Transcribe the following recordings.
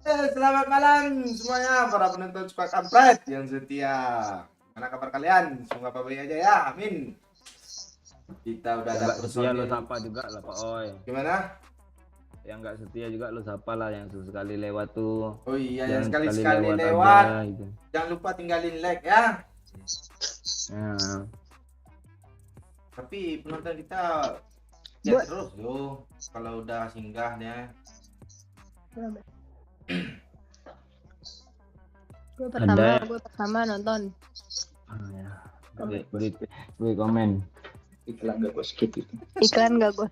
Selamat malam semuanya para penonton suka kampret yang setia. Mana kabar kalian? Semoga baik aja ya. Amin. Kita udah Yang ada nggak setia lo personil. sapa juga lah Pak Oi. Gimana? Yang nggak setia juga lo sapa lah, yang sekali lewat tuh. Oh iya, yang Jangan sekali-sekali lewat lewat. aja gitu. Jangan lupa tinggalin like ya. Nah, Tapi penonton kita ya terus yo. Kalau udah singgahnya. Gue pertama nonton. ya. Gue komen. Iklan gak gue skip itu. Iklan gak gue.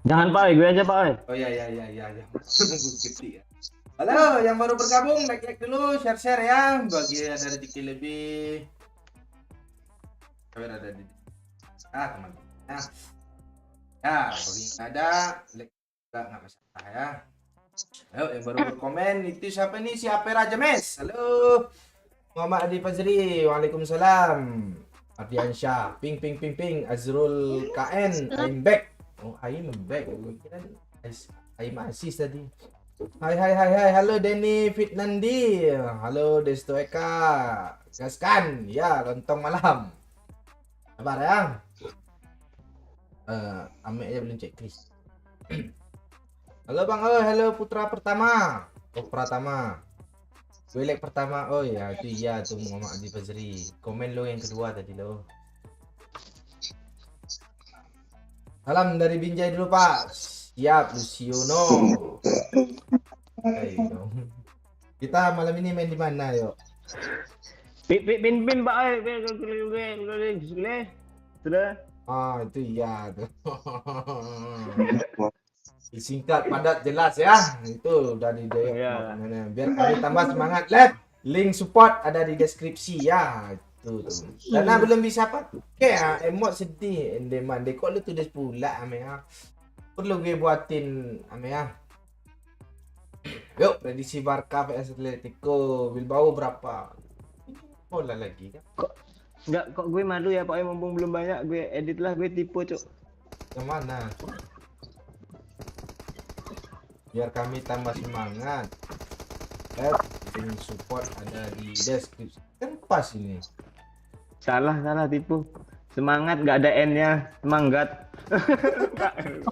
Jangan Pak Oi, gue aja Pak Oi. Oh iya. Kecil ya. Halo, yang baru bergabung, like dulu, share ya. Bagi yang ada rezeki lebih. Kalian ada di teman-teman. Nah, ya, bagi yang ada, like nggak masalah ya. Ayo, yang baru berkomen itu siapa nih? Siapa Raja Mes? Halo, Muhammad Adi Fazri. Waalaikumsalam. Ardiansyah, ping. Azrul KN, I'm back. Oh, I'm back. Gue kira I'm Asis tadi. Hai, halo Denny Fitnandi, halo Desto Eka, gaskan, ya lontong malam, kabar ya? Ame aja belum cek Chris. Halo Bang, halo Putra Pertama, Pratama, gue like pertama, oh ya itu iya tuh Muhammad Adi Fazri, komen lo yang kedua tadi lo. Salam dari Binjai dulu Pak. Siap, Luciono. Ayo. Kita malam ini main di mana, yuk? Pin Pak Oi, sudah. Ah, itu iya tuh. Singkat, padat, jelas ya. Itu udah di Iya. biar kami tambah semangat. Link support ada di deskripsi ya. Itu tuh. Karena belum bisa pakai ya, emot sedih. Endeman dekor lu tulis pula ame ya. Perlu gue buatin ame ya. Yuk, prediksi Barca vs Atletico Bilbao berapa? Bola lagi kan? Kok gue malu ya Pak Oi, mumpung belum banyak gue edit lah, gue tipe cuk. Yang mana? Biar kami tambah semangat. Link support ada di deskripsi. Kan pas ini. Salah tipu. Semangat nggak ada N-nya, semangat.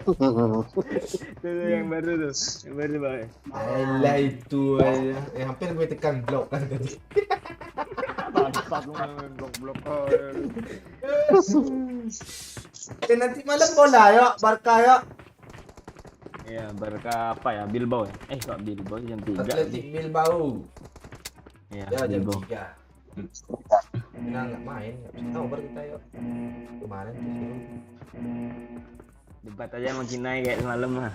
Itu yang baru tuh, yang baru Pak Oi. Alah itu hampir gue tekan blok kan tadi. Bangsat lu blok-blok. Nanti malam bola yuk, Barca yuk. Iya, Barca apa ya? Bilbao ya? Kok Bilbao jam 3. Atletik Bilbao. Iya, Ya jam Bilbao. 3. Nah, nggak main, nggak bisa tahu kita yuk. Kemarin tuh suruh. Debat aja makin naik kayak semalam mah.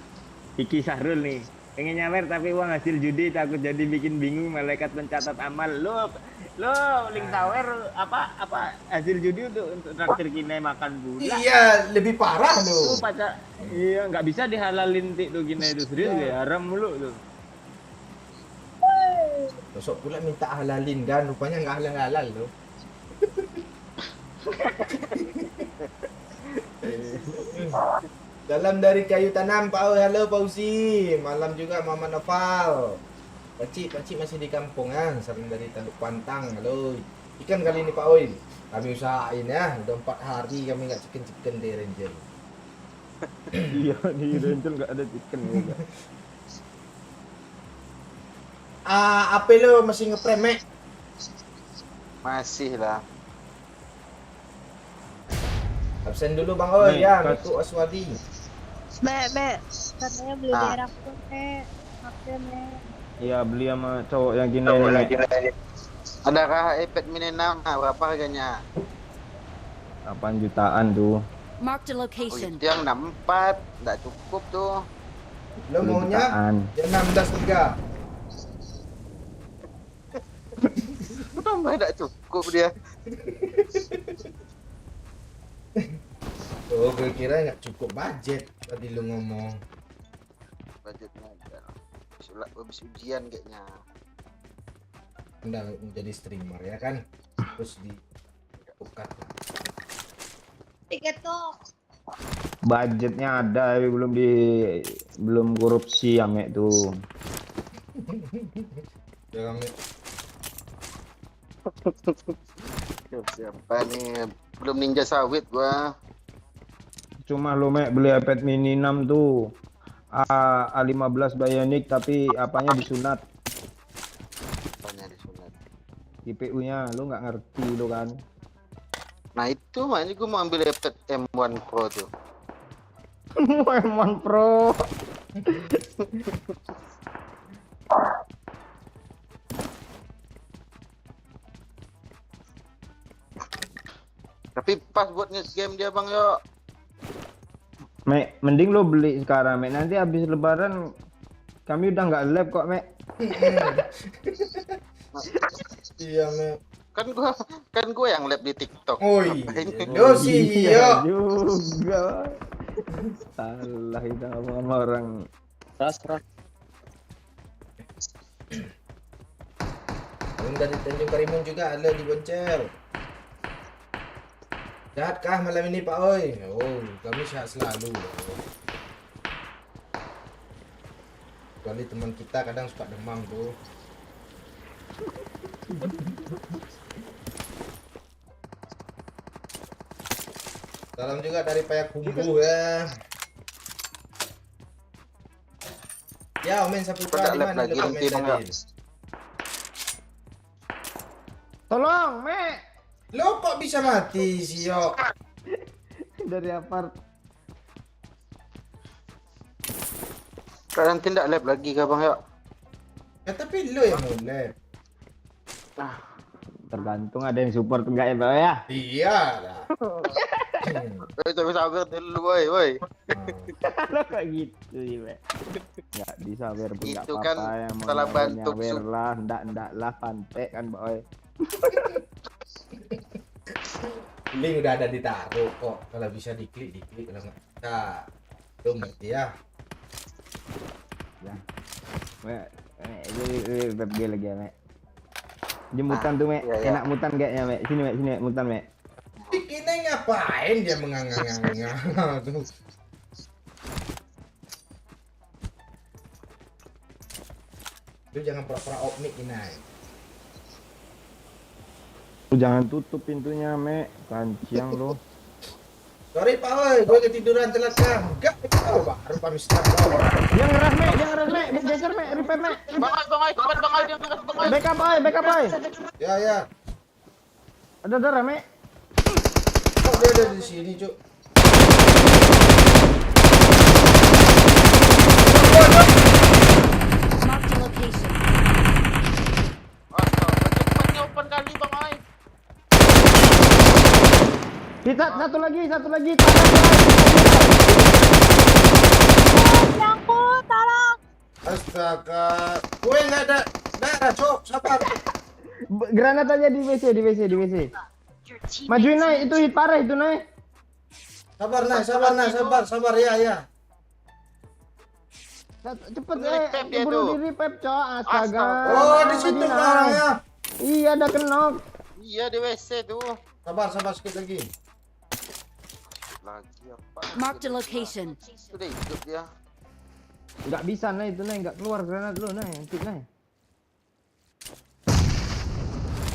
Iki Sahrul nih, pengen nyawer tapi uang hasil judi takut jadi bikin bingung malaikat pencatat amal. Lo link sawer apa hasil judi untuk traktir Kinai makan bulan. Iya, lebih parah Tuh loh. pacar, iya nggak bisa dihalalin tuh Kinai itu serius ya, haram mulu tuh. Besok pula minta halalin kan, rupanya nggak halal loh. Salam dari Kayu Tanam, Pak. Halo Fauzi. Malam juga Mama Noval. Pakcik masih di kampung ya. Salam dari Tanduk Pantang. Halo. Ikan kali ini Pak Oi. Kami usahain ya. Udah 4 hari kami nggak chicken di Ranger. Iya di Ranger nggak ada chicken juga. Apa lo masih ngepremek? Masih lah. Absen dulu Bang Oi Nih, ya. Kak. Miku Aswadi. Be, katanya beli di Rakun, Maksudnya. Iya beli sama cowok yang gini nih. Adakah iPad mini 6? Berapa harganya? 8 jutaan tuh. Marked a Oh, location. itu yang 64, nggak cukup tuh. Lo 10 maunya jutaan. yang 16 giga. Tambah nggak cukup dia. Oh, gue kira nggak cukup budget tadi lu ngomong. Budgetnya ada. Habis ujian kayaknya. Udah menjadi streamer ya kan, terus di buka Tiket tuh. Budgetnya ada tapi belum korupsi ya Mek tuh. Jangan Mek. Siapa nih? Belum ninja sawit gua. Cuma lo Mek beli iPad mini 6 tuh. A15 Bionic tapi apanya disunat. Apanya disunat? GPU-nya lo nggak ngerti lo kan. Nah itu mah ini gua mau ambil iPad M1 Pro tuh. M1 Pro. Tapi pas buat nge-game dia bang yo. Mek, mending lo beli sekarang Mek. Nanti habis lebaran kami udah nggak lab kok Mek. Iya Mek. Kan gua yang lab di TikTok. Oh iya. Dosi Iya yo. juga. Salah itu sama orang. Keras. Belum dari Tanjung Karimun juga ada di Boncel. Sehatkah malam ini Pak Oi? Oh, kami sehat selalu. Kecuali teman kita kadang suka demam tuh. Salam juga dari Payakumbuh ya. Ya, Omen Saputra Udah di lab mana lagi, lu nanti, Bang, tadi? Tolong Mek. Lo kok bisa mati sih yo? Dari apart. Kalian tidak lab lagi kah bang yo? Ya tapi lo yang mulai. Tergantung ada yang support enggak ya Pak ya. Iya lah. Tapi sabar dulu woi. Lo kayak gitu sih Mek. Nggak disawer pun nggak Itu apa-apa kan yang mau salah bantu nyawer lah, ndak lah pantek kan Pak Oi. Link udah ada ditaruh kok. Kalau bisa diklik kalau nggak bisa. Lo ngerti ya? Ya. Mek, ini PUBG lagi ya Mek. Jemputan tuh Mek, iya, iya. enak mutan kayaknya Mek. Sini Mek, mutan Mek. Bikinnya ngapain dia mengangang-angang tuh? Lu jangan pura-pura opnik ini. Lu jangan tutup pintunya Mek, kanciang lo. Sorry Pak Oi, gue ketiduran telat kan. Enggak, baru pamit start. Jangan ngeras Mek, geser Mek, repair Mek. Bang Ai, dia bang Ai. Backup Oi. Ya. Ada darah Mek. Oh, dia ada di sini, Cuk. Marked a location. Cepatnya open kali bang Ai. Kita satu lagi. Nyangkut, tolong. Astaga. Gue enggak ada darah, Cuk. Sabar. Granat aja di WC. Majuin naik, itu hit parah itu naik. Sabar ya. Cepet Nge-repair dia buru tuh. diri pep cok, astaga. Oh, di situ orangnya. Iya, ada kenok. Iya di WC tuh. Sabar sedikit lagi. Lagi apa? Marked a location. Sudah hidup dia. Nggak bisa naik itu naik, nggak keluar granat lu naik, nanti naik.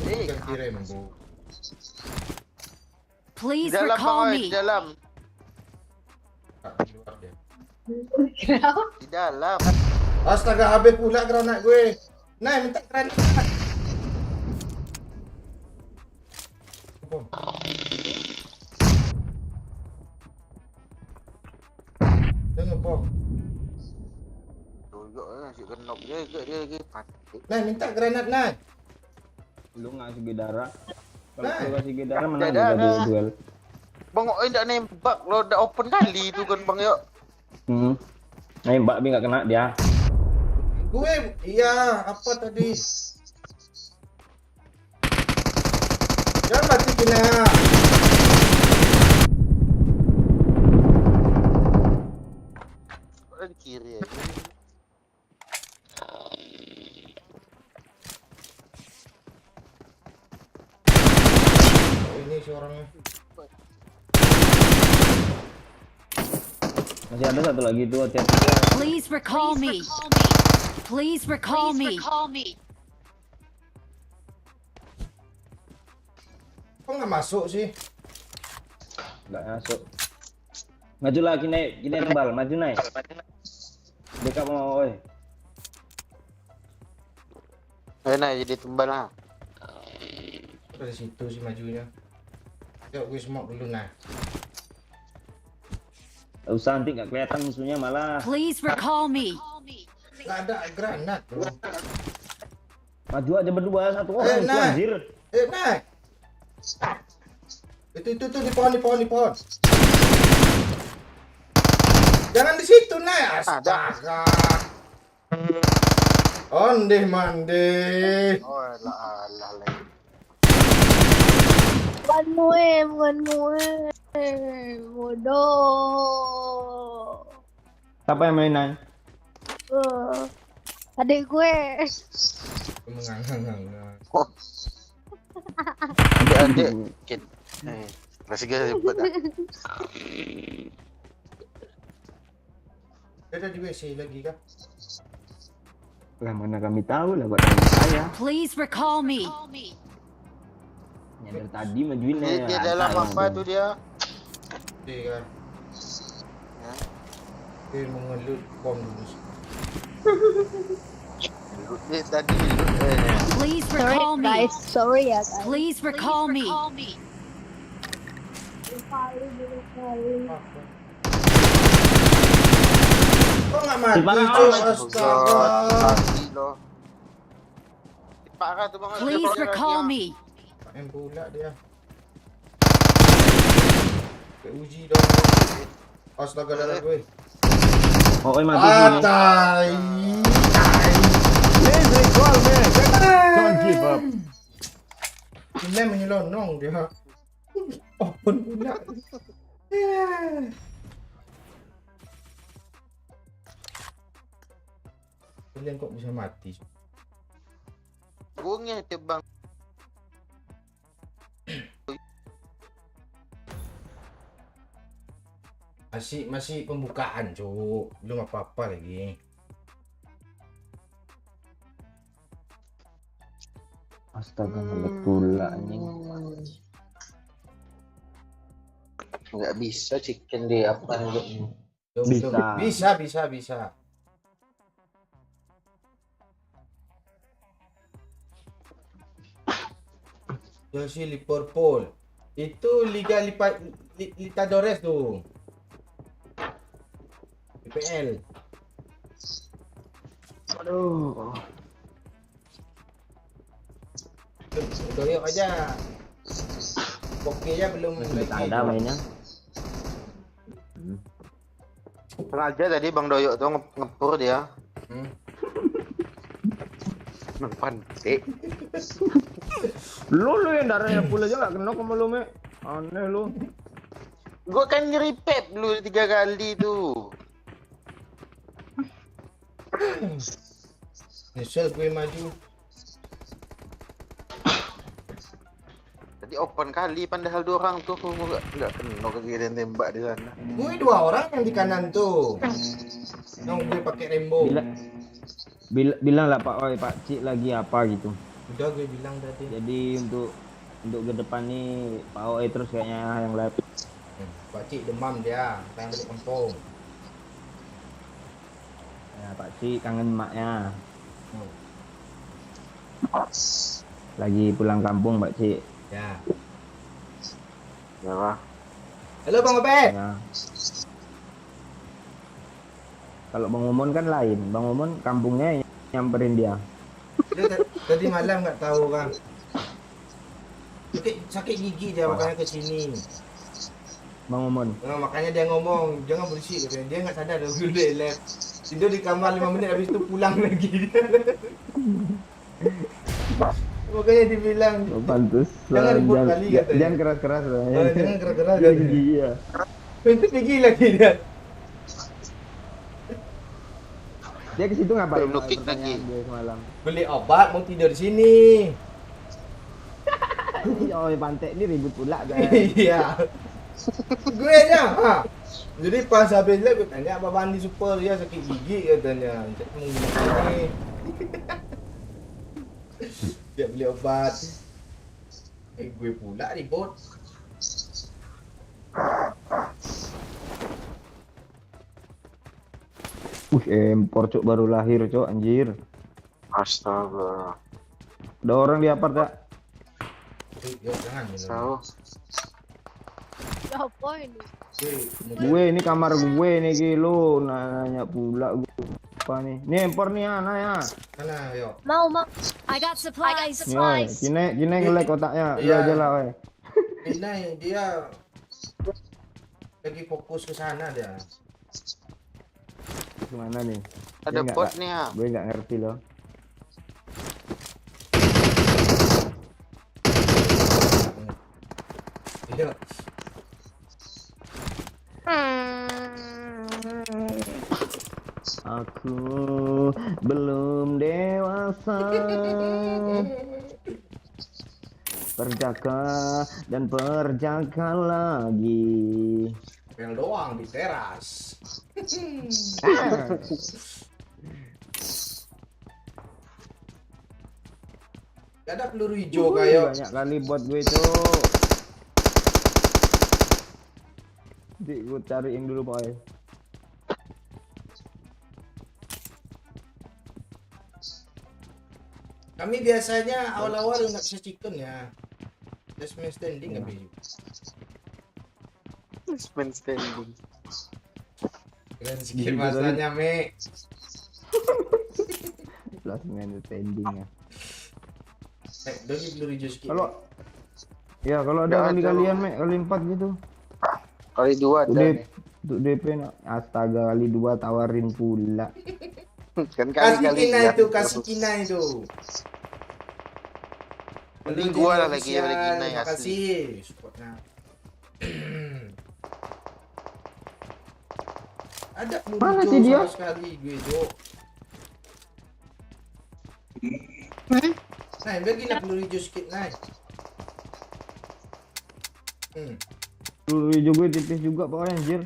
Bukan kirim, Bu. Please Di dalam bang recall Ai, di me. dalam. Di luar dia. Di dalam. Astaga, habis pula granat gue. Nah, minta granat. Apa? Tengok, Pok. Tuyuk si genok dia lagi patik. Nah, minta granat, nah. Lu ngasih darah. Kalau Nah. lu kasih darah menang Ada. juga di duel. Bang Oi enggak nembak lo udah open kali itu kan bang yo. Nembak tapi nggak kena dia. Gue, iya, apa tadi? Jangan mati kena. Di kiri aja. Oh, ini si orangnya. Masih ada satu lagi tuh, hati-hati. Please recall me. Please recall me. Kok nggak masuk sih? Nggak masuk. Maju lah, kini nembal, maju naik. Backup mau, oi. Enak jadi tumbal lah. Dari situ sih majunya. Yuk gue smoke dulu nah. Gak usah, nanti nggak kelihatan musuhnya malah. Please recall me. Nggak ada granat bro. Maju aja berdua, satu orang itu nah. anjir. Naik. Itu di pohon. Jangan di situ naik. Astaga. Ondeh mandeh. Oh alah lagi. Bukan gue. Bodoh. Siapa yang mainan? Adik gue. Mengangang. Adik. Kit. Masih gak sebut dah. Dia ada di WC lagi kah? Lah mana kami tahu lah buat saya. Please recall me. Yang dari tadi majuin Dia dalam apa tu dia? Dia kan. Dia mengelut bom dulu. Dia tadi Please Sorry recall me. guys. Sorry ya guys. Please recall me. Kok nggak mati Parah. cuy? Astaga. mati loh. Parah tu bang. Please recall me. Main pula dia. Kayak uji dong. Astaga darah gue. Oh, mati sini. Tai. Please recall me. Don't give up. Ini menyelonong dia. Open pula. Kalian kok bisa mati? Burungnya terbang. Masih pembukaan, Cuk. Belum apa-apa lagi. Astaga, ngelag pula anjing. Enggak bisa chicken dia apa dulu. Bisa. Chelsea Liverpool. Itu Liga Libertadores tuh. IPL. Aduh. Doyok aja. Oke ya belum Ada mainnya. Sengaja tadi Bang Doyok tuh ngepur dia. Pantik. Lu yang darahnya full aja gak kena sama lu, Me. Aneh lu. Gua kan nge-repeat dulu 3 kali tuh. Nyesel gue maju. Tadi open kali padahal 2 orang tuh enggak kena kegiatan tembak di sana. Gue 2 orang yang di kanan tuh. Yang gue pakai rainbow. Bilang lah Pak Oi, Pak Cik lagi apa gitu. Udah gue bilang tadi. Jadi untuk ke depan nih Pak Oi terus kayaknya yang live. Pak Cik demam dia, pengen balik kampung. Ya, Pak Cik kangen emaknya. Lagi pulang kampung Pak Cik. Ya. Ya, Pak. Halo Bang Obe. Ya. Kalau Bang Momon kan lain. Bang Momon kampungnya nyamperin dia. Dia tadi malam nggak tahu kan. Sakit gigi dia makanya ke sini. Bang Momon. Nah, makanya dia ngomong jangan berisik katanya. Dia nggak sadar dah dulu live. Tidur di kamar 5 menit habis itu pulang lagi dia. Makanya dibilang Oh, pantes. Jangan ribut kali katanya. Jangan keras-keras lah. jangan keras-keras Dia katanya. gigi ya. Itu gigi lagi dia. Dia ke situ ngapain? Belum kick Pertanyaan lagi. Dia semalam. Beli obat mau tidur di sini. Oh, pantek ini ribut pula guys. Iya. Gue aja. Ha. Jadi pas habis live gue tanya apa mandi super ya sakit gigi katanya. Cek mau gini. Dia beli obat. Gue pula ribut. Impor cok baru lahir cok anjir. Astaga. Ada orang di apart ya? Yo jangan. Tahu. Apa ini? Gue ini kamar gue nih kilo nanya pula gue apa nih? Nih impor nih ya, ya. Mana yo? Mau. I got supplies. Nih oi, kine nge-lag kotaknya. Lu Iya. aja lah oi. Ini dia lagi fokus ke sana dia. Gimana nih? Ada Dia nggak- bot nih ya. Gue nggak ngerti loh. Iya. Aku belum dewasa. Perjaka dan perjaka lagi. Pel doang di teras. Gak ada peluru hijau kayak. Banyak kali buat gue cok. Nanti gue cariin dulu boy. Kami biasanya awal-awal nggak bisa chicken ya. Last man standing nggak bisa. Man standing. Keren sikit masanya me. Last man standing ya. Dogi peluru hijau sikit. Kalau ya kalau ada Nggak kali ada, kalian Bang. me kali 4 gitu. Kali 2 ada nih. Untuk DP nak astaga kali 2 tawarin pula. Kan Kasih kali-kali Kina ya. itu, kasih Kina itu. Mending Lu gua jadi lah lagi yang official, lagi Kina yang makasih supportnya. Ada peluru Mana hijau sih dia? sama sekali gue itu. Nah, bagi nak peluru hijau sikit, nah. Peluru hijau gue tipis juga pokoknya anjir.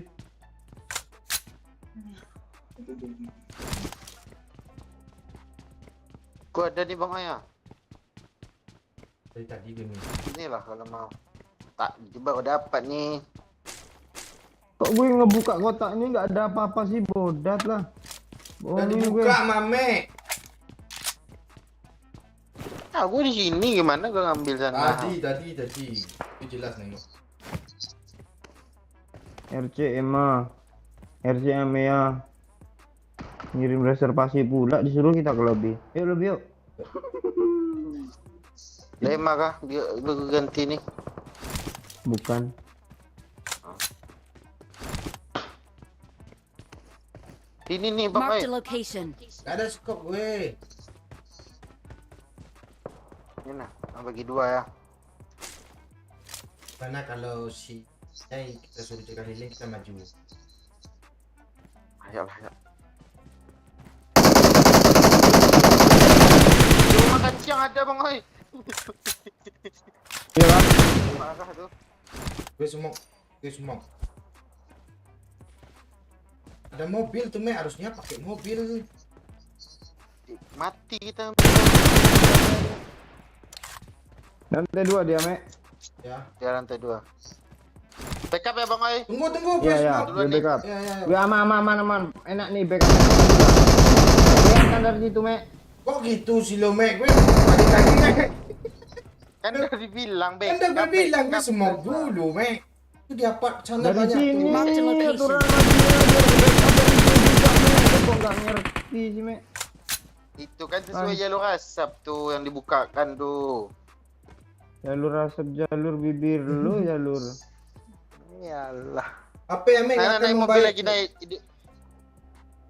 Gua ada nih Bang Ayah. Dari tadi gue minta. Inilah kalau mau. Tak coba udah dapat nih. Kok gue ngebuka kotak ini nggak ada apa-apa sih bodat lah. Udah Bohongin gue. dibuka, mame. Ah, gua di sini gimana gua ngambil sana. Tadi. Itu jelas nih. RC Emma, RC Emma, ngirim reservasi pula disuruh kita ke lobby. Yuk lobby yuk. Lema kah? Dia lu ganti nih. Bukan. Ini nih Bang Marked a Ayah. location. Gak ada skop gue. Ini nah, bagi 2 ya. Mana kalau si Jai kita suruh cek keliling kita maju. Ayolah ya. Rumah makan siang ada Bang Ayah. Iya kan? Marah tuh. Gue semok. Ada mobil tuh me, harusnya pakai mobil. Mati kita. Lantai 2 dia me. Ya. Di lantai 2. Backup ya Bang Ayah. Tunggu, gue Iya ya, semok. gue backup. Ya. Gue aman. Enak nih backup. Gue yang dari situ me. Kok gitu sih lo me? Gue balik lagi me. Kan udah dibilang Kan udah gue bilang gue semok dulu me. Itu di apa sana Dari banyak sini tuh. Mark the location. aturan lagi biar backup dari situ juga me. Kok nggak ngerti sih me? Itu kan sesuai jalur asap tuh yang dibukakan tuh. Jalur asap, jalur bibir lu, jalur. Iyalah. Apa ya me? Nah, Akan naik mobil membaik. lagi naik.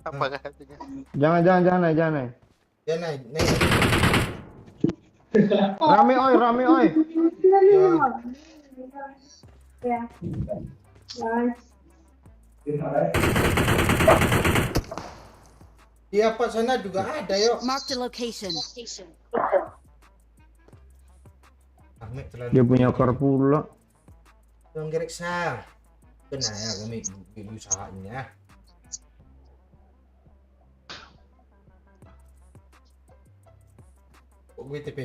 Apa katanya? Jangan naik. Ya naik. Rame oi. Di apa sana juga ada yuk. Marked a location. Ahmed terlalu Dia punya car pula. Dong gerek sah. Benar ya, kami usahanya. Kok gue TP?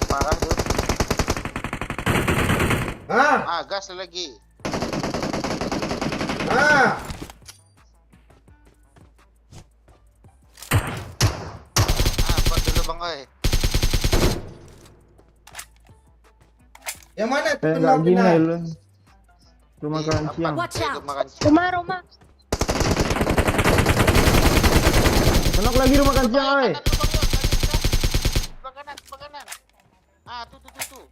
Parah tuh. Ah, Gas lagi. ah. Apa dulu bang oi? Yang mana tuh Kayak kenal nggak gini kenal? lu. Rumah makan siang. Watch out. Makan siang. Rumah. Menok lagi rumah makan siang, oi. Sebelah kanan, sebelah kanan. Tuh.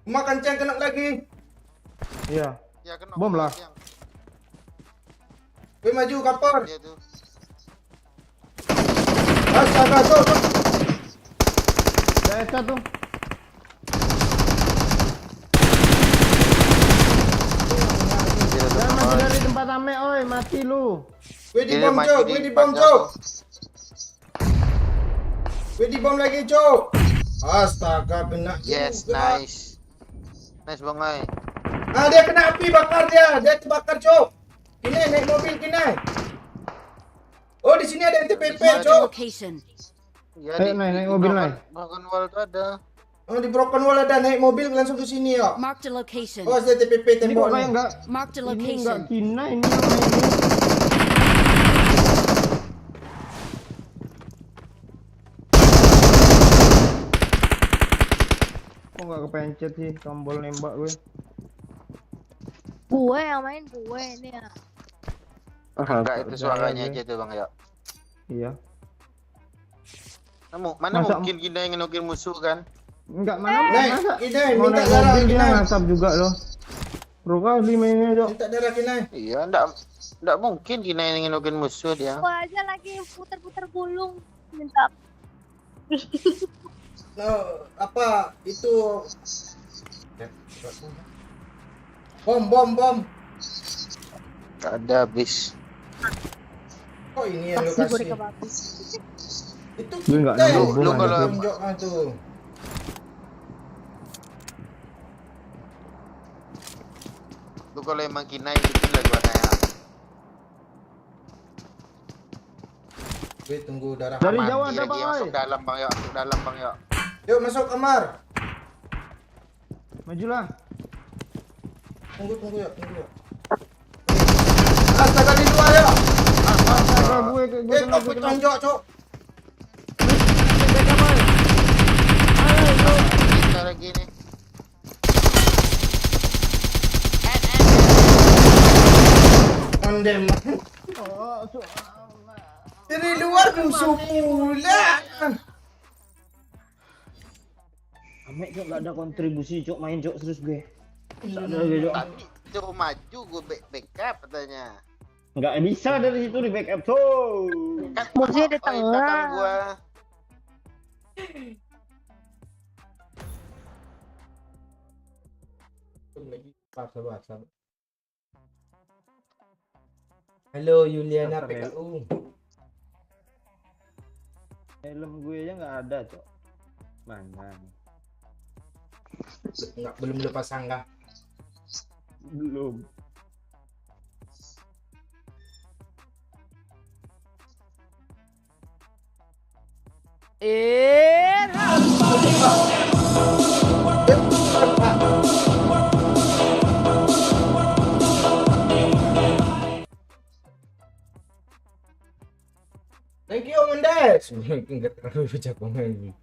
Makan cang kena lagi. Iya. Ya kena. Bom lah. siang. Gue maju kapor. Dia tuh. Astaga, tuh. Saya tuh. Jangan mati dari tempat ame, oi, mati lu. Gue di Dia bom, maju Cok. di Gue di bom, pagar Cok. tuh. Gue di bom lagi, Cok. Astaga, kena Yes, juga. nice. Nice bang oi. Dia kena api, bakar dia. Dia terbakar, Cok. Kini naik mobil, kini. Oh, di sini ada NTPP, Marked a Cok. location. Ya, Ayo, naik mobil, naik. Broken wall tuh ada. Oh, di Broken Wall ada naik mobil langsung ke sini, ya. Marked a location. Oh, ada TPP Ini kok tembok kayak nih. enggak Marked a ini enggak location. kina ini yang main ini. Kok enggak kepencet sih tombol nembak gue. Gue yang main gue ini ya. Enggak itu percaya suaranya gue. aja tuh bang ya. Iya. Mana Masa- mungkin kita yang nukir musuh kan? Enggak mana Naik, masa Kini, mau minta naik darah, mobil dia Kini. ngasap juga loh. Ruka di mainnya dok. Minta darah, Kini. Iya, enggak mungkin kita yang nukir musuh dia. Gue aja lagi puter-puter gulung minta. No, apa itu? Bom. Enggak ada habis. Oh, ini yang Pasti gue lokasi. dikebabis. Itu Gue nggak kita nemu yang bom ada tuh. tunjukkan tuh. Lu kalau emang kinai bikin lah gua nanya. Gue tunggu darah. Dari Mati jauh ada lagi, bang, oi. masuk dalam bang ya, masuk dalam bang ya. Yuk masuk kamar. Majulah. Tunggu ya. Astaga di luar ya. Astaga gue kena Kau tonjok, Cok. Kita lagi nih. Ondem. Oh, Dari luar musuh pula. Amek cok gak ada kontribusi cok main cok terus gue. Gak ada gue cok. Tadi suruh maju gue backup katanya. Nggak bisa dari situ di backup tuh. Kan Musuhnya di oi, tengah. belakang gua. Sabar. Halo Yuliana Sabar, PKU. Helm gue aja nggak ada cok. Mana? Belum lepas sangka. Belum. Thank you Mendes. Enggak terlalu bijak banget.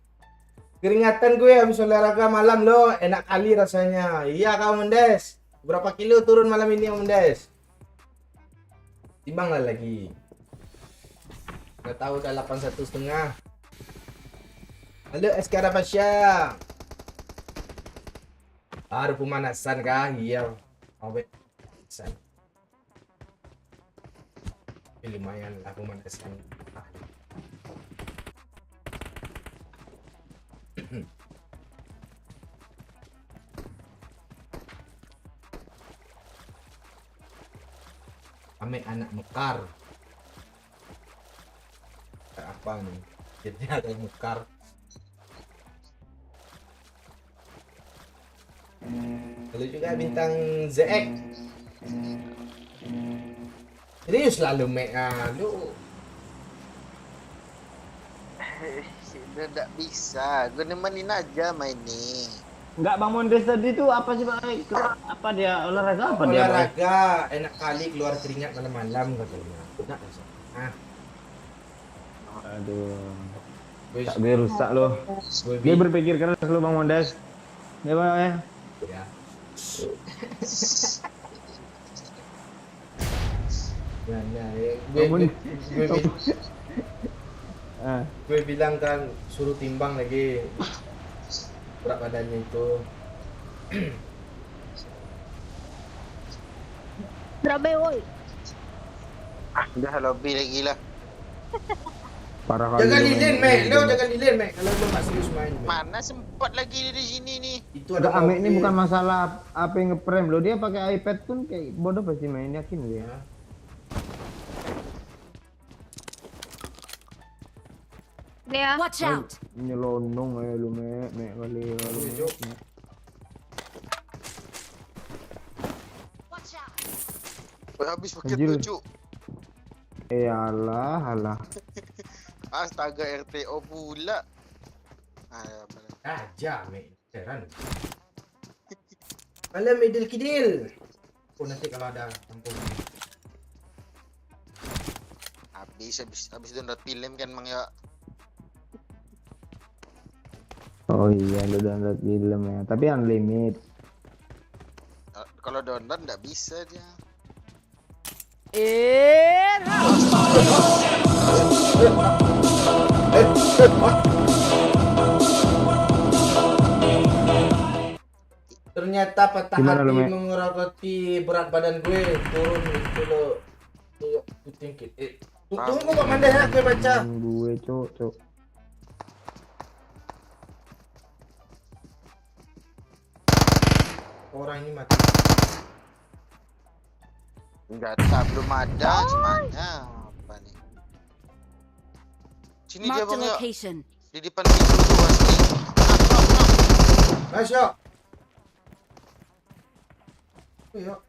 Keringatan gue habis olahraga malam lo, enak kali rasanya. Iya kau Mendes. Berapa kilo turun malam ini Mendes? Timbang lah lagi. Nggak tahu udah 81,5. Halo Eskara Pasha. Ada pemanasan kah? Iya. Pemanasan. Tapi lumayan lah pemanasan. Kami anak mekar. Kayak apa nih? Jadi ada yang mekar. Lalu juga bintang ZX. Serius lah lu, Mek. Lu Udah nggak bisa. Gue nemenin aja main nih. Enggak, Bang Mondes tadi tuh apa sih Bang? Apa dia olahraga apa dia? Bang? olahraga enak kali keluar keringat malam-malam katanya. Enak rasa. Aduh. Wis, Tak gue rusak loh. gue Dia berpikir keras lo Bang Mondes. Ya Bang ya. ya. Nah, gue bilang kan suruh timbang lagi berat badannya itu. Berapa woi? Udah lobby lagi lah. Parah kali. Jaga lu, lilin, Bang. Mek. Lu jaga lilin, Mek. Kalau lu nggak serius main. Mek. Mana sempat lagi di sini nih. Itu Udah ada Ame ini mobil. bukan masalah apa yang ngeprem lo, dia pakai iPad pun kayak bodoh pasti main, yakin gue ya. Ini ya. Watch out! Nyelonong aja lu Mek kali kali. Iya, Cuk. Watch out! Habis pakai Anjir. tujuh. Alah. Astaga RTO pula. Bener. Aja, Mek. Heran. Malam middle kidil. Oh, nanti kalau ada kampung. Habis download film kan Mang ya. Oh iya, lu download film ya. Tapi unlimited. Kalau download nggak bisa dia. Ternyata patah Gimana hati lu, Mek? mengerogoti berat badan gue turun itu lo. Tuh, tingkit. Tunggu Pak Manda ya, gue baca. Gue cok. Orang ini mati. Enggak ada, belum ada semuanya. Apa nih? Sini dia Marked a Bang ya. location. Di depan pintu tuh asli. Masuk. Yuk.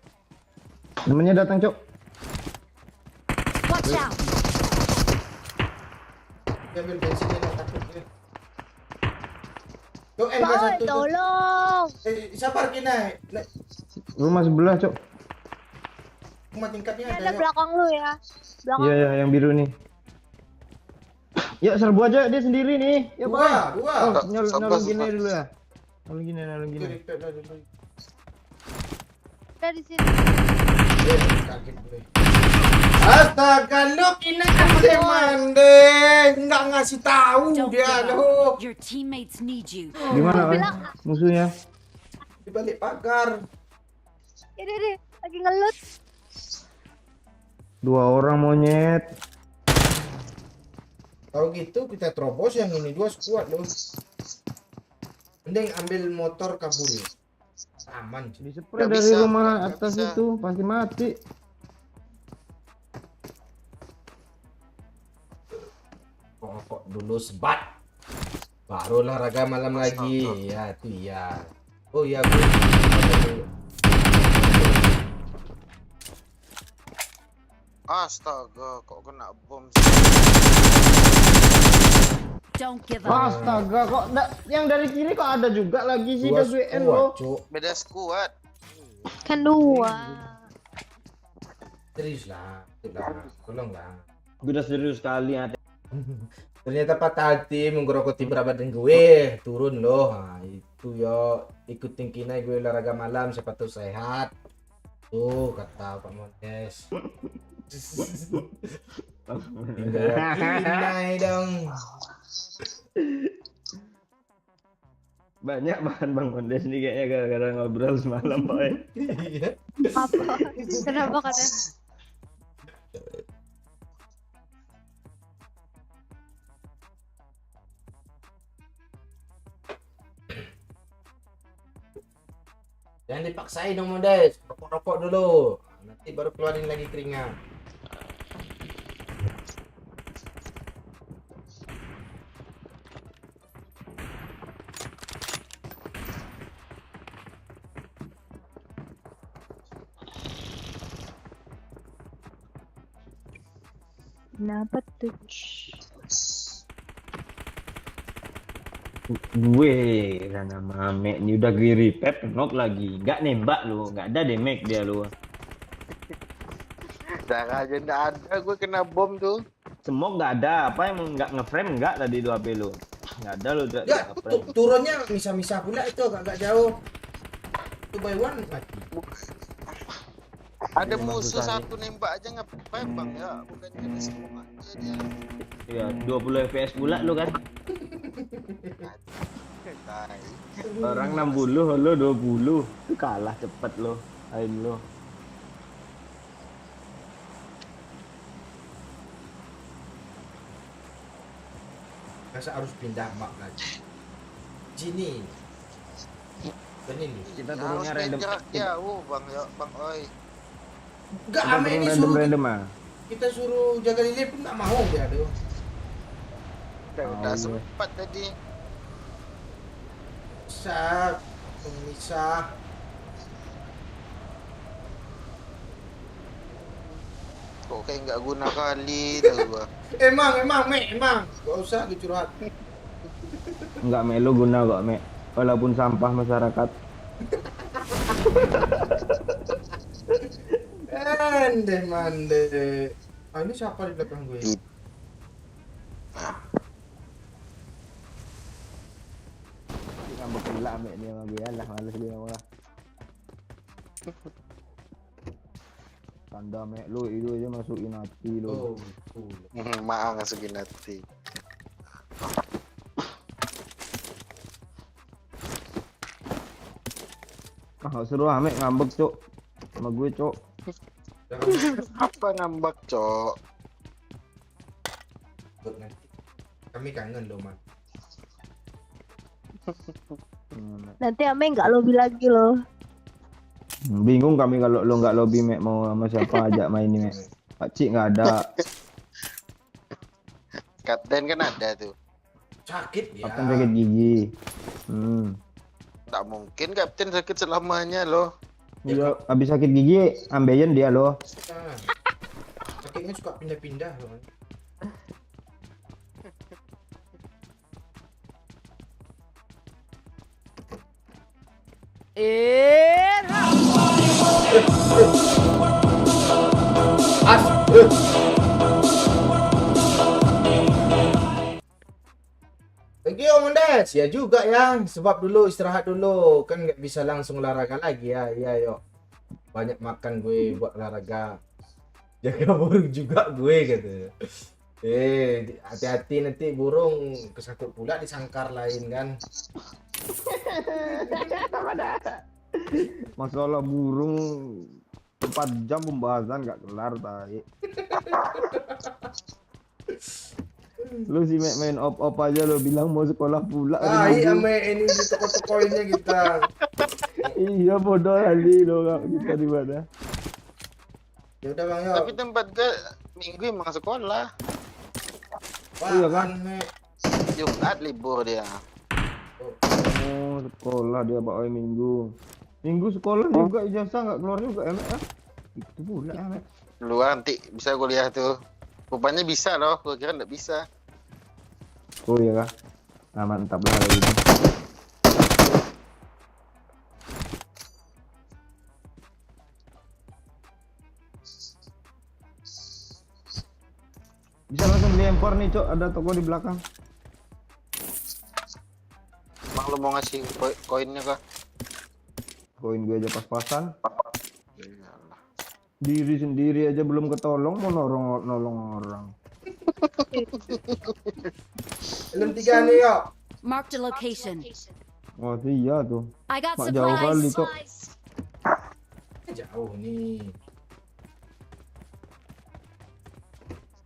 Namanya datang cok. Watch out! Dia ambil bensin dia takut dia. Yuk, Boy, MK1 tuh. tolong. Sabar kina. Rumah sebelah cok. Rumah tingkatnya Ini ada ada yuk. belakang lu ya. Belakang. Iya ya, yang biru nih. Ya serbu aja dia sendiri nih. Ya Bang. Dua. Oh, Sabar, nyolong gini sabar. dulu ya. Nyolong gini. Repair dah dulu. Ada di sini. Kaget gue. Astaga, lu kina kan Mande. Nggak ngasih tahu Don't dia give lu. up. Your teammates need you. Gimana Bang? Bilang. Musuhnya? Di balik pagar. Ini deh, lagi ngelut. 2 orang monyet. Kalau gitu kita terobos yang ini 2 squad loh. Mending ambil motor kabur. Aman. Di spray Nggak dari bisa, rumah nggak atas bisa. itu pasti mati. Kok dulu sebat. Baru olahraga malam lagi. Ya, itu ya. Oh iya, gue. Astaga, kok kena bom. Don't give up. Astaga, kok yang dari kiri kok ada juga lagi sih 2 WN squad, lo. Cuk. Beda skuad. Kan 2. Serius lah. Tolong lah. Udah serius kali ada. Ternyata patah hati menggerogoti berat badan gue. Turun loh. Nah, itu yo. Ikutin Kinai gue olahraga malam. Siapa tuh sehat. Tuh kata Pak Montes. Tinggal Kinai dong. Banyak bahan Bang Mondes nih kayaknya gara-gara ngobrol semalam, Pak. Iya. Apa? Kenapa katanya? Jangan dipaksain dong Mondes. Rokok-rokok dulu. Nanti baru keluarin lagi keringat. Kenapa tuh? Gue kan nama Mek ini udah giri pep knock lagi. Nggak nembak lu, nggak ada damage dia lu. Darah aja nggak ada, gue kena bom tuh. Smoke nggak ada, apa yang nggak ngeframe nggak tadi lu HP lu? Nggak ada lu tidak Ya, ngeframe. turunnya misah-misah pula itu agak jauh. 2 by 1 mati. Ada Memang musuh susah satu nembak aja ngapain bang ya? Bukan kena semua aja dia. Iya, 20 FPS pula lu kan. Tai. Orang 60, lo 20. Itu kalah cepet lo. Ain lo. Masa harus pindah map lagi. Sini. Ini nih. Kita Harus turunnya main random. jarak jauh bang ya bang oi. Enggak, Kita Ame turun ini suruh random ah. kita suruh jaga lilin pun enggak mau dia tuh. Udah iya. sempat tadi. Bisa pemisah. Kok kayak nggak guna kali tuh gua. Emang, Gak usah curhat. Enggak Mek, lo guna kok Mek. Walaupun sampah masyarakat. Mande. Ah, ini siapa di belakang gue? Ngambek gila Mek dia sama gue. Alah males dia malah. Tanda Mek lu itu aja masukin hati lo. Oh. Maaf masukin hati. Ah, seru Mek ngambek, Cok. Sama gue, Cok. Apa ngambak cok? Nanti. Kami kangen loh, Man. Nanti Ame nggak lobby lagi loh. Bingung kami kalau lo nggak lobby Mek mau sama siapa ajak main ini Mek. Pak Cik nggak ada. Kapten kan ada tuh. Sakit ya. Kapten sakit gigi. Tak mungkin kapten sakit selamanya loh. Udah habis sakit gigi ambeien dia loh. Nah, sakitnya suka pindah-pindah loh. Man. As. Thank you Om Andes. Ya juga ya, sebab dulu istirahat dulu kan nggak bisa langsung olahraga lagi ya. Iya yuk. Banyak makan gue buat olahraga. Jaga burung juga gue gitu. Hati-hati nanti burung kesangkut pula di sangkar lain kan. Masalah burung 4 jam pembahasan nggak kelar tai. Lu sih main op aja lo bilang mau sekolah pula. Iya ame ini di toko-tokoinnya kita. Iya bodoh kali lo kita di mana. Ya udah Bang yo. Tapi tempat gue minggu emang sekolah. Wah, iya kan? Me. Jumat libur dia. Oh sekolah dia Pak Oi minggu. Minggu sekolah juga ijazah nggak keluar juga Mek ah. Itu pula Mek. Luar nanti bisa kuliah tuh. Rupanya bisa loh, gue kira nggak bisa. Oh iya kah? Nah mantap lah kalau gitu. Bisa langsung beli M4 nih Cok, ada toko di belakang. Emang lu mau ngasih koinnya kah? Koin gue aja pas-pasan. Iyalah. Diri sendiri aja belum ketolong mau nolong orang. Film 3 nih yo. Marked a location. Wah iya tuh. I got Mak jauh kali Cok. supplies. Jauh nih.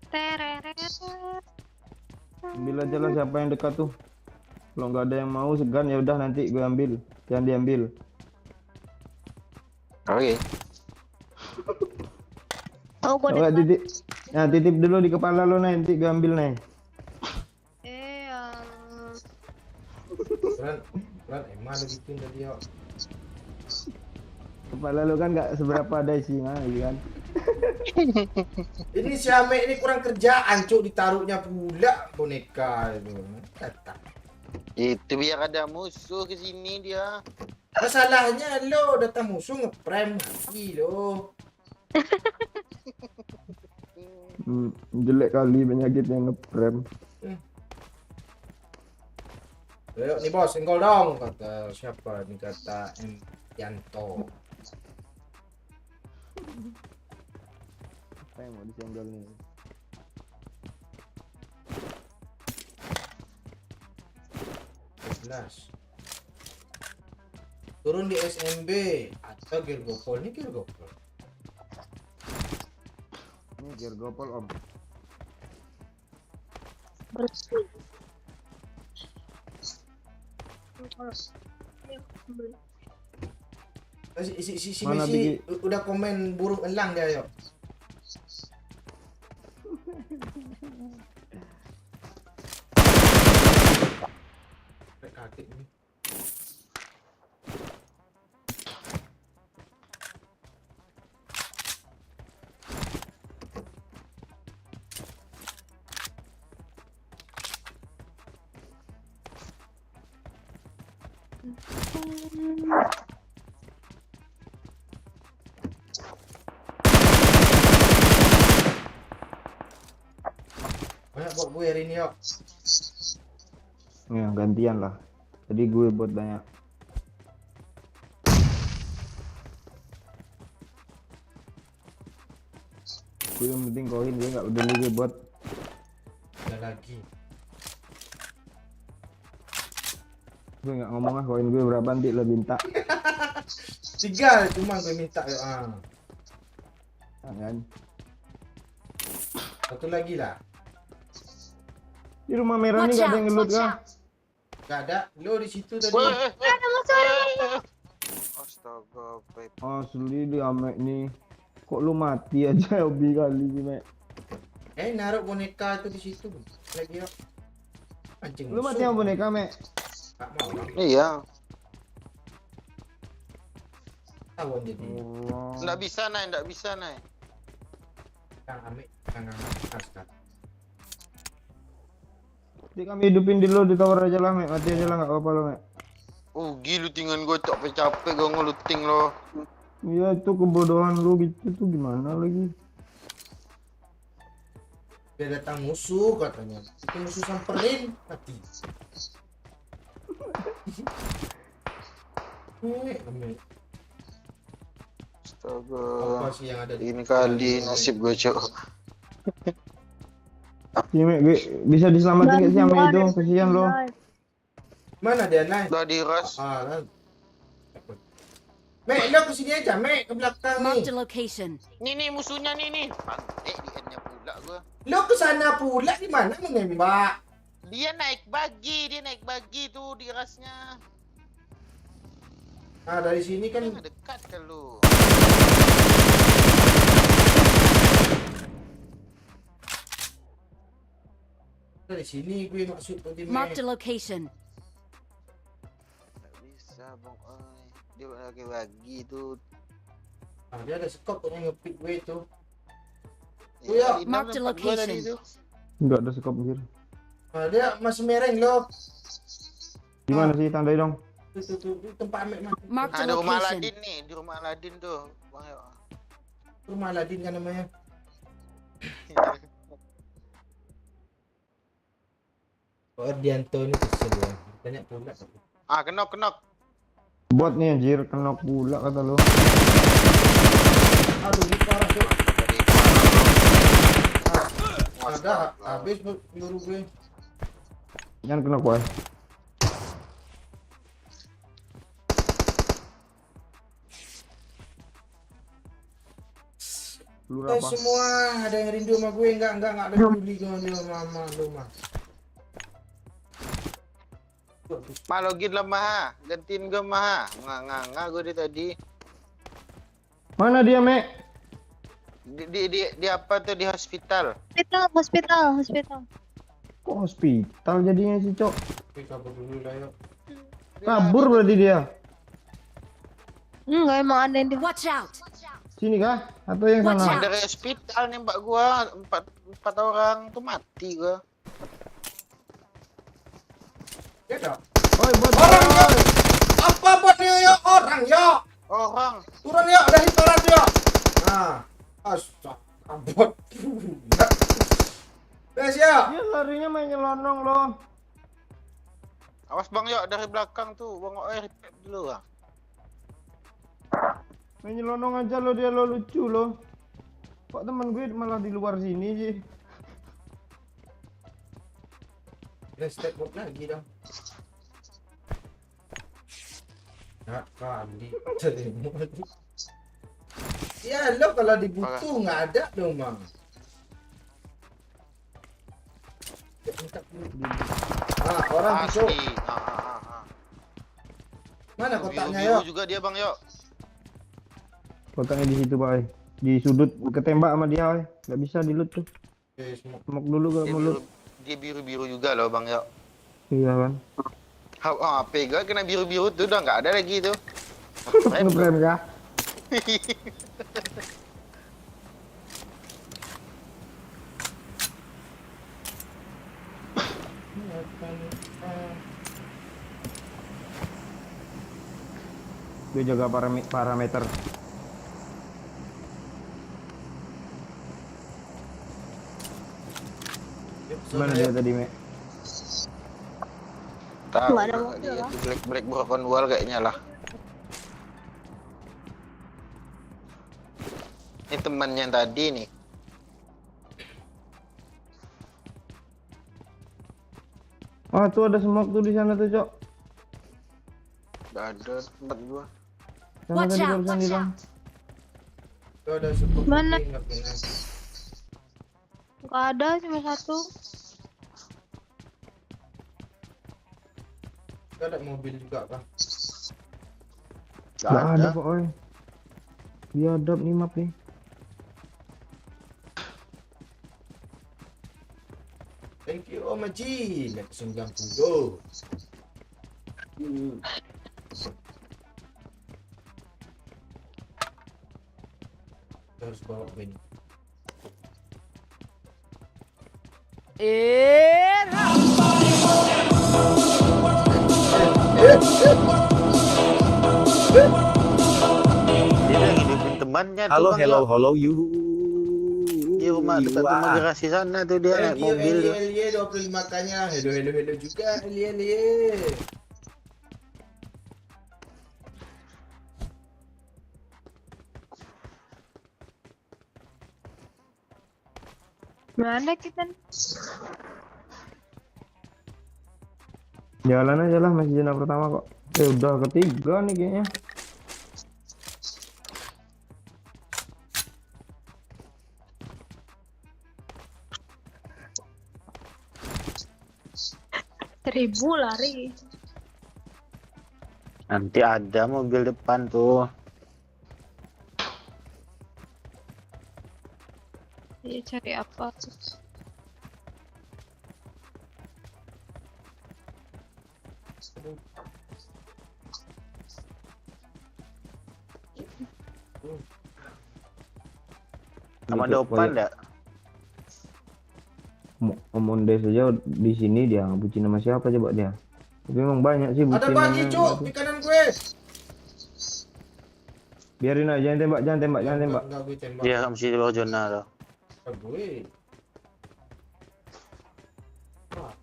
Tereret. Ambil aja lah siapa yang dekat tuh. Kalau nggak ada yang mau segan ya udah nanti gue ambil. Jangan diambil. Oke. Oh, gua Coba dekat. titip. Nah titip dulu di kepala lo nanti gue ambil nih. Keren emang ada bikin tadi yo. Kepala lo kan nggak seberapa ada isinya, iya kan? Ini si Ame ini kurang kerjaan, cuk, ditaruhnya pula boneka itu. Kata. Itu biar ada musuh ke sini dia. Masalahnya lo datang musuh ngeprem mati lo. Jelek kali penyakitnya ngeprem. Ayo nih bos, senggol dong, kata siapa? Ini kata M. Yanto. Apa yang mau disenggol nih? Turun di SMB atau Gergopol. Ini Gergopol. Ini Gergopol om. Bersih. Si Mana Messi udah komen burung elang dia yuk. Kaget ini. Banyak buat gue hari ini yuk. Ya gantian lah. Tadi gue buat banyak. Gue yang penting koin, dia nggak peduli gue buat. Ada lagi. Gue nggak ngomong ah koin gue berapa nanti lo minta. 3 cuma gue minta yuk. Kan? Satu lagi lah. Di rumah merah nih Watch gak ada out, yang ngelut watch kah? out. Gak ada. Lo di situ tadi. Astaga, Pep. Asli di Amek nih. Kok lu mati aja hobi kali sih Mek. Naruh boneka itu di situ. Lagi yuk. Anjing Lu mati sama boneka Mek. Gak mau. Iya, Tawan jadi. nggak bisa naik, nggak bisa naik. Kang Ame. Kang Askar. Jadi kami hidupin di lo di tower aja lah Mek. Mati aja lah gak apa-apa lo Mek. Gila tinggal gue capek-capek gue ngeluting lo. Iya itu kebodohan lu gitu tuh gimana lagi. Dia datang musuh katanya. Itu musuh samperin mati. Ame. Astaga. Apa sih yang ada di Ini kali nasib gue cok. Iya Mek, bisa diselamatin gak sih sama itu? Kasihan lo. Mana dia naik? Udah diras. Lah. Mek, lo kesini aja, Mek, ke belakang Marked nih. a location. Nih musuhnya nih. Pantek di endnya pula gue. Lo ke sana pula di mana menembak? Dia naik bagi tuh dirasnya. Nah, dari sini kan Jangan dekat ke lu. dari sini gue maksud tadi, Marked a Mek. location. Nggak bisa bang. Dia lagi bagi tuh. Ah, dia ada skop yang ngepick gue itu. Ya, Iya. Mark the nampak gua tadi location. tuh. Enggak ada skop anjir. Nah, dia masih mereng lo. Gimana sih tandai dong? Tuh, tempat Mek mati. Marked a Ada rumah location. Aladin nih, di rumah Aladin tuh. Bang ya. Rumah Aladin kan namanya. Oh, Ardianto ini kesel ya. Banyak pula. Kenok. Bot nih anjir, kena pula kata lo. Aduh, ini parah tuh. Dari Ada habis peluru gue. Jangan kena kuat. Peluru Kita apa? semua ada yang rindu sama gue, enggak ada peduli dengan mama lu mah. Ma login lah mah, gantiin gue mah. Nggak gue dari tadi. Mana dia Mek? Di apa tuh di hospital? Hospital. Kok hospital jadinya sih Cok? Gue kabur dulu lah yuk. Kabur berarti dia. Enggak emang ada yang di Watch out. Sini kah? Atau yang Watch sana? out. Dari hospital nembak gua, empat orang tuh mati gua. Ya dong. Oi, bot. Orang ya. Apa botnya ya? Orang ya. Orang. Turun ya, udah hitoran ya. Nah, astaga bot. Bes ya. Dia larinya main nyelonong loh. Awas Bang Yok dari belakang tuh, Bang Oi repair dulu ah. Main nyelonong aja lo, dia lo lucu lo. Kok temen gue malah di luar sini sih? Udah step bot lagi dong. Nggak kali terima. Ya lo kalau dibutuh nggak ada dong bang. Ah orang busuk. Asli. Mana kotaknya Biru yo? juga dia Bang Yok. Kotaknya di situ pak. Di sudut ketembak sama dia. Nggak bisa di loot tuh. Smoke dulu ke mulut. Dia biru-biru juga loh Bang Yok. Iya kan. HP gua kena biru-biru tuh udah nggak ada lagi tuh. Ngeprem kah? Gue jaga parameter. Mana dia tadi, Mek? Tahu Nggak ada lah, mobil, dia kan? tuh black broken wall kayaknya lah. Ini temannya yang tadi nih. Oh, tuh ada smoke tuh di sana tuh, Cok. Gak ada tempat gua. Sana Watch tadi out, barusan watch hilang. Itu ada super Mana? putih, nggak kena. Nggak ada, cuma satu. Itu ada mobil juga kah? Gak Nggak ada ada. kok, oi. Biadab nih map nih. Thank you Om Haji. Net 90. Kita harus bawa Ben. Dia lagi hidupin temannya tuh Halo, Bang hello, Yok. hello, you. Di rumah dekat rumah garasi sana tuh dia naik Thank you mobil tuh. Elie 25 kanya. Hello juga Elie. Mana kita? Jalan aja lah, masih zona pertama kok. Udah ketiga nih kayaknya. Seribu lari. Nanti ada mobil depan tuh. Dia cari apa? Sama depan enggak? Om Ondes aja di sini dia bucin sama siapa coba dia. Tapi emang banyak sih Ada bucin. bagi cuk di kanan gue. Biarin aja, jangan tembak. Enggak gue tembak. Dia mesti di bawah zona tuh. Enggak gue.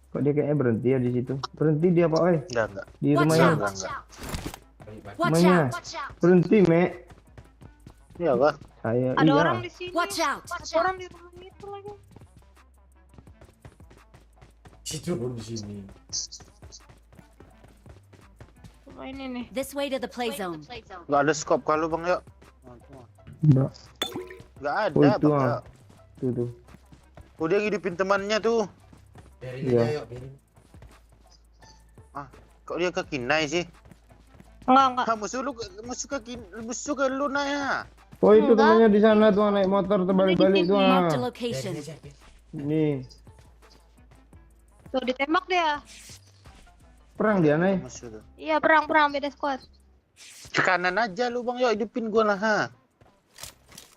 Kok dia kayaknya berhenti ya di situ? Berhenti dia Pak, oi. Enggak. Di Watch rumahnya. out. Watch out. Watch Rumahnya. out. Watch out. Berhenti, Mek. Iya, Bang. Saya Ada iya. orang di sini. Watch out. Ada orang di rumah itu lagi. Situ di sini. Rumah ini nih. This way to the play zone. Enggak ada scope kalau Bang Yok. Mbak. Enggak ada, Oh, itu, Bang ah. Yok. Tuh. Udah ngidupin temannya tuh. Biarin Iya. aja yuk, biarin. Kok dia ke Kinai sih? Enggak. Ah, musuh ke Luna ya. Oh, itu Enggak. temannya di sana tuh naik motor terbalik-balik tuh. Marked a Ah. location. Biarin aja, biarin. Nih, Tuh ditembak dia. perang dia naik. Musuh tuh. Iya, perang beda squad. Ke kanan aja lu Bang Yok, hidupin gua lah ha.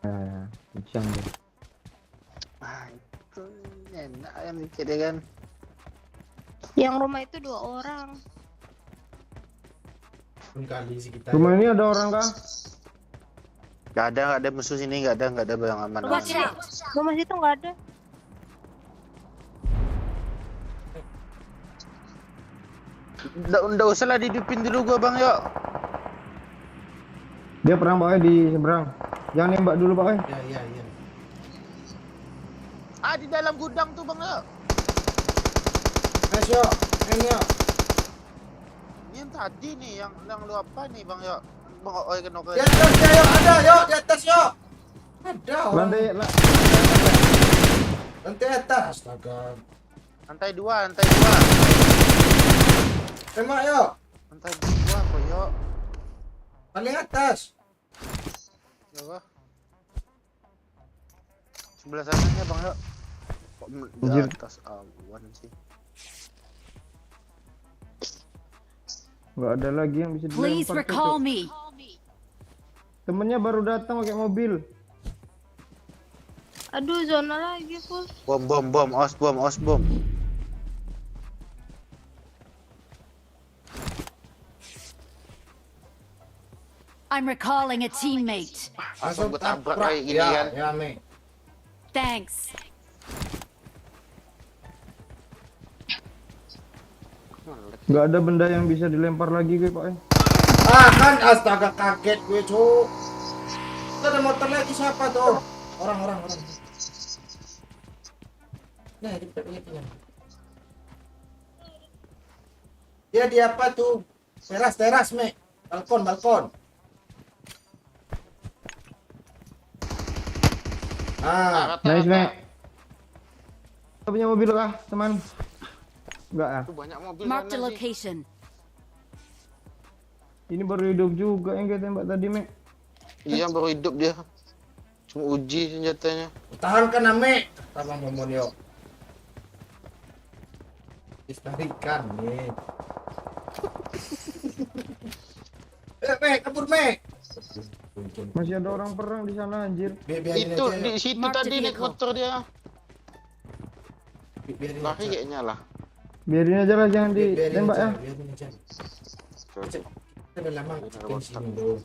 Kucing deh. Ah, itu enak ayam dikit ya kan. Yang rumah itu 2 orang. Kali sih kita. Rumah ini ada orang kah? Gak ada musuh sini, gak ada yang aman. Watch out! Rumah situ nggak ada. Nggak usah lah dihidupin dulu gua bang yuk. Dia perang Pak di seberang. Jangan nembak dulu Pak. Iya. Ah di dalam gudang tuh bang yuk. Nice yo, main yo. Ini yang tadi nih, yang lu apa nih bang yuk? Bang kena Di atas ya yo, ada yo, di atas yo. Ada orang. Lantai atas. Astaga. lantai dua. Tembak yo. Lantai 2 apa yuk? Paling atas. Coba. Sebelah sananya bang yuk. Kok di Anjir. atas awan sih? Nggak ada lagi yang bisa Please dilempar. recall Cok. me. Temennya baru datang pakai mobil. Aduh, zona lagi, Pul. Bom, os bom. I'm recalling a teammate. Langsung gua tabrak kayak gini ya, kan. Ya, Mei. Thanks. Nggak ada benda yang bisa dilempar lagi gue Pak. Ah kan, astaga kaget gue, Cuk. Itu ada motor lagi siapa tuh? Orang. Nah, di. Dia di apa tuh? Teras, Mei. Balkon. Ah, Nice Mek. Kau punya mobil kah teman? Enggak ya? Tuh banyak mobil Mark the sana sih. location. Ini baru hidup juga yang kita tembak tadi Mek. Iya baru hidup dia. Cuma uji senjatanya. tahankan Ame. Tabang Momon yo. Istarikan nih. Mei, kabur Mei. Masih ada orang perang di sana anjir. Biarin Itu aja, di yuk. situ Mark the tadi naik vehicle. motor dia. Biarin Lari aja. kayaknya lah. Biarin aja lah jangan Biarin ditembak aja, ya. biarin aja. Coba. Kita udah lama Biarin di botak. sini dulu.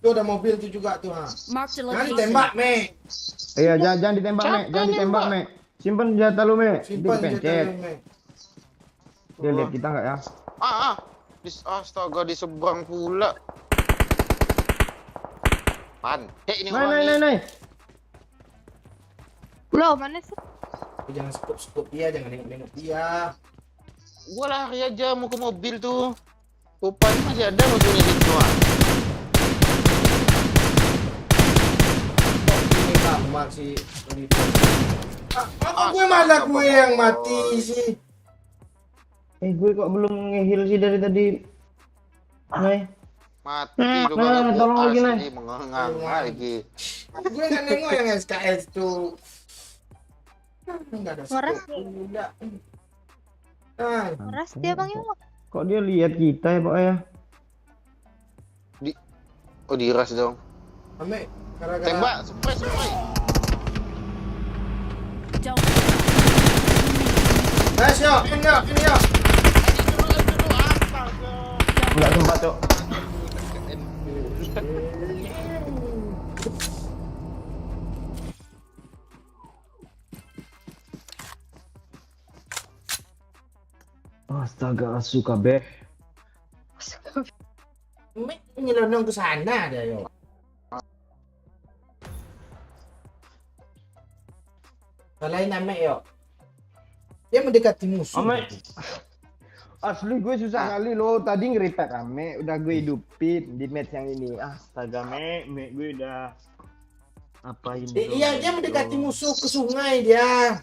Tuh ada mobil tuh juga tuh ha. Mark the Jangan location. ditembak Mei. Iya jangan ditembak Mek, jangan ditembak Mek. Simpen senjata lu Mek. Simpan Dipencet. senjata Mei. Dia lihat kita nggak ya? Astaga di seberang pula. Ini orang ini. Naik. Loh, mana sih? Jangan skop dia, jangan nengok dia. Gua lari aja mau ke mobil tuh. Rupanya masih ada mobilnya di luar. Ini kamar sih. Apa gue malah gue yang mati sih? Gue kok belum ngehil sih dari tadi. Nay. Mati lu malah tolong gua lagi, Nay. asli mengengang lagi. Gue nggak nengok yang SKS tuh. Enggak ada Waras skop. Enggak. Nah, Keras dia, Bang Yo. Kok dia lihat kita ya Pak ya? Oh diras dong. Ame, gara-gara Tembak, spray. Don't. Nice yo, ini yo. Nggak sempat Cok. Astaga, suka beh. Ame nyelonong ke sana dia yo. Salahin Ame yo. Dia mendekati musuh. Ame. Asli gue susah kali lo tadi nge-repack Ame, udah gue hidupin di match yang ini. Astaga Mek gue udah apain? Iya, dia mendekati musuh ke sungai dia.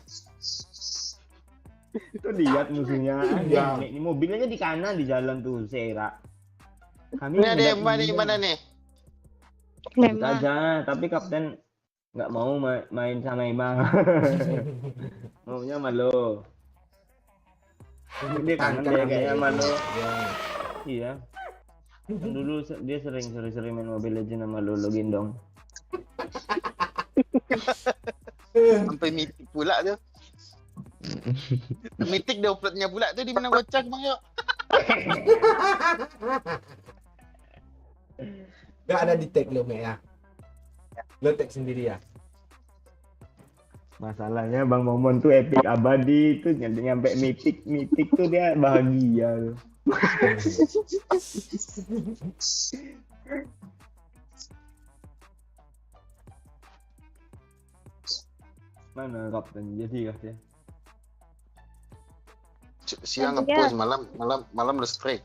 Itu lihat musuhnya. Iya. Mek, ini mobilnya di kanan di jalan tuh, Sera. Kami Ini ada yang mendapat mana nih? Kita Memang. aja, tapi kapten nggak mau main sama Emang. Maunya sama lo. Dia kangen dia kayaknya sama lo. Ya. Iya. Kan dulu dia sering main Mobile Legends sama Lolo Gendong. Sampai mitik pula tu. Mitik dia uploadnya pula tu di mana bocah bang yuk. Gak ada di tag lo, Mek ya. Lo tag sendiri ya. Masalahnya Bang Momon tuh epic abadi tuh nyampe mitik tuh dia bahagia tuh. Mana kapten jadi kah dia? Siang Iya. ngepost, malam lu spray.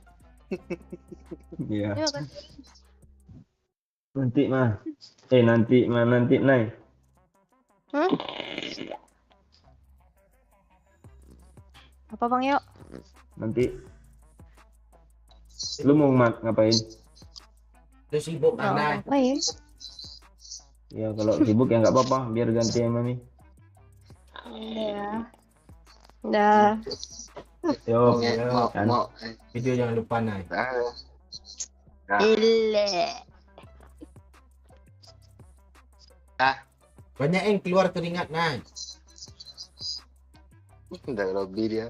Iya. Terima kasih. Nanti nanti Nay. Hmm? Apa Bang Yo? Nanti lu mau ngapain? Lo sibuk Ya, mana? apa ya? Ya kalau sibuk ya nggak apa-apa, biar ganti sama Mami. Ya. Dah. Yo, Mau. video jangan lupa naik. Ile. Banyak yang keluar keringat naik. Udah lobby dia.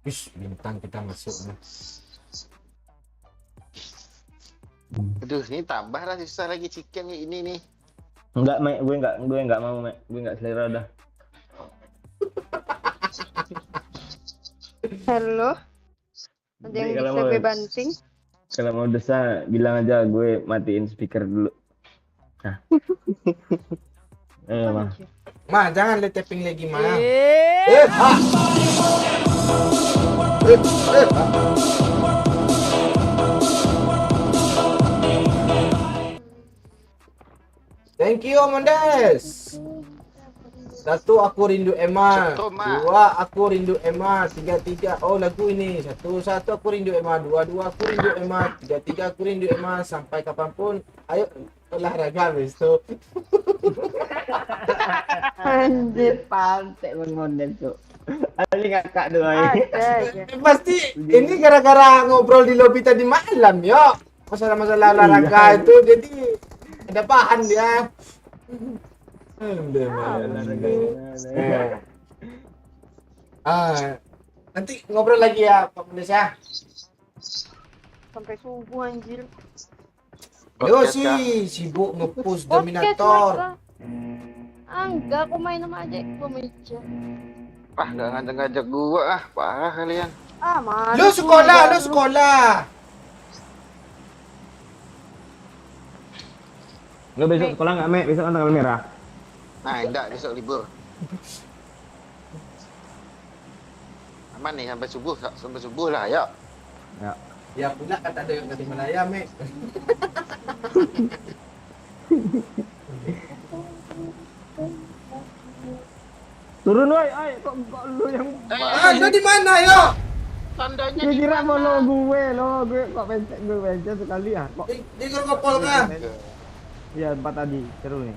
Wish, bintang kita masuk nih. Aduh, ini tambah lah susah lagi chicken ini nih. Enggak, Mek, gue enggak mau, Mek. Gue enggak selera dah. Halo. Ada Jadi yang kalau bisa mau- gue banting? Kalau mau desa bilang aja gue matiin speaker dulu. Nah. Mah. Ma, jangan le tapping lagi, Ma. Eh. Ah. Ah. Thank you, Mondes. Satu, aku rindu Emma. Contoh, Ma. Dua, aku rindu Emma. Tiga, oh lagu ini. Satu, aku rindu Emma. Dua, aku rindu Emma. Tiga, aku rindu Emma. Sampai kapanpun, ayo olahraga habis itu. Anjir, pantai mengonden tuh. Ali ngakak doang. Ada aja. Pasti ini gara-gara ngobrol di lobi tadi malam, yo. Masalah-masalah olahraga itu, jadi ada bahan dia. Nanti ngobrol lagi ya, Pak Mendes ya. Sampai subuh anjir. Yo Podcast kah? sih sibuk nge-push Podcast Dominator. mereka. Enggak, aku main sama adik gua meja. Ah, nggak ngajak-ngajak gua ah, parah kalian. Mana? Lu sekolah. Lo besok sekolah nggak, Mek? Besok kan tanggal merah. Nah, enggak besok libur. Aman nih sampai subuh lah, yuk. Ya. Ya pula kata Doyok dari Malaya, Mek. Turun, woi, kok lu yang Lu di mana, yo? Tandanya gue di kira mau mana? gue kok pencet sekali ya? Kok Di Gorgopol kah? ya 4 tadi, seru nih.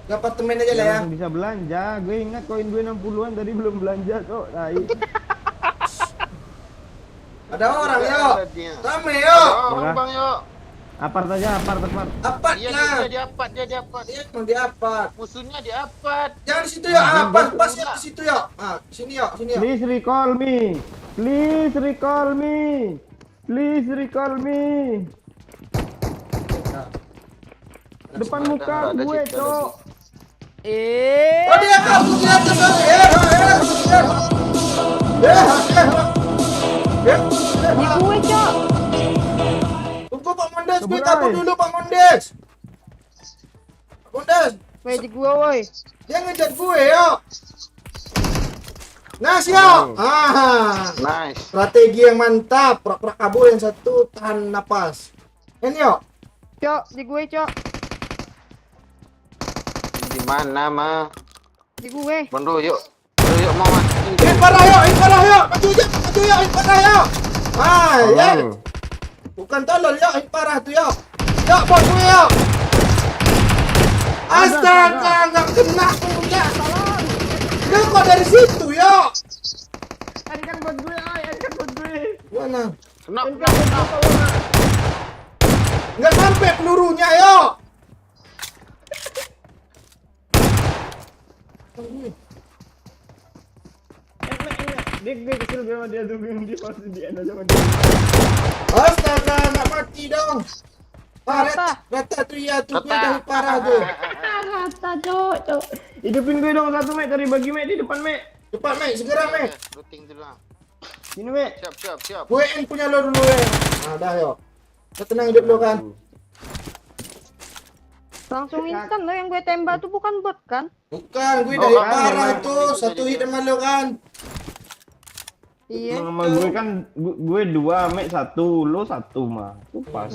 Ke apartemen aja lah ya. Langsung bisa belanja. Gue ingat koin gue 60-an tadi belum belanja kok. Ada orang, yo. Ada dia. Rame, yo. Ada orang, Bang, yuk. Apart aja, apart. Apart Iya, lah. dia di apart. Iya, emang di apart. Musuhnya di apart. Jangan di situ, yo. Pas ya di situ, yo. Ah, sini, yo. Please recall me. Depan muka Ada gue, situ, ada Cok. Oh, dia kabur di atas. Di gue, Cok. Tunggu Pak Mondes, gue Kebun, kabur ay. dulu Pak Mondes. Woi, di gue, woi. Dia ngejar gue, yo. Nice, yo. Nice. Strategi yang mantap. Pura-pura kabur, yang satu tahan napas. Ini, yo. Cok, di gue, Cok. Di mana, Ma? Di gue. Bondo, yuk. Yuk, mau Mas. In parah, yo. Maju, yo. In parah, yo. Ya. Bukan tolol, yo. In parah tuh, yo. Yo, bos gue, yo. Astaga, nggak kena punya. Lu kok dari situ, yo. kan buat gue, kan buat gue. Mana? Knock, Kan buat apa, Wak? Nggak sampai pelurunya, yo. Dia kecil sama dia tuh dia pasti di end sama dia. Astaga, nggak mati dong. Rata. Rata tuh ya, tuh gue Rata. dah parah tuh. Rata, cok. Hidupin gue dong satu, Mek. Cari bagi, Mek, di depan, Mek. Cepat, Mek, segera, Mek. Looting dulu lah. Sini, Mek. Siap. Gue yang punya lo dulu, ya. Nah, dah, yo. Kau tenang hidup lo kan. Langsung instan lo yang gue tembak tuh bukan bot kan? Bukan, gue dari kan, parah memang. tuh. Satu hit sama lo kan. Iya. Sama gue kan, gue 2, Mek 1, lo 1 mah. Tuh pas.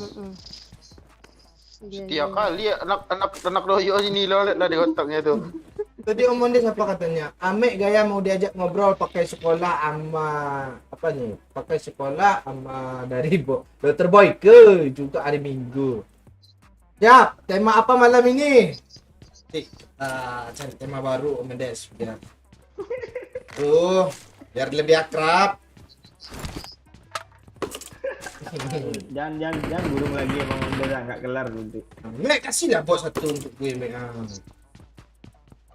Iya, Tiap kali anak royo ini lo lihat lah di otaknya tuh. Tadi omong dia siapa katanya? Amek gaya mau diajak ngobrol pakai sekolah sama apa nih? Pakai sekolah sama dari Dr. Boyke juga hari Minggu. Siap, tema apa malam ini? Cari tema baru Om Mendes biar. Biar lebih akrab. Jangan burung lagi emang udah nggak kelar nanti. Mek kasih lah bos satu untuk gue Mek.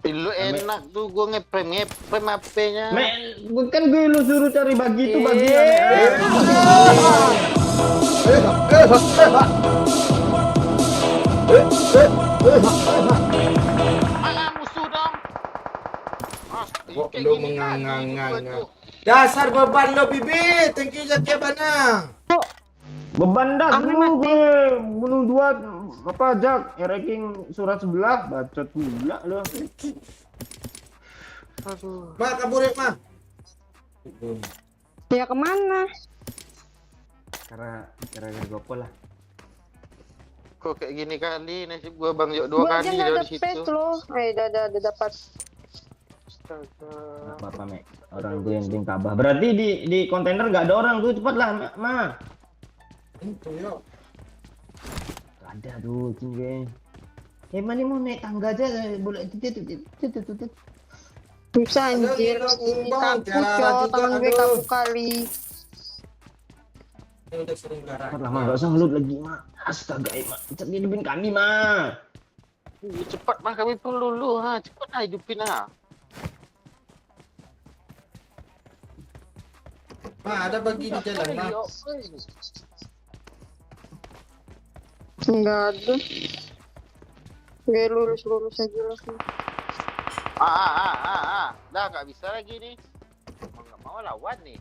Lu enak tuh gue ngeprem HP-nya. Mek, bukan gue lu suruh cari bagi itu bagi ya, Mana musuh dong? Kok lu mengangang-angang? Dasar beban lo Bibi. Thank you Zakia Bana. Beban dah Ame lu mati. gue bunuh 2 apa Jak ranking surat sebelah bacot pula lu. Aduh. Ma kabur ya, Ma. Ya kemana? Karena gopo lah. Kok kayak gini kali nasib gue Bang Yok 2 Gue aja kali nggak ada dari space situ. lo. Udah dapat. Astaga. Apa Mek? Orang gue yang penting tabah. Berarti di kontainer nggak ada orang tuh, cepatlah Ma. Itu yo. Gak ada tuh gue. Mana mau naik tangga aja boleh tuh. Bisa anjir. Ini kaku cok. Tangan gue kaku kali. Ini udah sering garang. Cepatlah Ma, nggak usah ngelut lagi Ma. Astaga Ma, cepat hidupin kami Ma. Cepat mah kami perlu lu ha. Cepat lah hidupin ha. Ma ada bagi di jalan, Ma. Enggak ada. Gue lurus aja langsung. Dah nggak bisa lagi nih. Nggak mau lawan nih.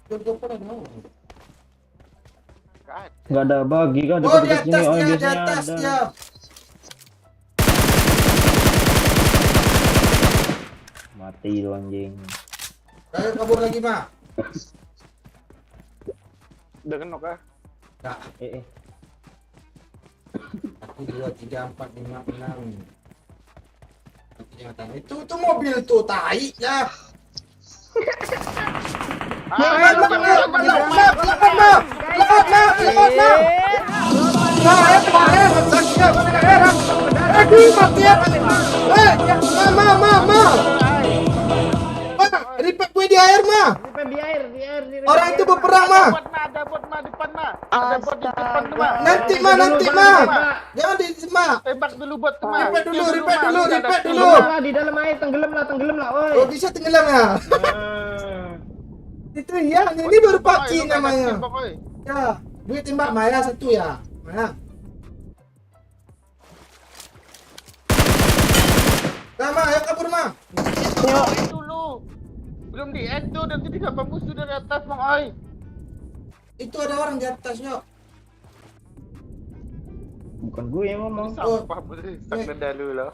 Gue pernah mau. Nggak ada. Nggak ada bagi kan Oh, di dekat-dekat sini. atas Oh dia, di biasanya atas ada. dia. Mati lu anjing. Ayo kabur lagi, Ma. Udah kenok ah. Enggak. Eh. 1 2 3 4 5 6. Itu mobil tuh tai ya. Repack gue di air, Ma. Di air. Orang itu berperang, Ma. Ada bot mah depan mah. Ada bot di depan tuh mah. Nanti, Ma, nanti, Ma. Jangan di, Ma. Tembak dulu bot tuh mah. Repack dulu. Di dalam air tenggelam lah, oi. Oh, bisa tenggelam ya? Itu ya, ini baru paci namanya. Ya, gue tembak Maya satu ya. Maya. Sama, ayo kabur, Ma. Dulu. Belum di end tuh, nanti digampang musuh dari atas Bang Oi. Itu ada orang di atas, yuk. Bukan gue yang ngomong. Sampah berisik dulu loh.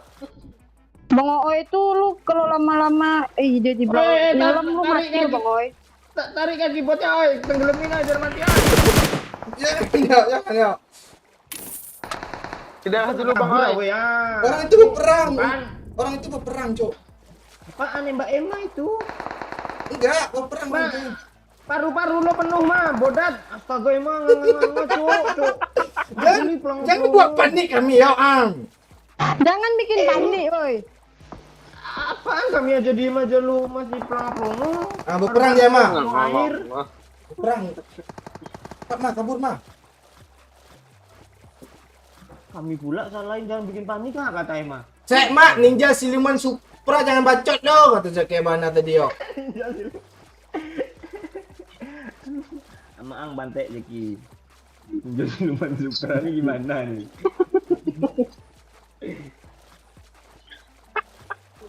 Bang Oi itu lu kalau lama-lama dia di belakang dalam lu mati lu Bang Oi. Tarik kaki botnya, oi. Tenggelamin aja biar mati. Ya. Tidak dulu Bang Oi. Orang itu berperang. Orang itu berperang, Cok. Apaan Mbak Emma itu? Enggak, berperang Ma. itu. Paru-paru lo penuh mah, bodat. Astaga emang cuk. Jangan buat panik kami ya, Ang. Jangan bikin panik, woi. Apa Apaan kami aja diem aja lu masih promo. Ah, berperang dia mah. Air. Berperang. Cepat mah, kabur mah. Kami pula salahin jangan bikin panik lah kata Emma. Cek mak, ninja siluman supra jangan bacot dong kata Cek Kebana tadi yo. Sama Ang bantek Jeki. Ninja siluman supra ini gimana nih?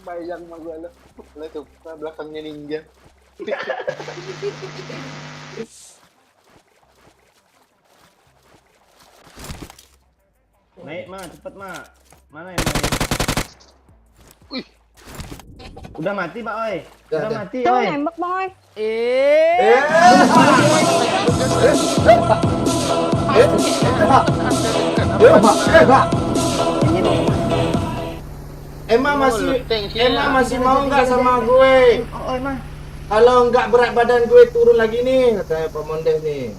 Bayang mah gua lo. Lihat tuh belakangnya ninja. Naik mah, cepet mah. Mana yang naik? Wih. Udah mati Pak Oi. Udah, Udah udah. mati Tuh Oi. nembak bang oi. Emma masih mau nggak sama gue? Oh, Oi mah. Kalau nggak berat badan gue turun lagi nih, katanya Pak Mondes nih.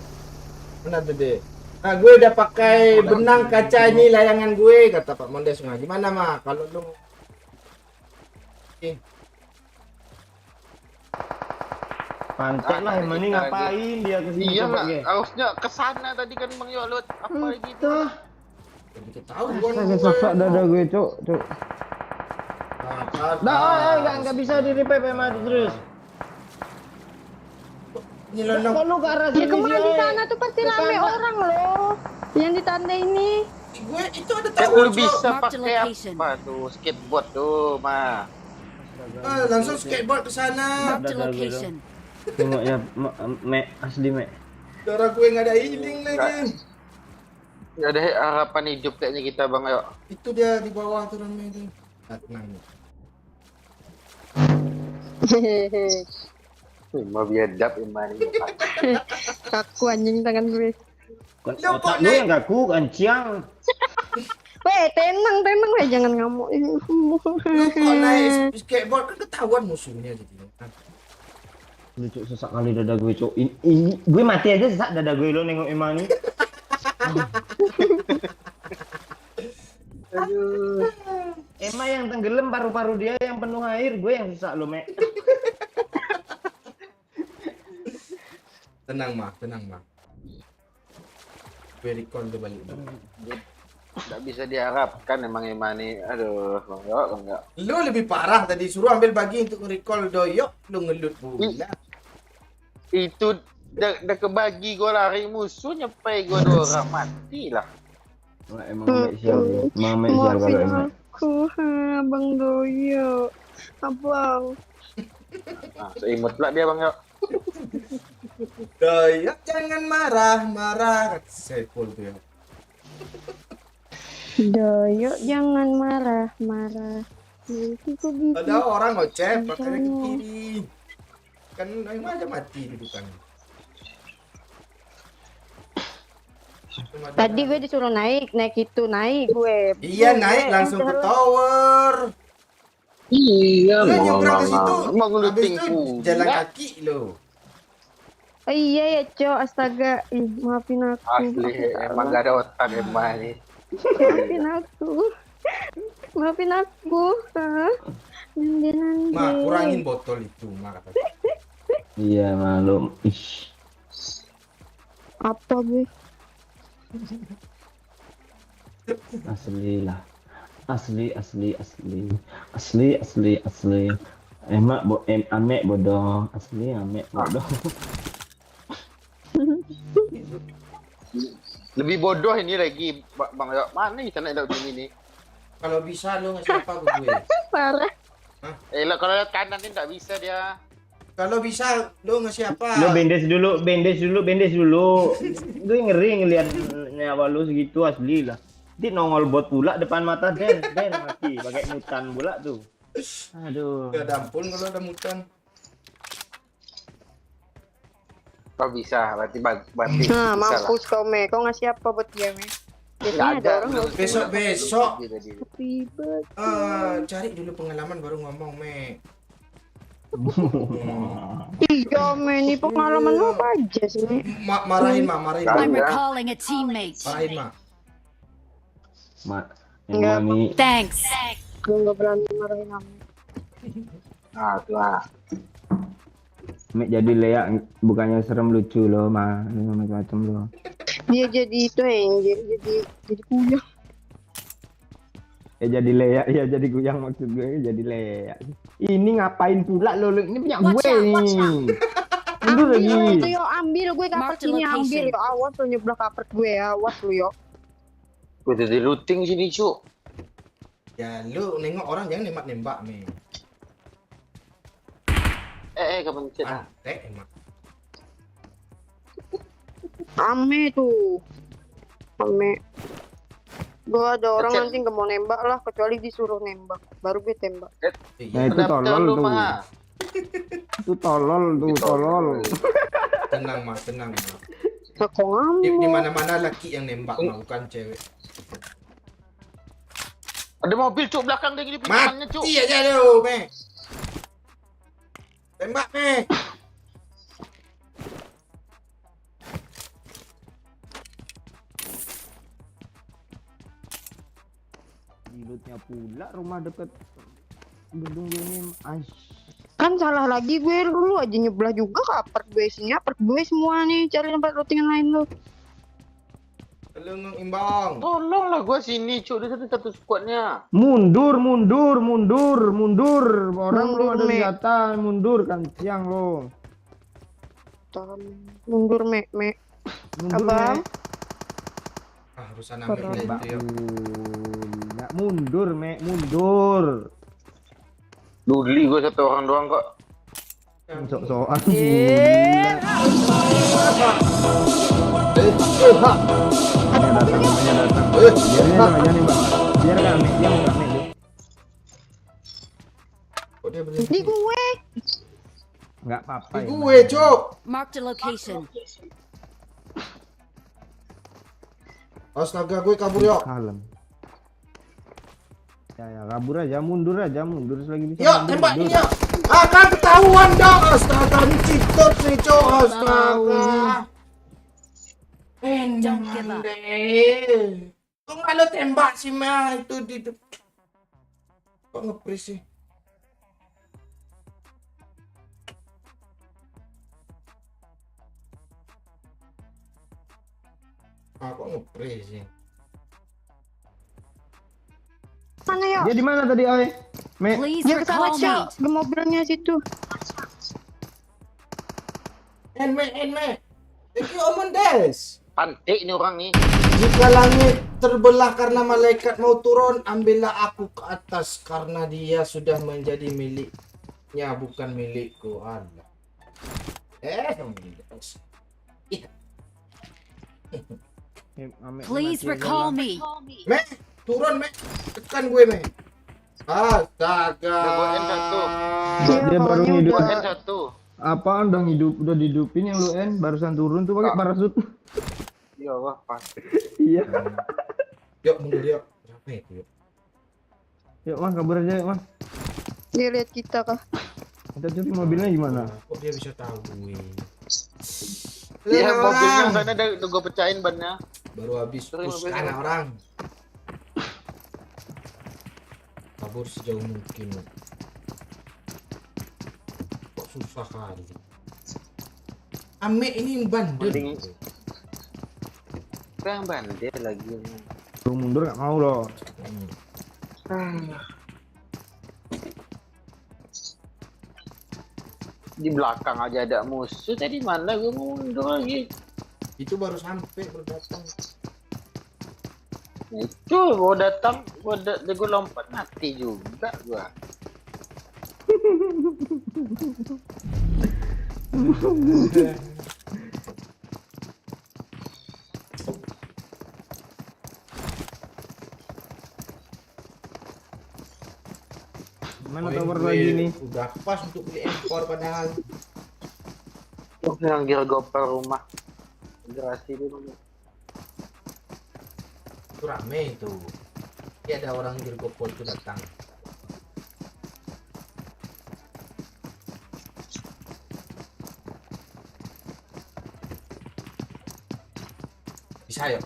Mana tuh deh? Nah, gue udah pakai benang kaca ini layangan gue, kata Pak Mondes. Nah, gimana mah kalau lu? Pantek lah Emma ini ngapain dia kesini? Iya coba, lah, Ge? harusnya kesana tadi kan Bang Yolut. Apa lagi itu? Tuh. Kita tahu gue. Sakit dada gue, Cuk. Dah, Dah, enggak bisa di revive Emma terus. nyelonong. Kok lu ke arah Ya sini kemana sih, di Oi? sana tuh pasti rame orang loh. Yang di tanda ini. Gue itu ada Ya tahu. lu bisa Mark the pakai location. apa tuh? Skateboard tuh, mah. Langsung skateboard ke sana. Marked a location. Tengok ya, asli Mek. Darah gue nggak ada healing lagi. Nggak ada harapan hidup kayaknya kita Bang Yo. Itu dia di bawah tuh namanya itu. Tenang. Mau biadab Iman ini. Kaku anjing tangan gue. Kan Lu kok otak lu naik? yang kaku kanciang. Weh, tenang weh, jangan ngamuk. Lu kok naik skateboard kan ketahuan musuhnya gitu. Lu Cuk, sesak kali dada gue, Cuk. Ini gue mati aja sesak dada gue lo nengok Emma nih. Aduh. Emma yang tenggelam, paru-paru dia yang penuh air, gue yang sesak lo, Mek. Tenang mah. Gue recall tuh balik. Nggak bisa diharapkan emang Imani. Aduh, Bang Yo. Lu lebih parah tadi suruh ambil bagi untuk recall doyok, lu ngelut pula. Itu udah kebagi gue lari musuh nyampe gue 2 orang mati lah. Wah, emang Mek sial, emang Mek sial kalau Maafin Emma. aku, Bang Doyo. Abang. Nah, seimut pula dia Bang Yo. Doyok jangan marah, kata Saiful tuh ya. Doyo jangan marah. Nanti ku bikin. Ada orang ngoceh pakai ke kiri. Kan emang aja mati dudukan. Tadi gue disuruh naik gue. Iya naik langsung ke tower. Iya, Lu nyebrang ke situ. Emang lu Habis itu tingku. jalan kaki lo. Oh iya ya, Cok. Astaga. Maafin aku. Asli, emang gak ada otak emang ini. Maafin aku. Nanti. Ma, kurangin botol itu, Ma kata. Iya, malum. Ish. Apa gue? Asli lah. Asli. Amek bodoh. Asli Amek bodoh. Lebih bodoh ini lagi Bang Yo. Mana kita naik laut ini nih? Kalau bisa lo ngasih apa ke gue? Parah. Kalau lihat kanan ini nggak bisa dia. Kalau bisa lo ngasih apa? Lu bendes dulu. Gue ngeri ngeliat nyawa lu segitu asli lah. Nanti nongol bot pula depan mata Den mati pakai mutan pula tuh. Aduh. Gak ada ampun kalau ada mutan. Kau bisa, berarti Nah, bisa lah. mampus kau, Me. Kau ngasih apa buat dia, Me? Biasanya ada orang nggak Besok ribet. cari dulu pengalaman baru ngomong, Me. Iya, Me. Ini pengalaman lu apa aja sih, Me? Marahin, Ma. I'm recalling a teammate. Marahin, Ma. Mak, Enggak, Mami. Thanks. Gue nggak berani marahin kamu. Nah, tuh lah. Mek jadi leak bukannya serem lucu loh, mah macam-macam loh. Dia jadi itu yang jadi kuyang. Ya jadi leak, ya jadi kuyang maksud gue jadi leak. Ini ngapain pula lo? Ini punya Watch gue out, watch nih. Mundur Ambil lagi. lo itu yo, ambil gue kapal Mark the sini ambil location. yo. Awas lo nyebelah kapal gue ya, awas lo yo. Gue udah di looting sini, Cuk. Ya lu nengok orang jangan nembak-nembak me. Kepencet. Antek emang. Ame tuh. Ame. Gue ada orang Kecil. nanti nggak mau nembak lah, kecuali disuruh nembak. Baru gue tembak. Nah, Iya, itu tolol lu, tuh. mah. Itu tolol tuh, tolol. tenang mah, tenang mah. Nah, kok Di ngamuk? mana-mana laki yang nembak mah, bukan cewek. Ada mobil, Cuk, belakang dia gini pintunya, Cuk. Mati aja lu, me. Tembak, me. Dilutnya pula rumah deket gedung ini. Kan salah lagi gue, lu aja nyebelah juga kapal gue isinya, kapal gue semua nih, cari tempat lootingan lain lu. Lu ngimbang. Tolonglah gua sini, Cuk. Dia satu squadnya. Mundur, mundur, mundur, mundur. Orang Mundur, belum ada Mek. senjata, mundur kan siang lo. Mundur, me. Mundur, Abang? Mek. Urusan ambil Keren. itu ya. Nggak mundur, Mek, mundur. Duli gua satu orang doang kok. Sok-sokan. Banyak datang. Biarin aja nih, Bang. Biarkan Mek, dia enggak Mek. Kok dia berhenti? Di gue. Enggak apa-apa. Di ya, gue, Cok. Marked a location. Astaga, gue kabur yuk. Kalem. Ya, kabur aja, mundur selagi bisa. Yuk, mundur, tembak mundur. ini yuk. Akan ketahuan dong. Astaga, ini cheater nih, Cok. Astaga. Don't give up. deh. Kok nggak lo tembak sih, Mel? Itu di kok nge-freeze sih? Kok nge-freeze sih? Mana yo? Dia di mana tadi, Oi? Mek. Please Dia recall ketawa me. Cok, ke mobilnya situ. Enme. Thank you, Omondes. Pantik ini orang nih. Jika langit terbelah karena malaikat mau turun, ambillah aku ke atas karena dia sudah menjadi miliknya, bukan milikku. Allah. Omondes. Please recall me. Me, turun, Me. Tekan gue, Me. Astaga. Udah gua end satu. Dia baru bawahnya hidup. Gua udah- end satu. Apaan udah dihidupin yang lu barusan turun tuh pakai parasut. Ya Allah, pas. Iya. Yuk, mundur yuk. Berapa itu, yuk? Yuk, Mas, kabur aja, yuk, Mas. Dia lihat kita kah? Kita cari mobilnya gimana? Kok dia bisa tahu gue? Iya, Orang. mobilnya sana udah gua pecahin bannya. Baru habis Terus push mobilnya. anak orang. Kabur sejauh mungkin. Kok susah kali. Ame ini bandel. Mending- Yang bandel lagi. Suruh mundur nggak mau loh. Di belakang aja ada musuh. Tadi mana gua mau mundur lagi? Itu baru sampai baru datang. Nah, itu gua datang, gua lompat mati juga gua. Mana Poin tower gue lagi nih? Udah pas untuk beli impor padahal. Yang gear gopel rumah. Gerasi dulu. Itu rame itu. Ini ada orang Girgopol itu datang. Bisa yuk.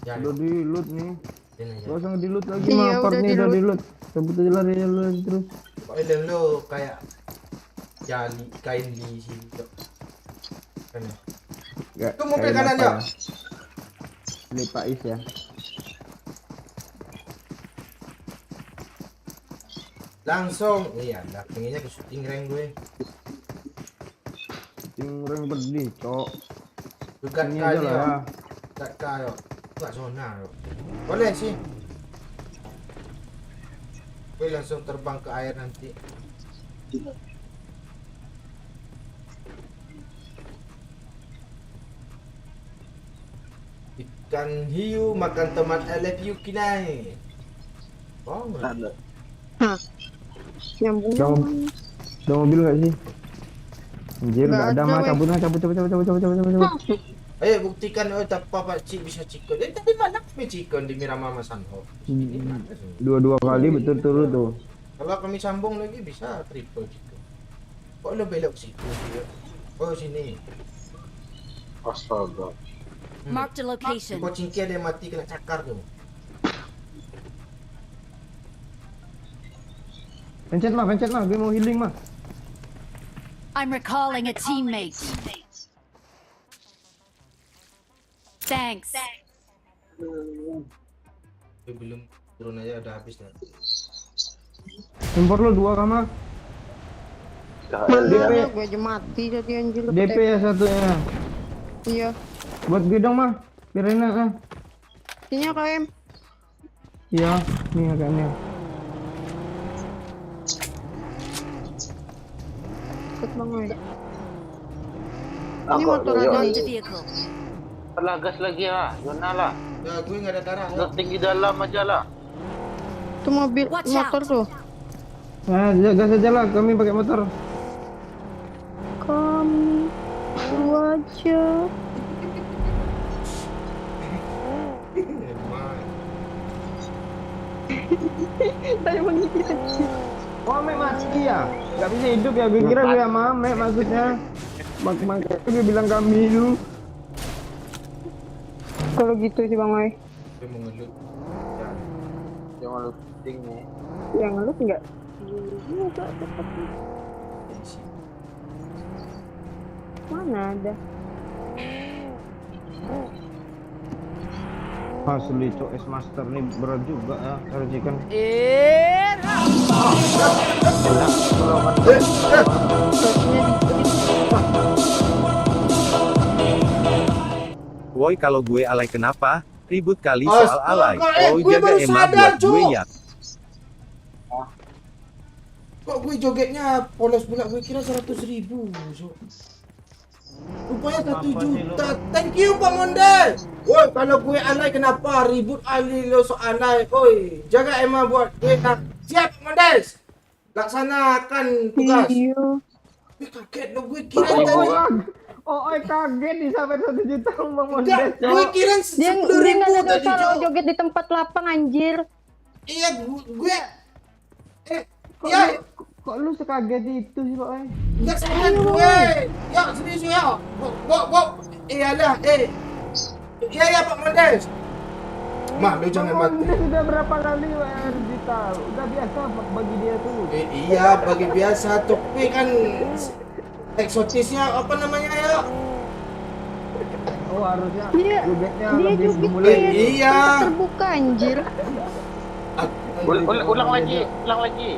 Ya, Udah di loot nih. sini aja. Gak usah di loot lagi Iya, mah, udah partnya udah di-loot. di loot. Cabut aja lari terus. Spoiler lo kayak jali kain di sini. Kan ya? Nggak, Itu mobil kayak kanan apa ya? Ini Pak Is ya. Langsung, iya lah, pengennya ke shooting rank gue. Tinggal berdiri, cok. Dekat Ini aja kali lah ya. ya. Dekat kali. Enggak zona yo. Boleh sih. Gue langsung terbang ke air nanti. Ikan hiu makan teman I love you kinai. Oh, enggak. Nyambung. Udah, udah mobil nggak sih? Anjir, Nggak nggak ada ada, mah. weh. Cabut lah, cabut. Ayo buktikan tak apa Cik bisa cikon. Tadi mana kami cikon di Miramama Sanho? Ini mana sih? Dua kali betul turut tuh. Kalau kami sambung lagi bisa triple cikon. Kok lo belok situ sih? Oh sini. Astaga. Marked a location. Kok cingki ada yang mati kena cakar tuh. Pencet mah, gue mau healing mah. I'm recalling a teammate. Thanks. Gue belum turun aja udah habis dah. Impor lo 2 kamar. Mana gue aja mati tadi anjir. DP ya satunya. Iya. Buat gue dong mah. Biar enak ah. Sini KM. Iya, nih agaknya. Ikut bang gue. Ini Aku motor ada, aja yuk. Marked a nih. vehicle. Lah gas lagi lah, zona lah. Ya gue nggak ada darah. Nggak tinggi dalam aja lah. Itu mobil Watch motor out. tuh. Nah, jaga saja lah, kami pakai motor. Kami lu aja. Tadi menggigit aja. Oh, Mek mati ya? Gak bisa hidup ya? Gue kira gue sama Mek maksudnya. Makanya gue bilang kami lu. Kalau gitu sih bang Wai. Gue mau ngelut. Ya. Jangan looting nih. Yang ngelut enggak? Enggak tetap. Mana ada? Asli cok es master nih berat juga ya racikan. Woi kalau gue alay kenapa? Ribut kali Astaga, soal alay. Oh gue jaga baru emak sadar, buat gue Cuk. ya. Kok gue jogetnya polos pula, gue kira 100.000. So. Rupanya 1 juta. Thank you Pak Mondes. Woi, kalau gue alay kenapa ribut ali lo so alay. Oi, jaga Emma buat gue. Siap Pak Mondes. Laksanakan tugas. Iya. Gue kaget lo, gue kira tadi. Oh, kaget nih sampai 1 juta Bang Mondes. Enggak, gue kira Dia 10.000 nggak ada tadi, dosa lo Cok. joget di tempat lapang anjir. Iya, gue ya, Kok lu sekaget itu sih Pak? enggak salah gue. Ya, serius ya. Iyalah, iya Pak Mondes. Mah, lu jangan mati. Mondes udah berapa kali WR juta? Udah biasa bagi dia tuh. Iya, bagi biasa tapi kan eksotisnya apa namanya ya? Oh harusnya Dia jogetnya dia lebih joget mulai. di Iya. tempat terbuka anjir. Ulang lagi.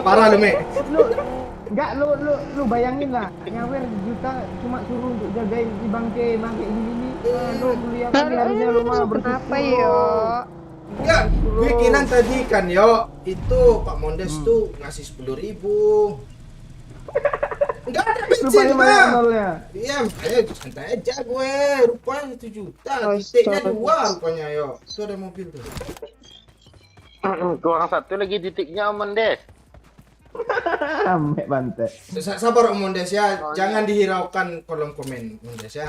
Parah lu, Mek. Lu bayangin lah, nyawer juta cuma suruh untuk jagain si bangke gini. Lu kuliah kan harusnya lu malah bersyukur. Kenapa yo? Enggak, bikinan tadi kan yo, itu Pak Mondes tuh ngasih 10.000. Enggak ada Lu bensin, paling banyak Bang. nolnya. Iya, makanya santai aja gue. Rupanya 1 juta. Titiknya 2 rupanya yo. Itu ada mobil tuh. Kurang satu lagi titiknya Om Mendes. Sampai bantet. Sabar Om Mondes ya, jangan dihiraukan kolom komen Mondes ya.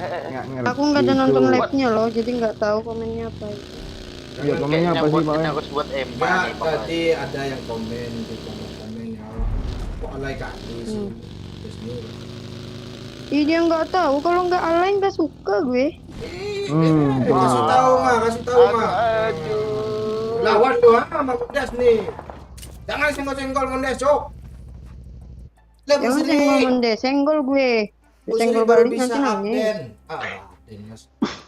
Nggak ngerti. Aku nggak ada itu. nonton live-nya loh, jadi nggak tahu komennya apa. Iya, komennya apa sih, Pak? Harus buat Emma Ya, nih pokoknya. tadi ada yang komen di komen-komennya. Kok alay kali sih? Terus nih. Ih dia nggak tahu, kalau nggak alay nggak suka gue. Kasih tahu mah. Aduh. Lawan doang sama pedas nih. Jangan senggol-senggol Mondes, Cok. Lah, Jangan Busri. senggol Monde, senggol gue. Busri Senggol baru balik bisa nanti nangis. absen. Absen, Mas.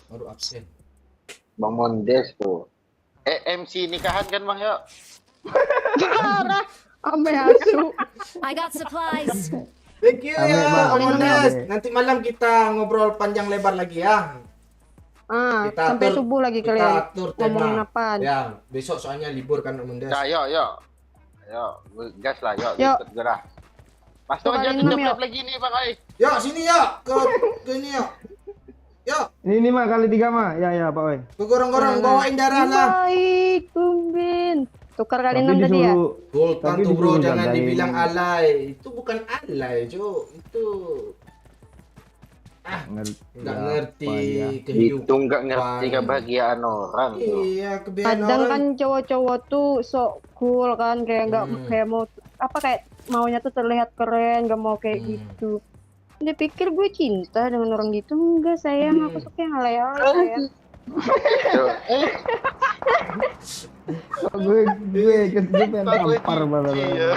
Baru absen. Bang Mondes tuh. MC nikahan kan Bang Yo? Parah. Ame asu. I got supplies. Thank you Ame, ya, Bang. Mondes. Ame. Nanti malam kita ngobrol panjang lebar lagi ya. Kita Sampai atur- subuh lagi Kita kalian atur tema. ngomongin apaan? Ya, besok soalnya libur kan Mondes. Ya, yuk. Gas lah, yuk. Yuk. Ikut gerah. Masuk Coba aja minum, tutup yuk. lab lagi nih Bang Ai. Yuk, sini yuk. Ke ini yuk. Yuk, Ini mah kali 3 mah. Ya Pak Oi. ke gorong-gorong bawain darah lah. Baik, tumben. Tukar kali 6 tadi ya? Sultan Tapi tuh bro, disuruh jangan jagain. dibilang alay. Itu bukan alay, Cuk. Itu nggak ngerti kehidupan. Itu nggak ngerti kebahagiaan orang tuh. Iya, kebiasaan Kadang orang. kan cowok-cowok tuh sok cool kan, kayak nggak kayak mau apa kayak maunya tuh terlihat keren, nggak mau kayak gitu. Dia pikir gue cinta dengan orang gitu, enggak sayang, aku suka yang alay-alay sayang. Tuh. gue pengen tampar banget. Iya.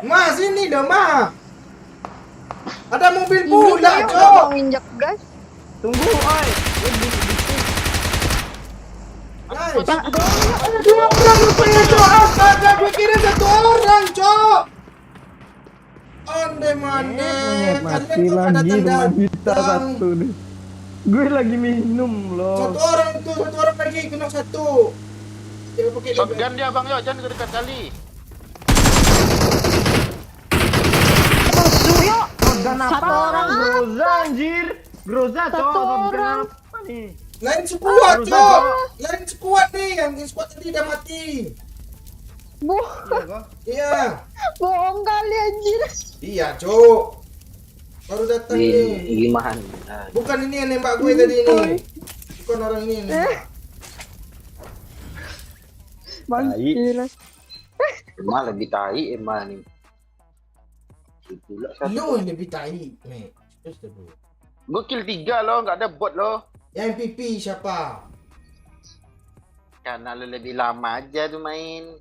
Mas, ini loh, Ma. Ada mobil Ini pula, dia udah Cok. mau injak gas. Tunggu, Oi. Nice. Dua orang rupanya, Cok. Astaga, gue kira satu orang, Cok. Onde mana? Mati lagi teman kita satu nih. Gue lagi minum loh. Satu orang lagi kena satu. Dia pakai Shotgun dia Bang Yo, jangan dekat kali. Dan apa orang Groza anjir? Groza Satu cowok orang. apa nih? lain sekuat, Harus Cok. ada. Lain sekuat nih, yang sekuat tadi udah mati. Iya. Bohong kali anjir. Iya, Cok. Baru datang nih. Gimana? Bukan ini yang nembak gue tadi ini. Bukan orang ini yang nembak. Bang, Tai. gila. Emang lebih tai emang nih. Itulah satu. Lu yang lebih tai, Mek. Terus dulu. Gue kill 3 loh, nggak ada bot loh. Yang MVP siapa? Karena lu lebih lama aja tuh main.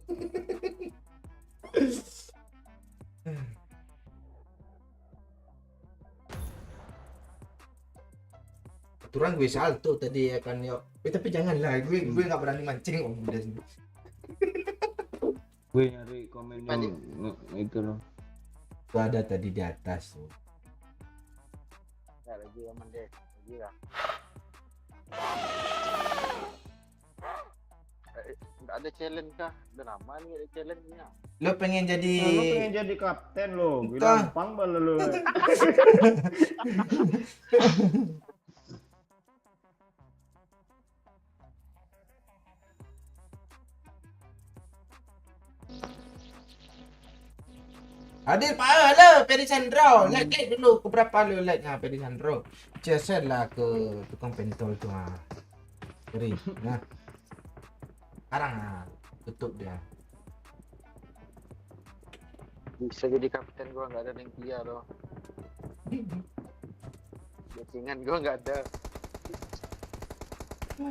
Aturan gue salto tadi ya kan yo. Tapi janganlah, gue nggak berani mancing om udah. Gue nyari komen yang itu loh. Tuh ada tadi di atas tuh. Nggak lagi aman deh, lagi lah. Nggak ada challenge kah? Udah lama nih ada challenge-nya. Lo pengen jadi Lo pengen jadi kapten lo, gue Bukan. gampang banget lo. Adil pak lo Peri Sandro, like dulu ke berapa lo like-nya Peri Sandro. Share lah ke tukang pentol tuh ah. Peri, nah. Sekarang ah, tutup dia. Bisa jadi kapten gua nggak ada yang dia loh. Backingan gua nggak ada.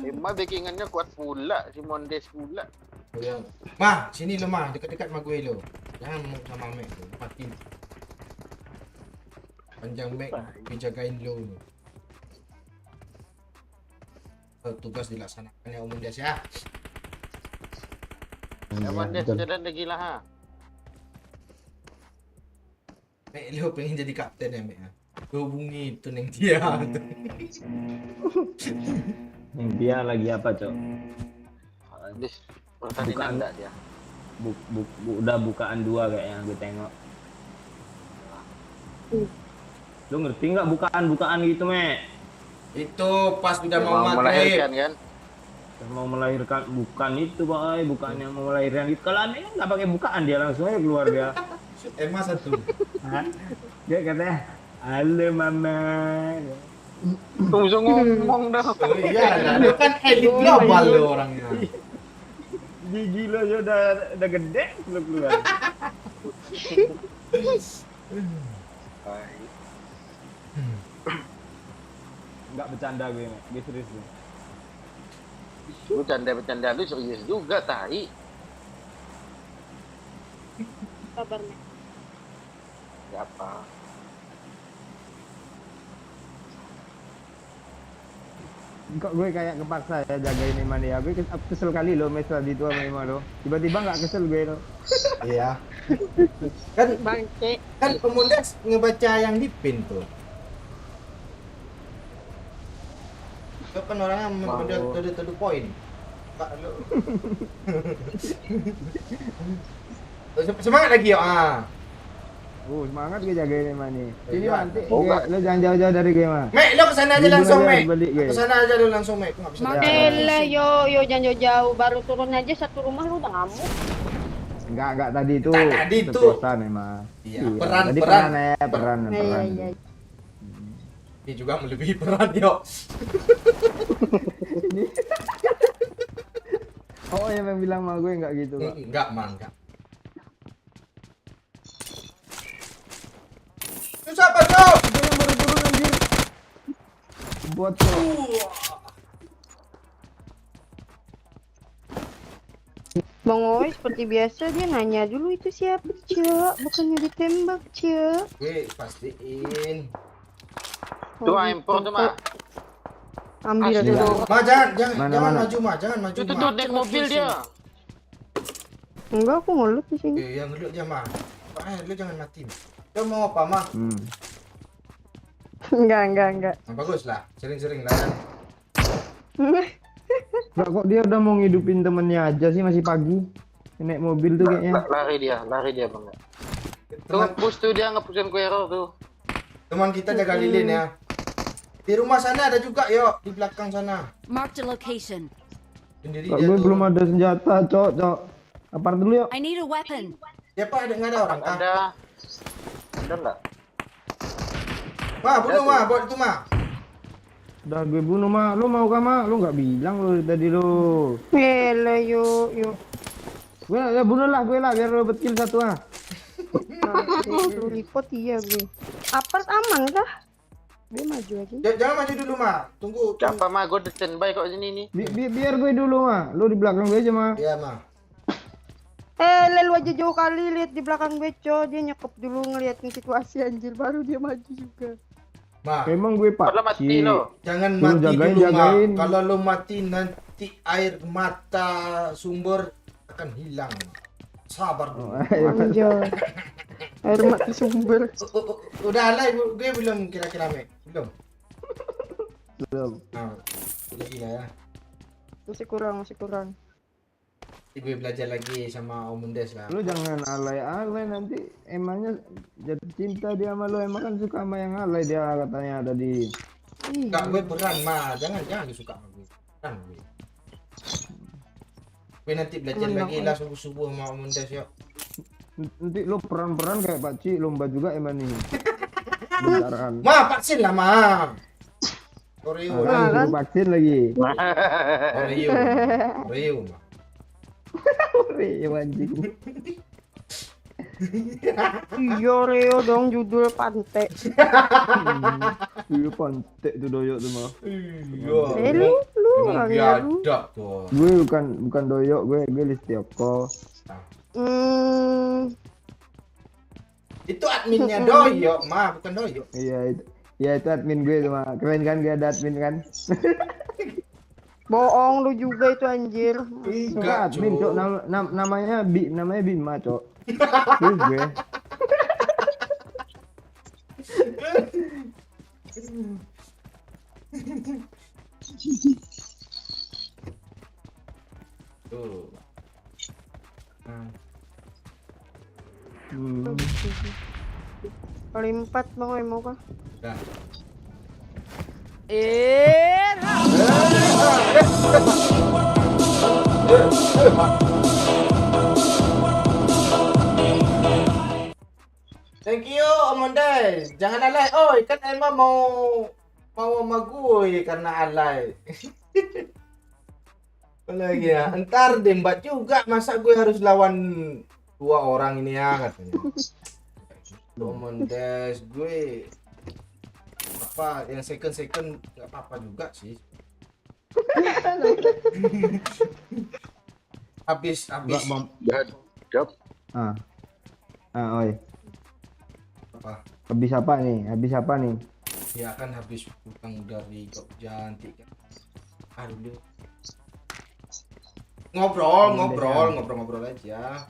Emang backingannya kuat pula si Mondes pula. Oh, ya. Mah, sini lo mah, dekat-dekat sama gue lo. Jangan mau sama Mac tu, mati. Panjang Mac, gue jagain lo ni. Tugas dilaksanakan ya Om Des ya. Ya Mondes jalan lagi lah ha. Mac lo pengen jadi kapten ya Mac ya. Gue hubungi tu neng dia. Yang dia lagi apa cok? Mondes pertandingan enggak dia. Udah bukaan 2 kayaknya gue tengok. Lu ngerti nggak bukaan gitu me? Itu pas udah mau maghrib. melahirkan kan? Mau melahirkan bukan itu pak, bukan yang mau melahirkan itu. Kalau aneh kan nggak pakai bukaan dia langsung aja keluar dia. Emang satu. Hah? Dia katanya, halo mama. Tunggu ngomong dah. Oh iya, lo kan elit global lo orangnya. Gigi lo ya udah gede lu keluar. Enggak bercanda gue serius gue. Lu bercanda lu serius juga tai. kabarnya? Gak apa. Kok gue kayak kepaksa ya jagain Iman ya. Gue kesel kali lo mes tadi itu sama Iman lo. Tiba-tiba nggak kesel gue lo. Iya. Kan Bangke. Pemundes ngebaca yang di pin tuh. Itu kan orangnya model to the point. Pak lu. Semangat lagi yuk. Semangat gue jagain Iman nih. Sini Iya. nanti lo jangan jauh-jauh dari gue mah. Mek, lo kesana aja Jujur langsung, aja, Mek. balik, guys. Kesana aja lo langsung, Mek. Aku nggak bisa Mark- jalan. Elah, yo jangan jauh-jauh, baru turun aja satu rumah lu udah ngamuk. Enggak tadi itu. Tak, tadi itu. Keceplosan emang. Iya, peran. Tadi peran. Iya. Ini juga melebihi peran, yuk. Oh, yang bilang sama gue enggak gitu, Pak. Enggak, Mang, enggak. Itu siapa, Cok? Itu yang baru turun anjir. Buat lo. Bang Oi seperti biasa dia nanya dulu itu siapa, Cek? Bukannya ditembak, Cek. Gue pastiin. Tuh impor tuh mah. Ambil Asli. dulu. Ma, jangan Mana? maju, Ma. Jangan maju, Tuh Ma. naik mobil dia. Enggak, aku ngelut di sini. Yang ngelut dia, Ma. Lu jangan mati. Lo mau apa, Ma? Enggak. Nah, bagus lah. Sering-sering lah. Kan? Enggak kok dia udah mau ngidupin temennya aja sih masih pagi. Naik mobil tuh kayaknya. Lari dia bang. Tuh Teman, push tuh dia ngepusin Quero tuh. teman kita jaga lilin ya. Di rumah sana ada juga, yuk. Di belakang sana. Marked a location. Sendiri Kok dia gue tuh. belum ada senjata, Cok. Apart dulu yuk. I need a weapon. Siapa ada nggak ada orang kah? Ada nggak? Ma, bunuh, Ma. Buat itu, Ma. Udah gue bunuh mah. Lu mau kah mah? Lu nggak bilang lu tadi lu. Elah, yuk. Gue ya bunuh lah gue lah biar lu dapat kill satu ah. Lu report iya gue. Apart aman kah? Gue maju aja. Jangan maju dulu, Ma. Tunggu. Siapa mah gue udah standby kok sini nih. Biar gue dulu mah. Lu di belakang gue aja mah. Iya, Ma. Lu aja jauh kali lihat di belakang gue, Cok. Dia nyekep dulu ngeliatin situasi anjir, baru dia maju juga. Ma, Emang gue Padahal mati pakcik. lo. jangan Lu mati jagain, dulu, jagain. Ma. Kalau lu mati nanti air mata sumber akan hilang. Sabar dulu. Anjir. Air mati sumber. Udah alay, gue belum kira-kira, Mek. Belum. Belum. Nah, lagi lah ya. Masih kurang. Nanti gue belajar lagi sama Om Mundes lah. Lu jangan alay-alay nanti emangnya jatuh cinta dia sama lu. Emang kan suka sama yang alay dia katanya tadi. Enggak, gue beran, Ma. Jangan suka sama gue. Beran gue. Gue nanti belajar lagi lah subuh-subuh sama Om Mundes, yuk. Nanti lu peran-peran kayak Pak Ci lomba juga emang nih. Bentaran. Ma, vaksin lah, Ma. Oreo, Kan vaksin lagi. Oreo, Ma. Iya anjing. Iya, Reo dong judul pantai. Iya pantek tuh doyok tuh mah. Iya. Lu Emang orangnya lu. biadab tuh. Gue bukan doyok, gue Listioko. Itu adminnya Doyok, Ma, bukan Doyok. Iya itu. Ya itu admin gue tuh mah. Keren kan gue ada admin kan? Bohong lu juga itu anjir. Enggak, admin cok namanya Bima cok. Terus gue. Tuh. Kali 4 Bang Oi, mau kah? Dah. Thank you, Om Mondes. Jangan alay. Oh, kan emang mau sama gue karena alay. Apa lagi ya? Entar dembat juga. Masa gue harus lawan 2 orang ini ya katanya. Om Mondes, gue apa yang second nggak apa-apa juga sih. habis Enggak bang. Jawab. Ah. Ah, oi. Apa? Habis apa nih? Habis apa nih? Ya kan habis pulang dari Jogja nanti kan. Aduh. Ngobrol aja.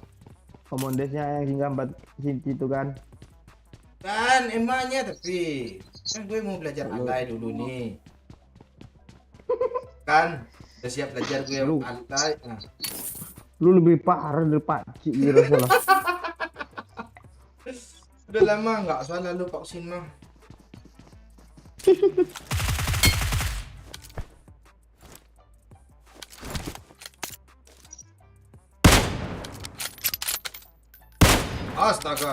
Komondesnya yang hingga 4 cm itu kan. Kan emangnya tapi kan gue mau belajar alay dulu nih. Kan udah siap belajar gue Lu. alay. Nah, Lu lebih parah dari Pakcik gitu salah. udah lama nggak salah lu vaksin mah. Astaga.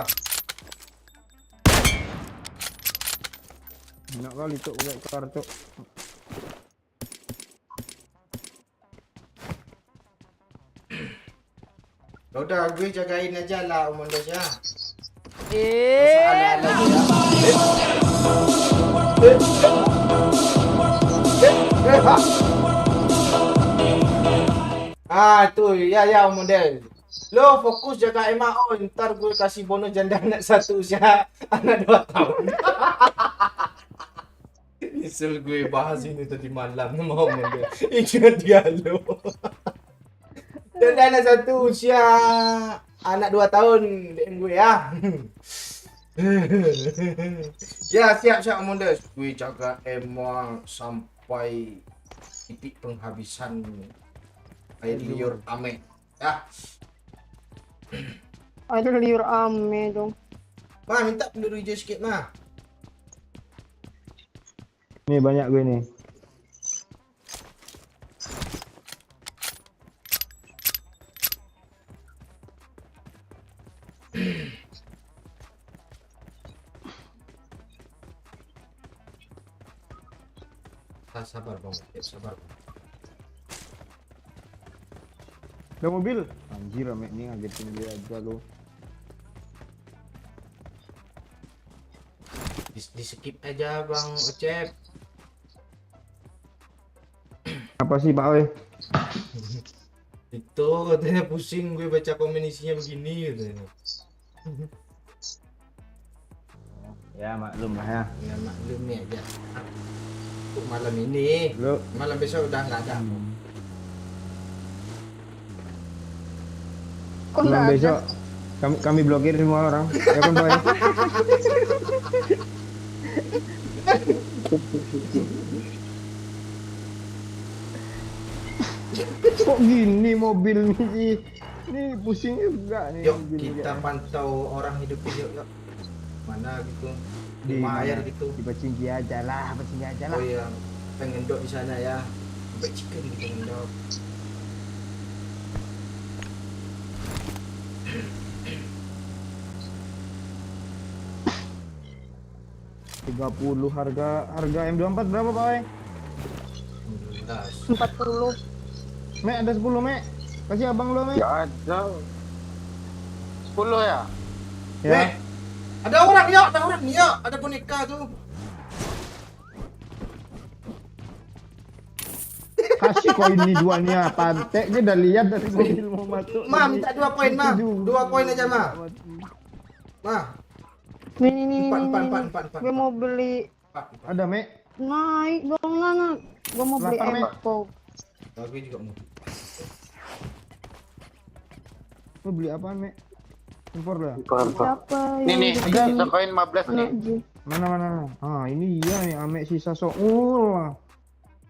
Enak kali tuh kayak kartu. Ya udah gue jagain aja lah Om Ondos ya. Ah tuh ya Om Ondos. Lo fokus jaga MAO, ntar gue kasih bonus janda anak 1 usia anak 2 tahun. Nyesel gue bahas ini tadi malam sama Om Ondos. Ingat dia lo. Janda anak 1 usia anak 2 tahun DM gue ya. Ya siap Om Ondos. Gue jaga MA sampai titik penghabisan air liur ame. Ya. Aduh liur ame dong. Ma minta peluru hijau sikit ma. Nih banyak gue nih. Sabar bang, sabar bang. Ada mobil. Anjir, Ame nih ngagetin dia aja lu. Di skip aja bang Ocep. Apa sih Pak Oi? Itu katanya pusing gue baca komen isinya begini katanya. Ya maklum lah ya. Ya maklum nih aja. Untuk malam ini, Lu malam besok udah nggak ada. Kok nggak malam ada? besok kami blokir semua orang. Ya kan Pak? Kok gini mobil nih sih? Ini pusing juga nih. Yuk mobil kita kayak. pantau orang hidup yuk. Mana gitu? Di mana? air gitu. Di Pacingki aja lah, Pacingki aja lah. Oh iya, pengen dok di sana ya. Sampai chicken gitu ngendok. $30 harga M24 berapa Pak Oi? 19. 40. Mek ada 10 Mek. Kasih abang lo Mek. Ya ada. 10 ya? Ya. Weh, ada orang nih yuk, ada boneka tuh. Kasih koin nih dua nih ya, pantek dia udah lihat dari mobil mau masuk. Ma, minta 2 koin ma, 2 koin aja ma. Ma, Nih. empat. Gue mau beli Ada Mek. naik dong Nana. Gue mau beli Lapar, Mek. Empo. Gue juga mau. Lo beli apaan Mek? Impor dah. Siapa Nih, yang kita koin 15 nih. anak Ji? Mana? Ah ini iya nih Ame sisa Soul.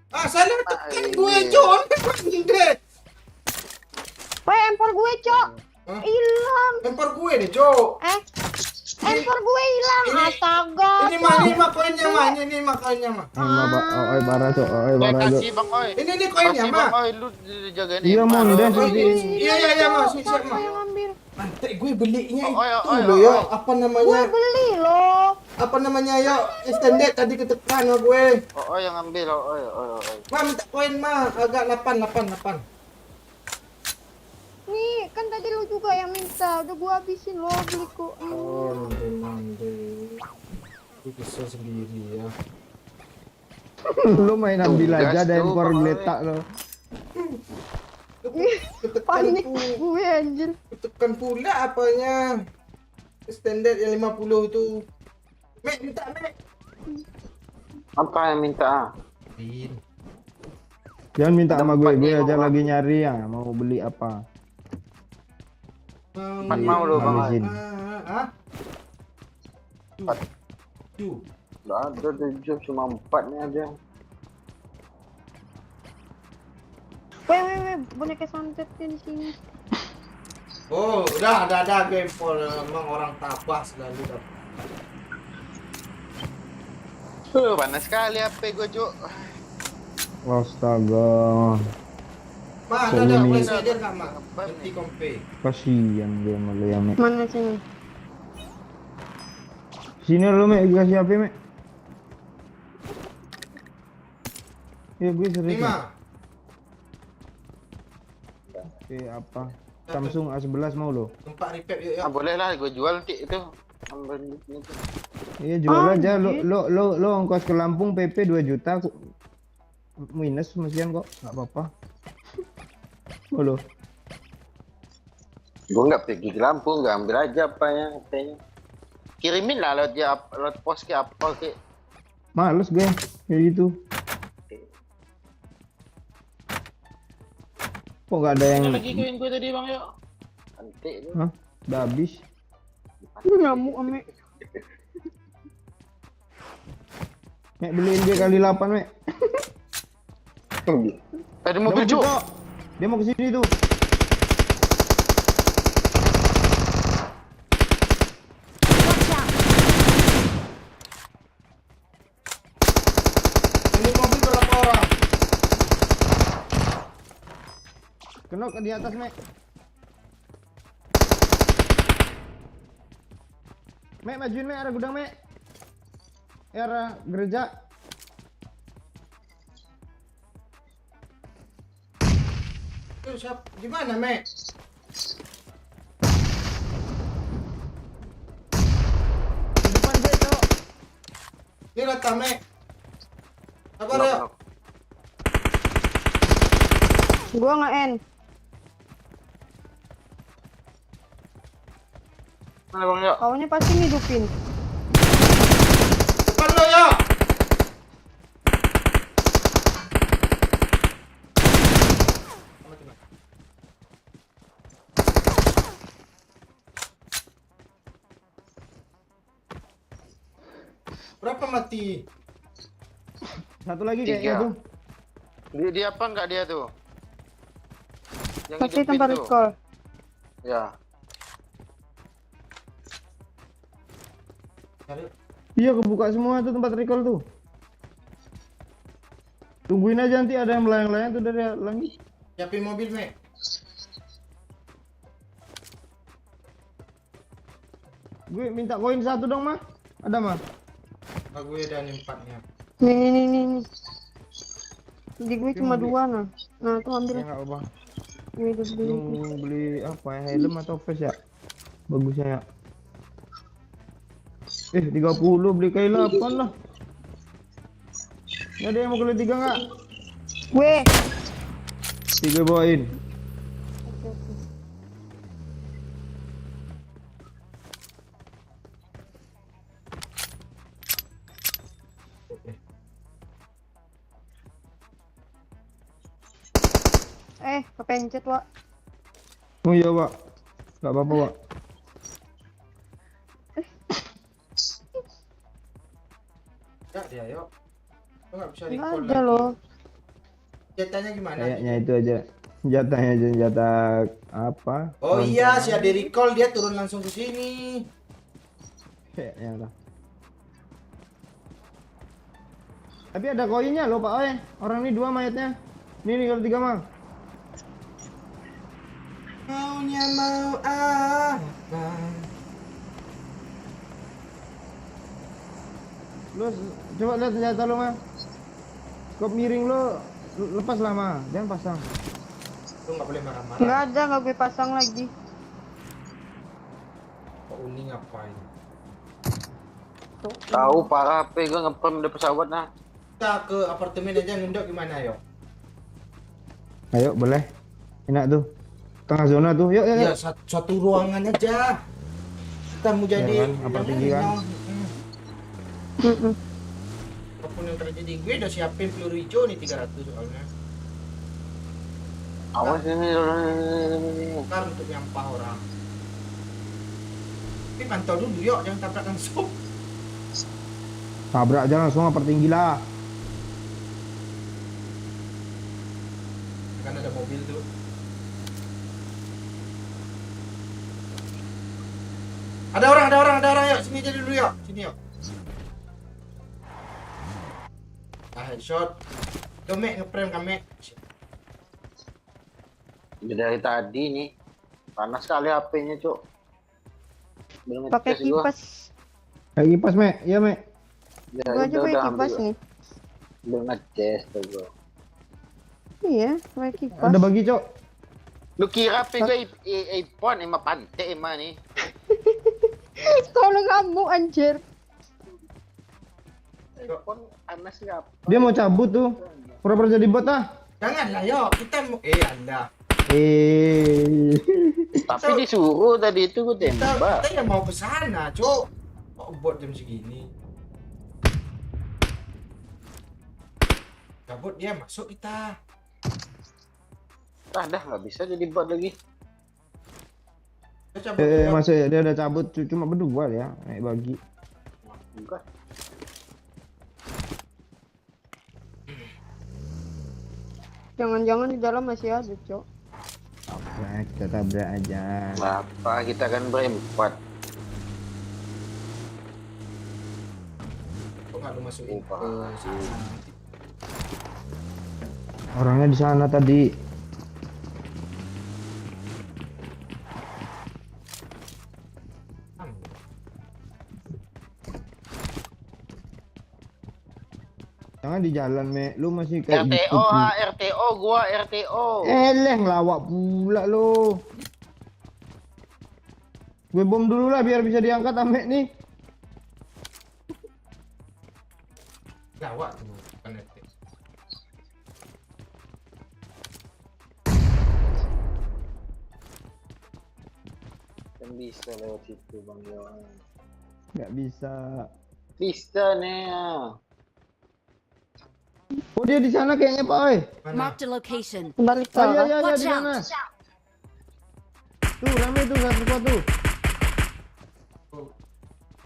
Ah, salah tekan gue, John. Deh. Weh, empor gue, Cok. Hah? Hilang. Empor gue nih, Jo. Empor gue hilang. Ini- Astaga. Ini mah koinnya mah, ini mah koinnya mah. Oi parah Cok, oi parah Cok. Kasih Bang Oi. Ini koinnya Kasih mah. Bang Oi, lu jagain Iya, Emma, Mon, lu. deh, Oh, sini. iya mah, siap Siapa mah. yang ngambil? Nanti gue belinya Oh, itu oh, loh oh, yo, oh. apa Gue namanya? beli loh. Apa namanya yo? Extended tadi ketekan sama gue. Oh, yang ambil. Oh. Ma minta koin mah, agak 8. Nih, kan tadi lu juga yang minta. Udah gue habisin loh beliku. Oh, mande. Gue bisa sendiri ya. Lo main ambil Tugas aja ada tuh, impor Bang Oi. geletak lo. Ketekan Panik pu- gue anjir. ketekan pula apanya. Standar yang 50 itu. Mek, minta Mek. Apa yang minta? Pin. Jangan minta Ada sama empat gue nih, aja Bang. lagi nyari ya, mau beli apa? Empat mau lo, Bang. Magazine. Ah. Empat. Tuh. Udah ada 7, cuma 4 nih aja. Weh, boneka santet di sini. Oh, udah ada game for emang orang tabah selalu dapat. Panas sekali HP gue, Cuk. Astaga, Ma, So, ada ini- boleh saja enggak, Ma? Nanti kompe. kasihan dia malah ya, Mek. Mana sini? Sini lo, Mek, kasih HP, Mek. Ya, gue serius. Mek. 5. Oke, apa? Samsung A11 mau lo? Tempat repair yuk, Ah, yuk. boleh lah, gue jual nanti itu. Ambil ini tuh. Iya, jual aja. gitu. Lo ongkos ke Lampung PP 2 juta. Minus mesian kok, nggak apa-apa. Oh, lo. Gue nggak pergi ke Lampung, nggak ambil aja apa ya katanya. Kirimin lah lewat dia, lewat pos ke apa ke. Males gue, kayak gitu. Kok nggak ada yang... Mana lagi koin gue tadi, Bang, yuk. Nanti itu. Hah? Udah habis. Lu ngamuk ame. Mek, beliin dia kali 8, Mek. Ada mobil, Cuk. Kok. Dia mau ke sini tuh. Watch out! Ini mobil berapa orang? Kenok di atas, Mek. Mek, majuin, Mek. Arah gudang, Mek. Arah gereja. Tuh, siap. Gimana, Mek? Di depan gue, Cok. Ini rata, Mek. Sabar ya. Gua nggak end. Mana, Bang, yuk? Kaunya pasti ngidupin. Depan lo, ya. Berapa mati? Satu lagi 3. kayaknya tuh. Dia apa enggak dia tuh? Yang Pasti hidupin tempat tuh. recall. Ya. Cari. Iya, kebuka semua tuh tempat recall tuh. Tungguin aja, nanti ada yang melayang-layang tuh dari langit. Siapin mobil, Mek. Gue minta koin 1 dong, mah. Ada, mah? Ah, gue ada nih 4-nya. Nih. Di gue cuma 2 nah. Nah, tuh ambil. Ya nggak apa-apa. Ini hidup Lu dulu. beli apa ya, helm atau vest ya? Bagusnya ya. 30 beli kayak 8 lah. Nggak ada yang mau beli 3 nggak? Gue. 3 bawain. Kepencet, Wak. Oh iya, Pak. Nggak apa-apa, Pak. Ya, dia, yuk. Lo nggak bisa Nggak recall ada lagi. loh. Senjatanya gimana? Kayaknya itu aja. Senjatanya aja, senjata apa? Oh iya, si ada recall dia turun langsung ke sini. Kayaknya lah. Tapi ada koinnya loh, Pak Oe. Orang ini 2 mayatnya. Ini kalau 3 mah. Maunya mau apa? Lu coba lihat senjata lo, mah. Skop miring lo lepas lah, mah. Jangan pasang. Lu nggak boleh marah-marah. Nggak ada, nggak gue pasang lagi. Kok Uni ngapain? Tahu parah HP gue ngepem di pesawat nah. Kita ke apartemen aja ngendok gimana, yuk? Ayo, boleh. Enak tuh. Tengah zona tuh. Yuk, yuk, Ya, yuk. satu ruangan aja. Kita mau jadi kan, apa tinggi kan? Mm-mm. Apapun yang terjadi, gue udah siapin peluru hijau nih 300 soalnya. Awas ini. Bukan untuk nyampah orang. Tapi pantau dulu yuk, jangan tabrak langsung. Tabrak aja langsung apa tinggi lah. Kan ada mobil tuh. Ada orang yuk, sini aja dulu yuk, sini yuk. Headshot. Domek ngeprem kami. Dari tadi nih. Panas sekali HP-nya, Cuk. Belum Pakai ngecas gua. kipas. Kayak kipas, Mek. Iya, Mek. Ya, Gua aja udah, pakai udah kipas ambil. nih. Belum ngecas tuh gua. Iya, pakai kipas. Ada bagi, Cok. Lu kira HP gue iPhone emang pantai emang nih. Tolong kamu anjir. iPhone panas enggak? Dia mau cabut tuh. Pura-pura jadi bot ah. Janganlah yuk, kita mau Anda. Tapi disuruh tadi itu gue Kita tembak. yang mau ke sana, Cok. Kok bot jam segini? Cabut dia masuk kita. Ah, dah nggak bisa jadi bot lagi. Kita cabut yuk. Masuk ya, dia udah cabut cuma berdua ya, naik bagi. Enggak. Jangan-jangan di dalam masih ada, Cok. Nah, kita tabrak aja. Apa kita kan berempat. Kok nggak lu masukin Lupa. ke sana? Orangnya di sana tadi. Jangan di jalan, Mek. Lu masih kayak RTO ah, RTO gua RTO. Eleh ngelawak pula lo. Gue bom dulu lah biar bisa diangkat Amek nih. Lawak tuh, bukan RT. Kan bisa lewat situ Bang Yohan. Nggak bisa. Bisa nih. Oh dia di sana kayaknya Pak. Mana? Marked a location. Balik ke Oh iya arah. iya iya Watch di sana. out. Tuh rame tuh satu satu.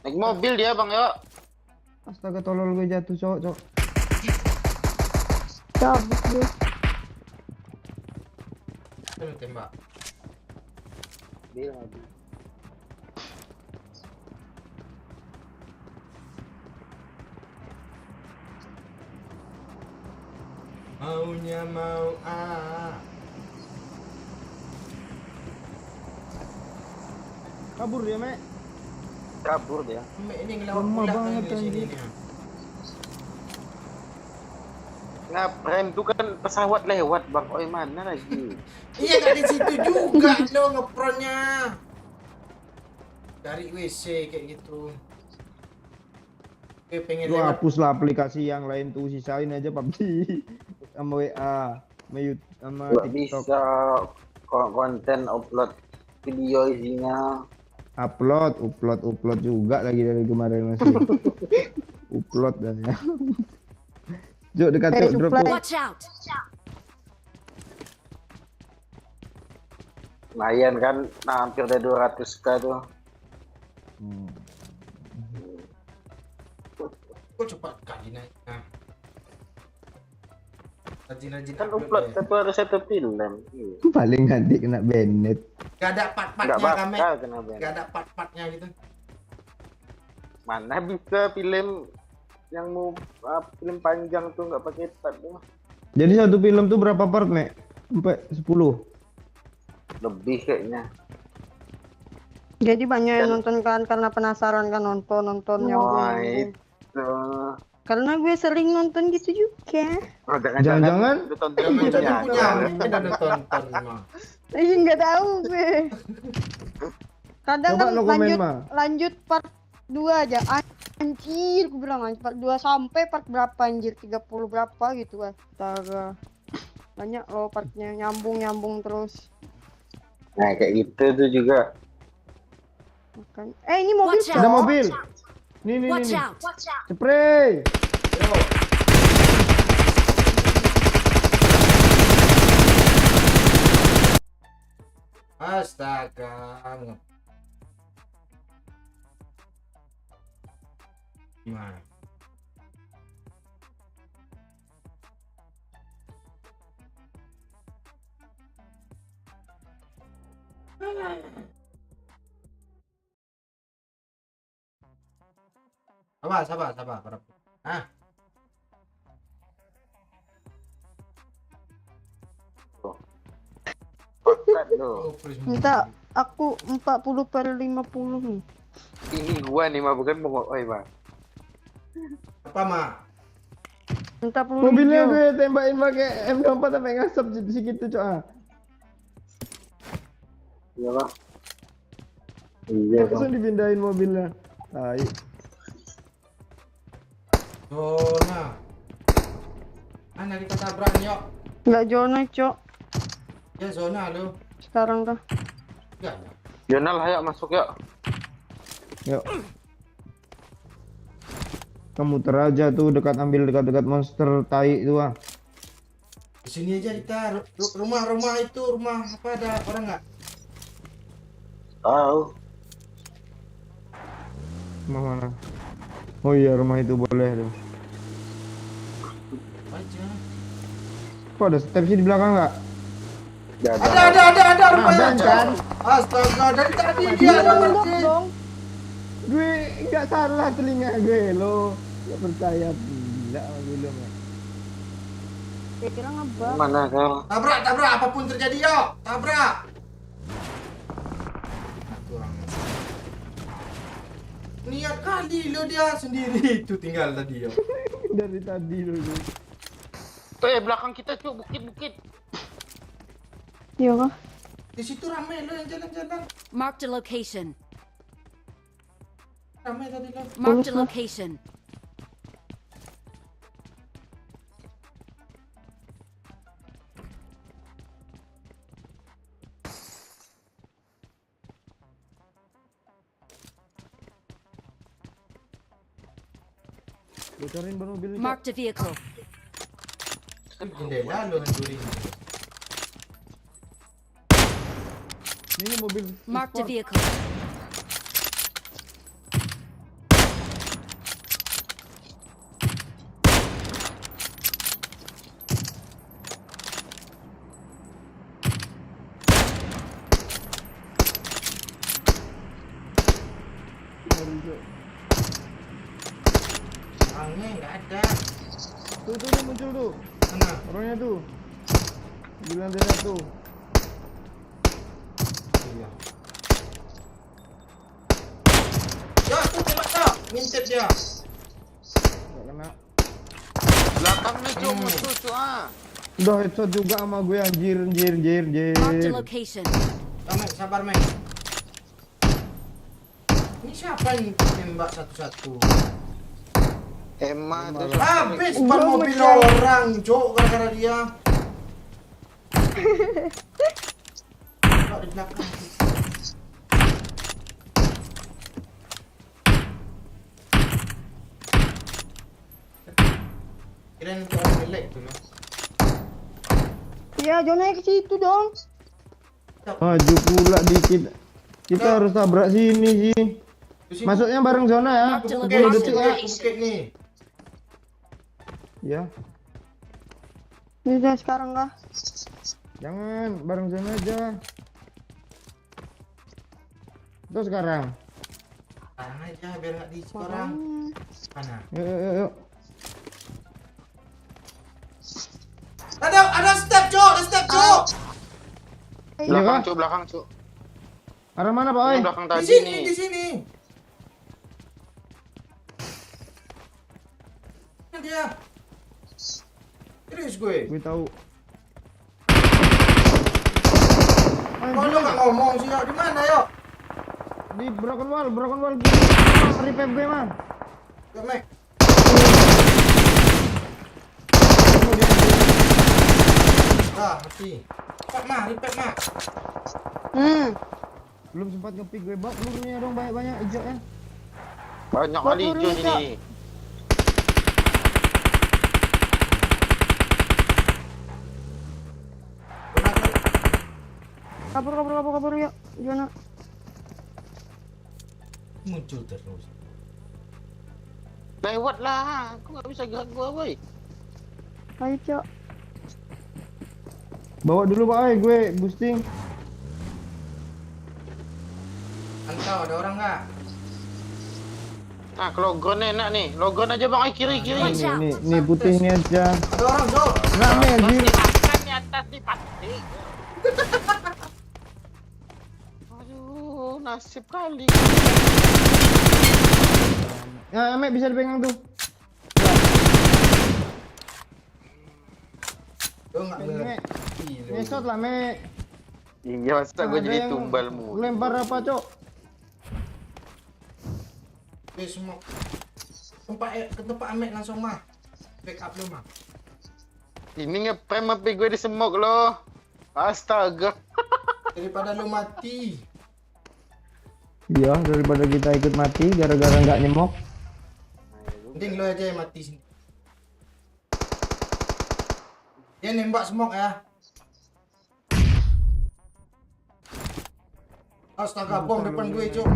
Naik mobil dia Bang Yo. Astaga tolol gue jatuh cok. Cabut deh. Kita lu tembak. Mobil mobil. Maunya mau Kabur dia Mek. Kabur dia. Ini ngelawak Lemah pula banget, kan di sini anjir. nih. Ngapain tuh kan pesawat lewat Bang. Oi mana lagi? Iya nggak di situ juga lo ngepronnya. Dari WC kayak gitu. Gue pengen Lu lewat. hapuslah aplikasi yang lain tuh sisain aja PUBG sama WA, sama YouTube, sama Gak TikTok. bisa konten upload video isinya. Upload juga lagi dari kemarin masih. Upload dah ya. Jok dekat Dari Jok, drop supply. Jok. Watch out. Lumayan kan, nah, hampir ada 200k tuh. Kok cepat kali naik. Nah. Rajin-rajin Kan upload upload ya. satu hari satu film. Iya. Paling nanti kena banned. Gak ada Nggak part-partnya kami. bakal kenapa. Gak ada part-partnya gitu. Mana bisa film yang mau film panjang tuh nggak pakai part tuh. Jadi satu film tuh berapa part, Mek? Sampai 10. Lebih kayaknya. Jadi banyak yang nonton kan karena penasaran kan nonton yang Wah itu. karena gue sering nonton gitu juga. Oh, Jangan-jangan lu tonton Jangan filmnya. punya, kita udah tonton mah. Iya nggak tahu gue. Kadang Coba kan lo komen, lanjut Ma. lanjut part 2 aja. Anjir, gue bilang anjir, part 2 sampai part berapa anjir? 30 berapa gitu astaga. Banyak loh partnya nyambung terus. Nah kayak gitu tuh juga. Makan. Ini mobil. Watch Ada out. mobil. Nih, nih, nih, Watch nih. out. Watch out. Spray. Yo. Astaga. Gimana? Sabar. Ah, Pekat lo. oh, please. Minta aku 40/50 nih. Ini gua nih mah bukan mau oi mah. Apa, Ma? Minta peluru Mobilnya hijau. gue tembakin pakai M24 sampai ngasap segitu, Cok. Iya bang. Iya bang. Langsung dipindahin mobilnya. Tai. Zona. Mana kita tabrak yuk? Nggak zona, Cok. Ya zona lu. Sekarang kah? Enggak. Jonal ayo masuk yuk. Yuk. Kamu aja tuh dekat monster tai itu ah. Di sini aja kita rumah itu rumah apa ada orang nggak? Tahu. Rumah mana? Oh iya rumah itu boleh tuh. Aja. Kok ada step sih di belakang nggak? Ada rupanya. Ada, kan? Astaga, dari tadi dia ada Tembak pergi. dong. Gue nggak salah telinga gue lo. Nggak percaya gila sama gue lo. Man. Kira ngebak. Mana kau? Tabrak apapun terjadi yuk. Tabrak. Niat kali lo dia sendiri itu tinggal tadi yuk. Dari tadi lo. Tuh belakang kita cuk bukit. Iya kah? Di situ ramai lo yang jalan-jalan. Marked a location. Ramai tadi lo. Marked a location. Bocorin baru mobilnya. Cok. Marked a vehicle. Jendela lo hancurin. Ini mobil. Marked a sport. vehicle. Baru, Cok. Orangnya nggak ada. Tuh muncul tuh. Mana? Orangnya tuh. Di lantai satu. Iya. Ya, tuh tembak tak. Ngintet dia. Gak kena. Belakangnya cuk musuh cuk ah. Udah headshot juga sama gue anjir. Marked a location. Sabar, Mek. Ini siapa yang tembak satu-satu? Emma terus Habis Gua ban mobil mencari. orang, Cok, gara-gara dia. Tembak di belakang. Kirain itu orang jelek tuh, no? Ya, zonanya ke situ dong. Maju pula dikit. Kita harus tabrak sini sih. Di situ. Masuknya bareng zona ya. Marked a 10 location. detik ya, bukit nih. Ya, Ini udah sekarang kah? jangan bareng zona aja. Terus sekarang. Tahan aja biar nggak diisi orang. Mana? Yuk. Ada step, Cok, ada step, Cok. Iya belakang cuk. Arah mana Pak Oi? Ini belakang Di tadi sini, nih. di sini. Mana dia? Serius gue. Gue tahu. Kok lu nggak ngomong sih, Yok? Di mana, Yok? Di broken wall revive gue mah. Yok, Mek. Kemudian. 啊 mati. Pak, mah, repack, mah. 嗯 Mana? 嗯 Mana? Belum sempat ngepick gue, bak pelurunya dong banyak-banyak hijau ya. Banyak Buat kali peluru hijau hijau. sini. Kabur yuk. Gimana? Muncul terus. Lewat lah, aku nggak bisa gerak gua, boy. Ayo, Cok. Bawa dulu Pak, gue boosting. Pantau ada orang nggak? Nah, kalau ground enak nih. Logon aja bang, kiri. Watch out. Nih putih ini aja. Ada orang Jo. Rame anjir. Makan di atas nih pasti. Aduh, nasib kali. Ya, Mek bisa dipegang tuh. Jo nggak bener. Mek, Gila. ngesot lah Mek. Iya, masa gua Ada jadi yang tumbal mulu. Lempar apa, Cok? Oke semua. Ke tempat Amek langsung mah. Backup lu mah. Ini ngeprem HP gue di semok loh. Astaga. Daripada lu mati. Iya, daripada kita ikut mati gara-gara nggak nyemok. Mending lu aja yang mati sini. Dia nembak smoke ya. Astaga, bom depan gue, Cok.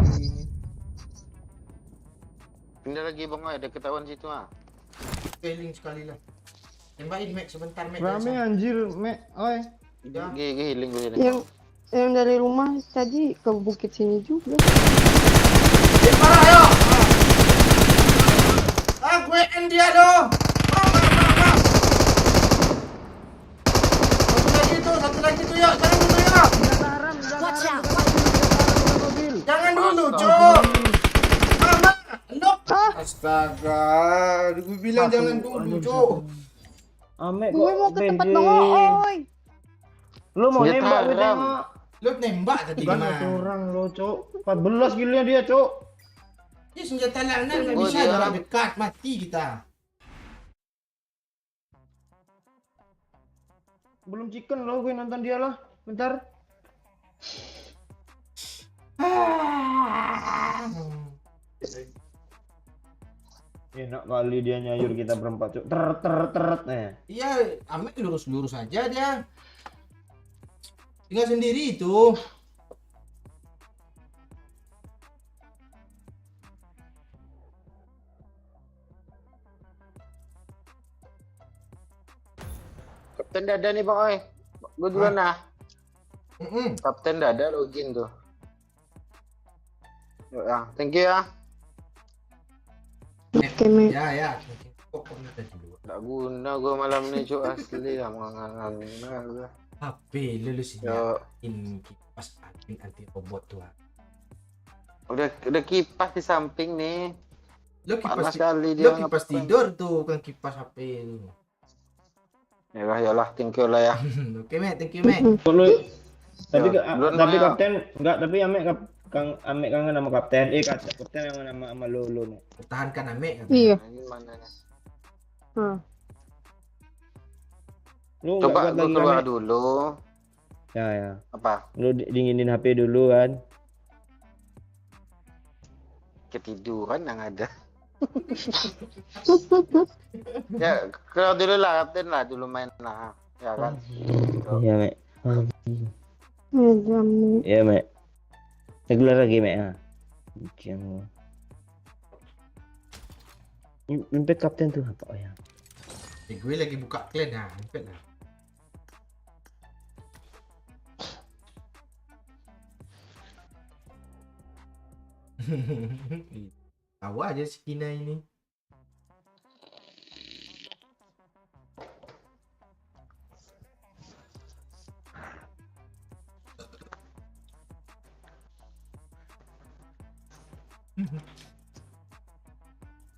Pindah lagi bang, ada ketahuan situ ah. Failing sekali lah. Tembakin Mac sebentar Mac. Rame anjir, Mek. Oi. Ya. Gigi healing gue healing. Yang dari rumah tadi ke bukit sini juga. Parah ayo. Gue end dia dong. Satu lagi tuh yuk, jangan dulu yuk. Watch out. Jangan dulu, Cok. Mama, look. Astaga, gue bilang jangan dulu, Cok. Ame Gue mau ke tempat Bang Oi. Lu mau Senjata nembak gue haram. tengok. Lu nembak tadi Kan gimana? satu orang lo, Cok. 14 gilnya dia, Cok. Ini senjata lanan nggak Oh, bisa dia jalan orang. dekat, mati kita. Belum chicken lo, gue nonton dia lah. Bentar. Enak kali dia nyayur kita berempat, Cok. Teret. Iya, Amek lurus-lurus aja dia. Tinggal sendiri itu. Kapten dada nih bang, oi. Gue duluan nah. Mm-mm. Kapten dada login tuh. Yuk ya, thank you ya. Oke, Mek. Ya. Kok udah dulu. Gak guna gue malam ini cuk asli ya mengangan gue. HP lu sih. Yo, In kipas angin anti robot tuh. udah kipas di samping nih. Lu Panas kipas sekali lu dia. kipas ngapain. tidur tuh, bukan kipas HP lu. Ya lah, thank you lah ya. Oke, Mek, thank you, Mek. Lu tapi Ya, duluan, tapi Maya. kapten enggak, tapi Ame Kang Ame kangen sama kapten. Kapten yang sama lu nih. Pertahankan Amek katanya. Iya. Ini mana nih? Nah. Lu Coba nggak kuat gue lagi, keluar Ame? dulu. Ya. Apa? Lu dinginin HP dulu kan. Ketiduran yang ada. Ya, keluar dulu lah kapten lah, dulu main lah. Ya kan? Iya, Mek. Jam Iya, Mek. Regular lagi, Mek. Oke. Impet kapten tuh apa ya? Gue lagi buka clan ya, impet lah. Tahu aja si Kina ini.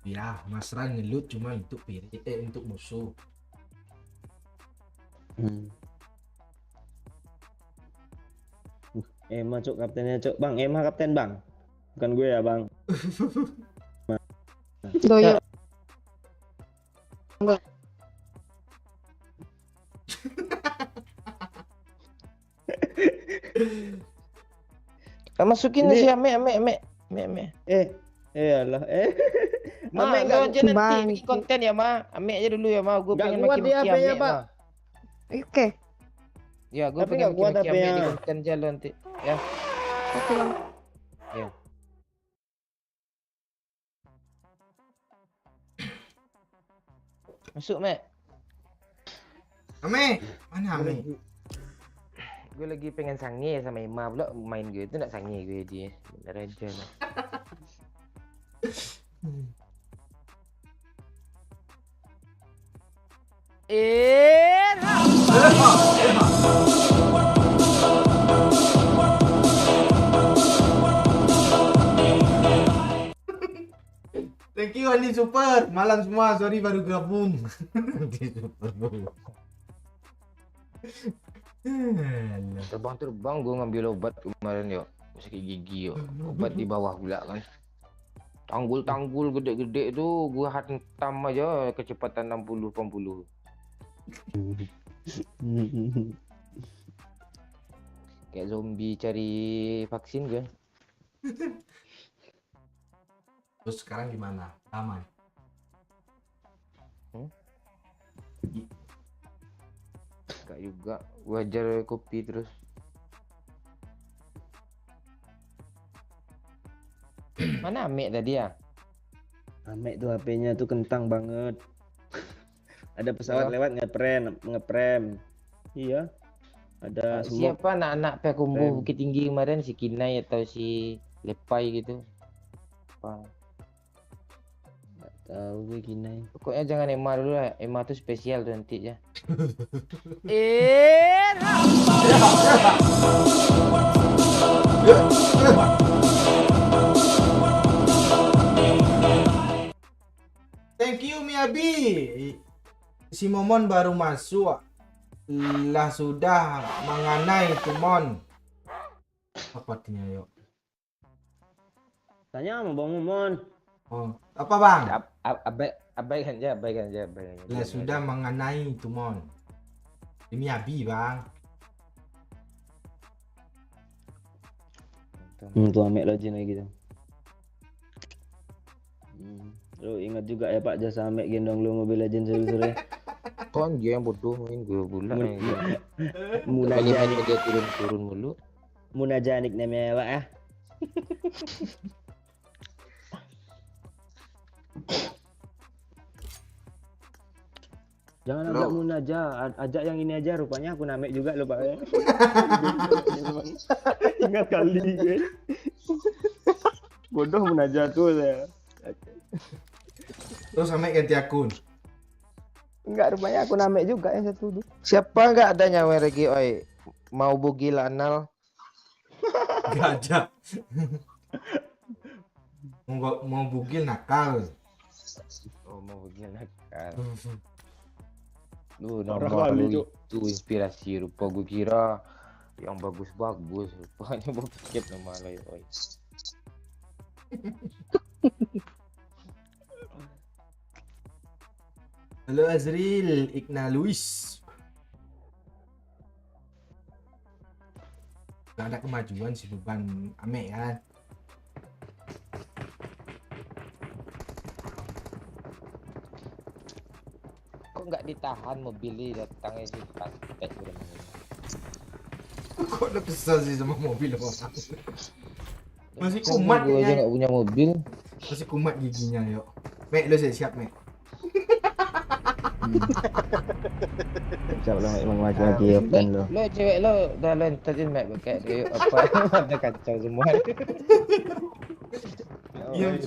Ya, Mas Ran ngelut cuma untuk untuk musuh. Emma cok kaptennya cok. Bang, Emma kapten bang. Bukan gue ya bang. doyok. Masukin Ini- si Ame. Alah, Ma, Ame kau nggak aja nanti Bang. bikin konten ya, Ma. Ame aja dulu ya, Ma. Gue nggak pengen kuat maki-maki dia HP-nya, Ame, Pak. Ma. Oke. Ya, gue Tapi pengen nggak kuat maki-maki Ame di HP-nya. konten jalan nanti. Ya. Oke, Bang. Masuk, Mek. Ame, mana Ame? Gue lagi pengen sange sama Ima pula main gue itu nak sange gue dia. Bener aja lah. Thank you Andi Super. Malam semua, sorry baru gabung. Andi Super. Terbang gue ngambil obat kemarin yuk. Sakit gigi yuk. Obat di bawah pula kan. Tanggul gede-gede itu gue hantam aja kecepatan 60-80. Kayak zombie cari vaksin gue. Terus sekarang gimana? Aman. Enggak juga. Wajar kopi terus. Mana Amek tadi ya? Ame tuh HP-nya tuh kentang banget. Ada pesawat Ya. lewat ngeprem. Iya. Ada smoke. Siapa anak-anak Pakumbu Keren. Bukit Tinggi kemarin, si Kinai atau si Lepai gitu? Apa? Nggak tahu gue gini. Pokoknya jangan Emma dulu lah. Emma tuh spesial tuh nanti ya. Thank you Miyabi. Si Momon baru masuk. Lah sudah mengenai Tumon. Apa artinya yuk? Tanya sama Bang Momon. Oh, apa bang? Abaikan aja. Lah sudah mengenai Tumon. Ini Miyabi bang. Tuh Ame Legend lagi gitu. Lo ingat juga ya Pak jasa Ame gendong lo Mobile Legends sore-sore. Kan dia yang bodoh main gue pula. Muna Kali main Janik, dia turun mulu. Muna Janik namanya Pak ah. Jangan ajak Muna aja, ajak yang ini aja rupanya aku namek juga lo Pak. Ingat kali gue. Bodoh Muna aja tuh saya. Terus sampai ganti akun. Enggak rupanya aku namek juga yang satu tuh. Siapa nggak ada nyawer lagi, oi? Mau bugil anal? Gak ada. mau bugil nakal. Oh, mau bugil nakal. Lu Parah normal kali, lu Cuk. itu inspirasi rupa gue kira yang bagus-bagus rupanya bokep nama lo, oi. Halo Azril, Ikna Luis. Gak ada kemajuan si beban Ame kan. Kok nggak ditahan mobilnya datangnya si pantek udah. Kok udah kesel sih sama mobil orang. Masih kumat gue aja ya. nggak punya mobil. Masih kumat giginya yuk. Mek, lu siap Mek. Siap lo emang lagi-lagi kan lo. Lo cewek lo dah lontarin mek pakai dia apa ada kacau semua. Iya.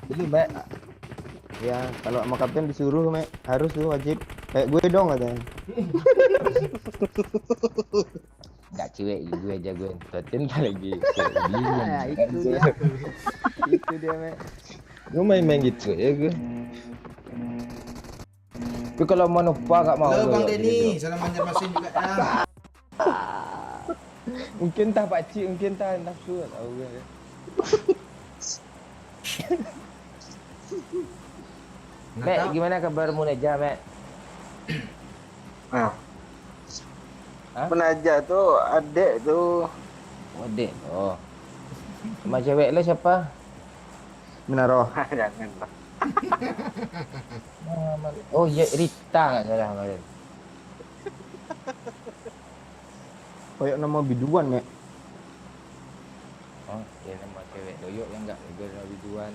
Jadi Mek, ya kalau sama kapten disuruh Mek, harus tuh wajib. Kayak gue dong katanya. Nggak cewek gue aja gue lontarin lagi. Ya, itu dia. Itu dia Mek. Gue main-main gitu ya gue. Tapi kalau mau numpah nggak mau. Halo gue, Bang yuk, Denny, gitu. salam Banjarmasin juga ya. Mungkin tak pakcik, mungkin tak nafsu tahu gue. Nggak Mek, tahu. gimana kabarmu Neja, Mek? Nah, Hah? Penaja tuh adek tuh Adik. Oh. Sama cewek lo siapa? Menaruh. Jangan lah. Oh iya Rita nggak salah kemarin. Kayak nama biduan, Mek. Oh dia nama cewek doyok yang nggak gara biduan.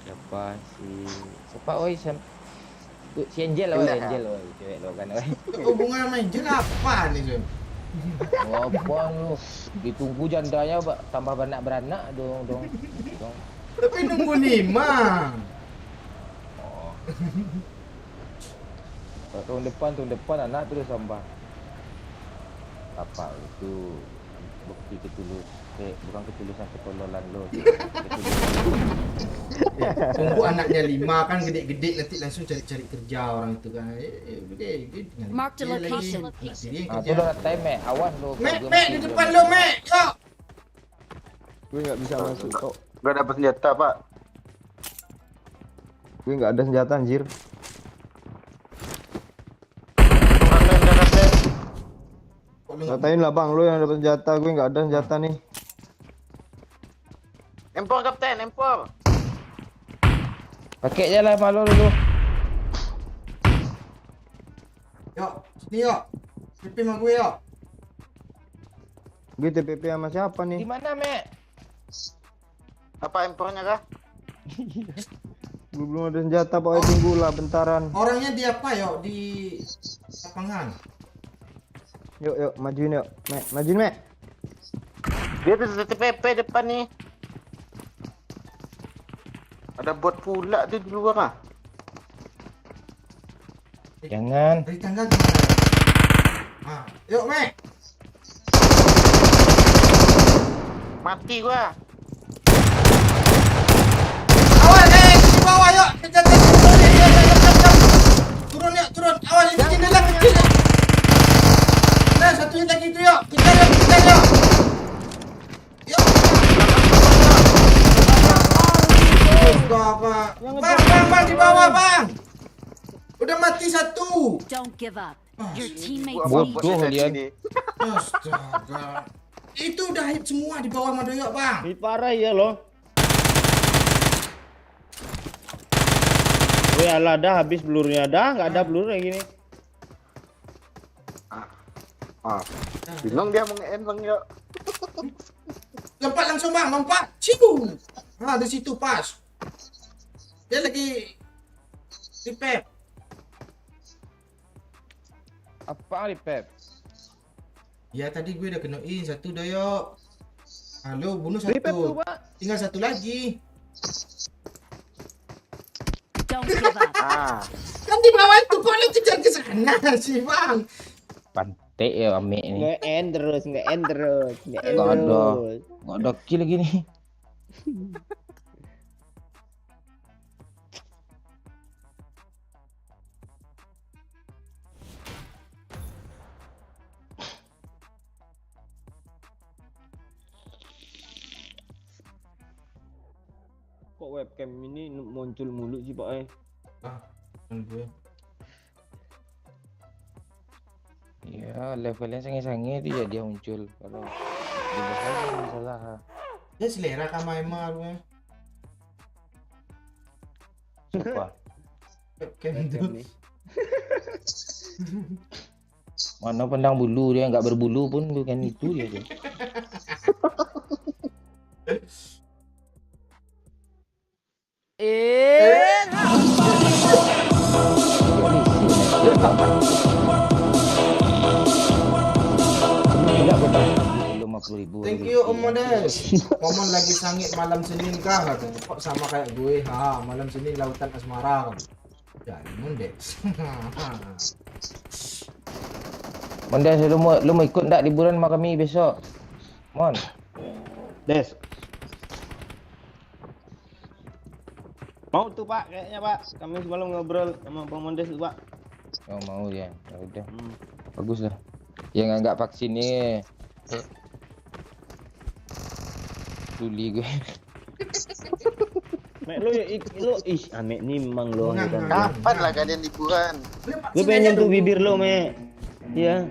Siapa oi si Angel oi Angel oi cewek lo kan oi. Hubungan sama Angel apa nih, Jun? Oh apaan lu? Ditunggu jandanya tambah beranak-beranak dong. Tapi nunggu 5. Oh. Kalau tahun depan anak terus tambah. Apa itu bukti bukan ketulusan ketololan lo. Tunggu anaknya 5 kan gede-gede nanti langsung cari kerja orang itu kan. Gede. Mark the location. Ah tu dah time awas lo. Mek di depan lo, Mek. Yo. Gue nggak bisa masuk kok. Gak dapat senjata, Pak. Gue nggak ada senjata anjir. Katain lah bang, lu yang dapat senjata, gue nggak ada senjata nih. Empor kapten, empor. Pakai je lah malu dulu. Yo, sini yo. PP sama gue yo. Gue TPP sama siapa Di nih? mana, Mek? Apa empornya kah? Gue belum ada senjata, pokoknya tunggu lah bentaran. Orangnya di apa yo? Di lapangan. Yuk, majuin yuk. Mek, majuin Mek. Dia tuh TPP depan nih. Ada bot pula tuh di luar ah. Jangan. Dari tangga gimana? Ah, yuk, Mek. Mati gua. Awas, di bawah yuk. Turun yuk, turun. Awas, ini jendela kecil. Nah, satunya lagi itu yuk. Kita yuk. Yuk. Bang, di bawah, Bang. Udah mati satu. Don't give up. Your Gua teammates bawa need bot you. Bodoh dari dia. sini. Astaga. Itu udah hit semua di bawah Madoyok, Bang. Ini parah ya loh. Wih, alah dah habis pelurnya dah, nggak ada peluru kayak gini. Bingung dia mau nge-end bang yuk. Lompat langsung, Bang. Lompat. Ciu. Nah, di situ pas. Dia lagi repair. Apa ni Pep? Ya, tadi gue udah kenain satu Doyok. Halo, bunuh satu. Tinggal satu lagi. Don't give up. Kan di bawah itu kok lu kejar ke sana sih, Bang. Pantek ya Amik ni. Nge-end terus. Nggak ada kill lagi ni. Kok webcam ini muncul mulu sih Pak? Gue. Ya levelnya sange-sange tu je dia muncul. Kalau di bawah masalah. Dia selera kan main gue. Siapa? Webcam itu. Mana pandang bulu dia nggak berbulu pun bukan itu dia tu. Thank you Om Modes. Momon lagi sangit malam Senin kah? Katanya. Kok sama kayak gue? Malam Senin lautan asmara. Jadi Modes. Mondes lu mau ikut tak liburan sama kami besok? Mon. Des. Mau tuh Pak, kayaknya Pak. Kami semalam ngobrol sama Bang Mondes tuh Pak. Oh mau dia. Ya udah. Bagus lah. Yang enggak vaksin ni. Tuli gue. Mek lu Mek ni memang lu. Kapan lah kalian liburan? Gue pengen nyentuh bibir lo Mek. Iya.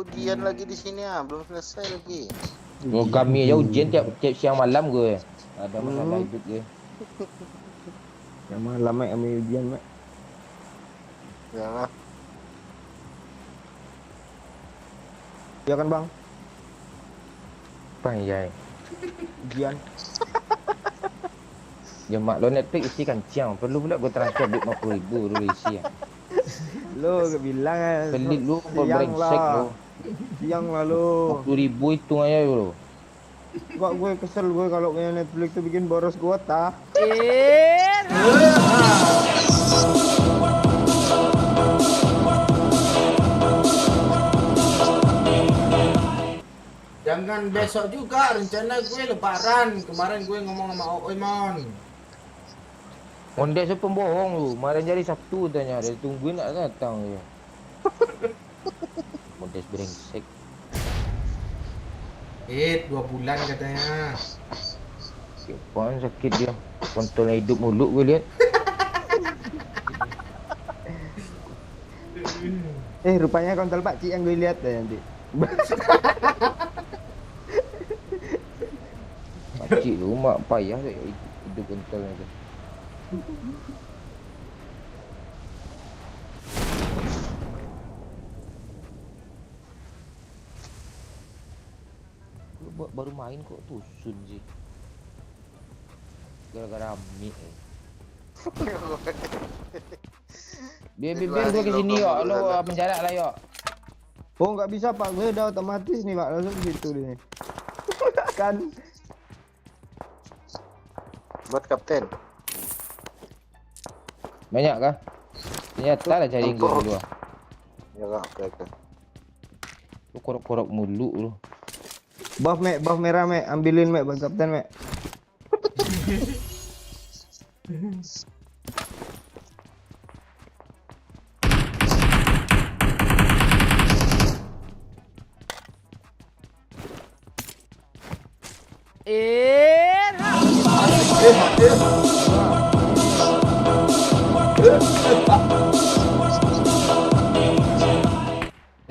ujian lagi di sini ah, belum selesai lagi. Oh, kami aja ujian tiap siang malam gue. Ada masalah hidup gue. Yang malam Mek kami ujian Mek. Jangan. Ya kan Bang? Bang ya. Ujian. Ya mak lo Netflix isi kancing. Perlu pula gue transfer duit 50.000 dulu isi ya. Lo gak bilang ya. Pelit lu Siang brengsek lah. lu. Siang lah lo. 50.000 hitung aja lu. Kok gue kesel gue kalau punya Netflix tuh bikin boros kuota. Jangan besok juga, rencana gue lebaran. Kemarin gue ngomong sama Ooi Mon. Ondes pembohong lu. Kemarin jadi Sabtu tanya. Dia tungguin nak datang dia. Ondes brengsek. 2 bulan katanya. Apaan sakit dia. Kontrol hidup mulut gue lihat. Rupanya kontol Pak Cik yang gue lihat deh nanti. Pakcik lu mak payah deh hidup kontrolnya tu. Lu baru main kok tusun sih. Gara-gara mie. Biar gue ke sini yuk, lu penjara lah yuk. Oh nggak bisa Pak, gue udah otomatis nih Pak, langsung ke situ nih. Kan Buat kapten. Banyak kah? Ternyata lah cari gue dulu. Ya kak, oke. Lu korok-korok mulu lu. buff merah Mek, ambilin Mek Bang Kapten Mek.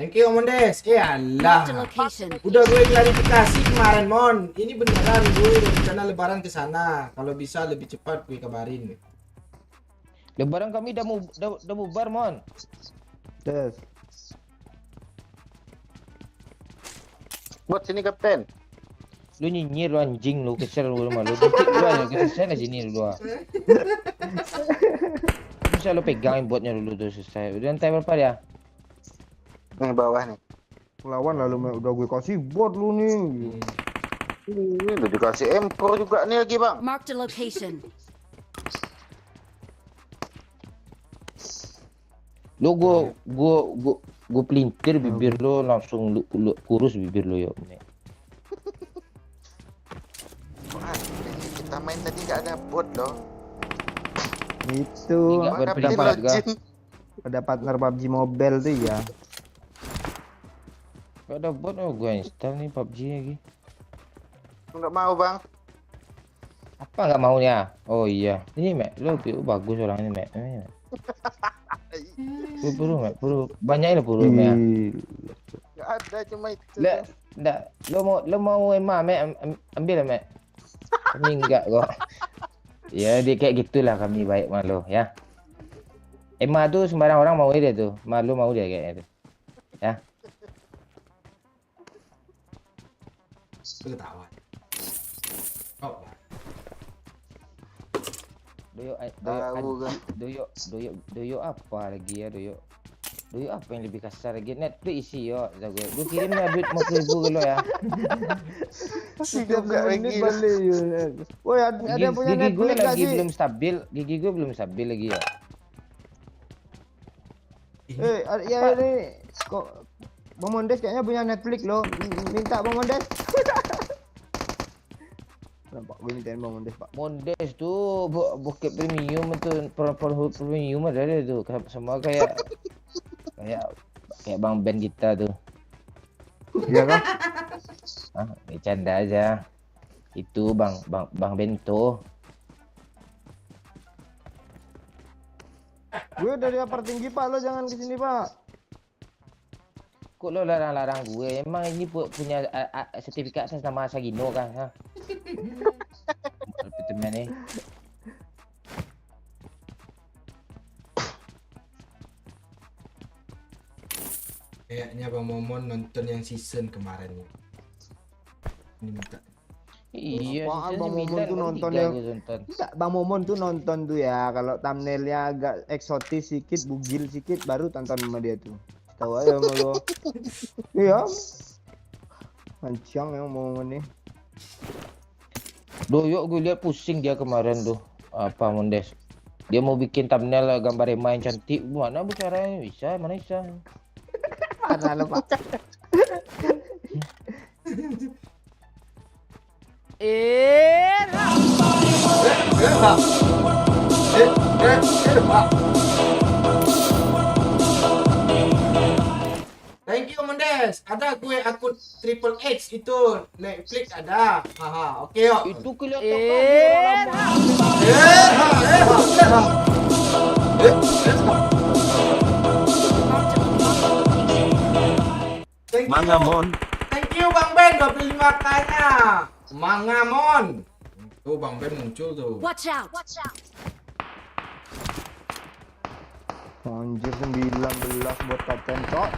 Thank you Om Ondes. Marked a Alah. location. Udah gue klarifikasi kemarin Mon. Ini beneran gue rencana lebaran ke sana. Kalau bisa lebih cepat gue kabarin. Lebaran kami dah bubar mon. Yes. Buat sini kapten. Lu nyinyir lu anjing lu kesel lu rumah lu. Dikit lu aja kesel lah sini dulu ah. Bisa lu pegangin buatnya dulu tuh selesai. Udah nanti berapa dia? Nih bawah nih. Lawan lalu Mek, udah gue kasih bot lu nih. Ini udah dikasih M4 juga nih lagi bang. Marked a location. Lu gua pelintir bibir lu langsung lu kurus bibir lu yuk. Wah, kita main tadi nggak ada bot loh. Itu Nggak Bang kapten berpendapat kah? login. ada partner PUBG Mobile tuh ya. Gak ada bot oh gua install nih PUBG lagi. Nggak mau bang. Apa nggak maunya? Oh iya. Ini Mek, lu bagus orang ini Mek. Buru Mek, buru. Banyak lah buru Mek. Nggak ada cuma itu. Lah, enggak. Lu mau emak Mek ambil lah Mek. Kami enggak kok. Ya dia kayak gitulah kami baik malu ya. Emma tuh sembarang orang mau dia tuh. Malu mau dia kayaknya tuh. Ya. Ketawa. Oh. Doyo apa lagi ya doyo? Doyo apa yang lebih kasar lagi? Netflix isi yo, gue kirim lah duit 50.000 ke lo ya. 30 menit balik ya. Woi ada punya Gigi gue Netflix gak lagi sih? belum stabil, gigi gue belum stabil lagi ya. Ya ini kok Bang Mondes kayaknya punya Netflix loh. Minta Bang Mondes. Nampak gue mintain Bang Mondes Pak. Mondes tuh bokep premium itu premium ada tuh sama kayak Bang Ben kita tuh. Iya kan? Ah, bercanda aja. Itu Bang Bento. Gue dari apart tinggi Pak, lo jangan kesini Pak. Kok lo larang-larang gue? Emang ini punya sertifikat atas nama Sagino kan? Ha? Teman ni. Kayaknya Bang Momon nonton yang season kemarin nih. Ini minta. Iya, Apaan season Bang Momon 9 tuh baru nonton 3 yang- gue tonton. Enggak, Bang Momon tuh nonton tuh ya. Kalau thumbnailnya agak eksotis sedikit, bugil sedikit, baru tonton sama dia tuh. Tahu aja sama lo. Iya. Mancang yang Bang Momon nih. Doyok gue lihat pusing dia kemarin tuh. Apa Mondes? Dia mau bikin thumbnail gambar Emma yang cantik. Mana bicaranya? Bisa, mana bisa. Mana lo Pak? Thank you Mendes. Ada gue akun Triple X itu Netflix ada. Haha, oke yuk. Itu kelihatan dia orang lama. Thank you. Mangamon. Thank you Bang Ben 25 kanya. Mangamon. Tuh Bang Ben muncul tuh. Watch out! Anjir 19 buat kapten cok.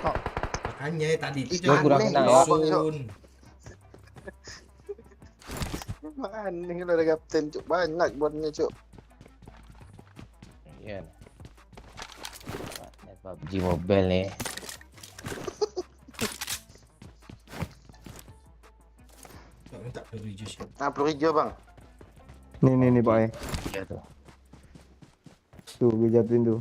Makanya tadi itu Gua kurang kenal ya. Sun. Mana ini ada kapten cuk, banyak buatnya cuk. Iya. PUBG Mobile nih. Tak minta peluru hijau sih. Nah, peluru hijau bang. Nih Pak. Iya tuh. Tuh gue jatuhin tuh.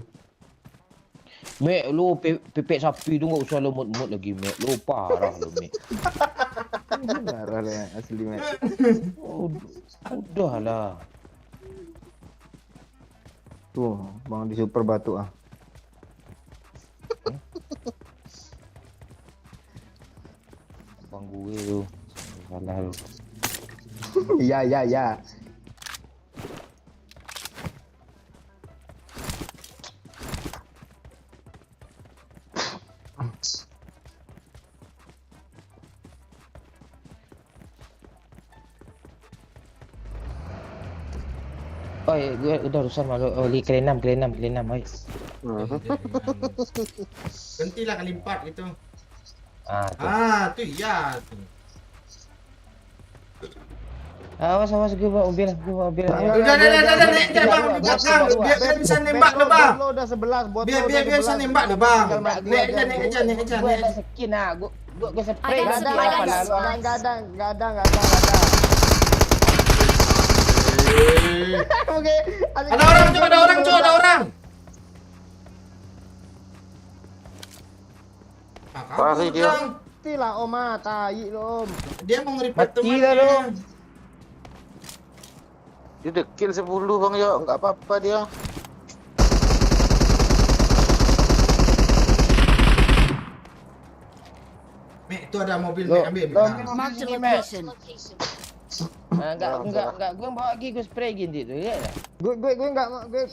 Mek, lu pepek sapi tu enggak usah lemut-lemut lagi, Mek. Lu parah lu, Mek. Darah lah asli Mek. Udahlah. Tuh, Bang di super batu ah. Abang gue tu. Salah lu. Ya. Oh, gue udah urusan malu. Oh, li kali 6, oi. Gantilah kali 4 gitu. Ah, tu. Tuh iya tuh. Awas gue bawa mobil, Udah, naik aja bang, di belakang. Biar bisa nembak lo bang. Lo udah 11 buat Biar bisa nembak lo bang. Naik aja. Gue ada skin ah. Gue spray Ada skin skin, apa ada lah. Enggak ada. Oke, Ada orang. Pasti dia. Matilah Om, tai lo Om. Dia mau nge-report Mati lah lo. Dia udah kill 10 bang ya, enggak apa-apa dia. Mek, itu ada mobil, Lo, Mek, ambil. lo, Nah. Mark the Sini, Mek. location. Enggak. Gue bawa lagi gue spray gini tu, ya. Gue enggak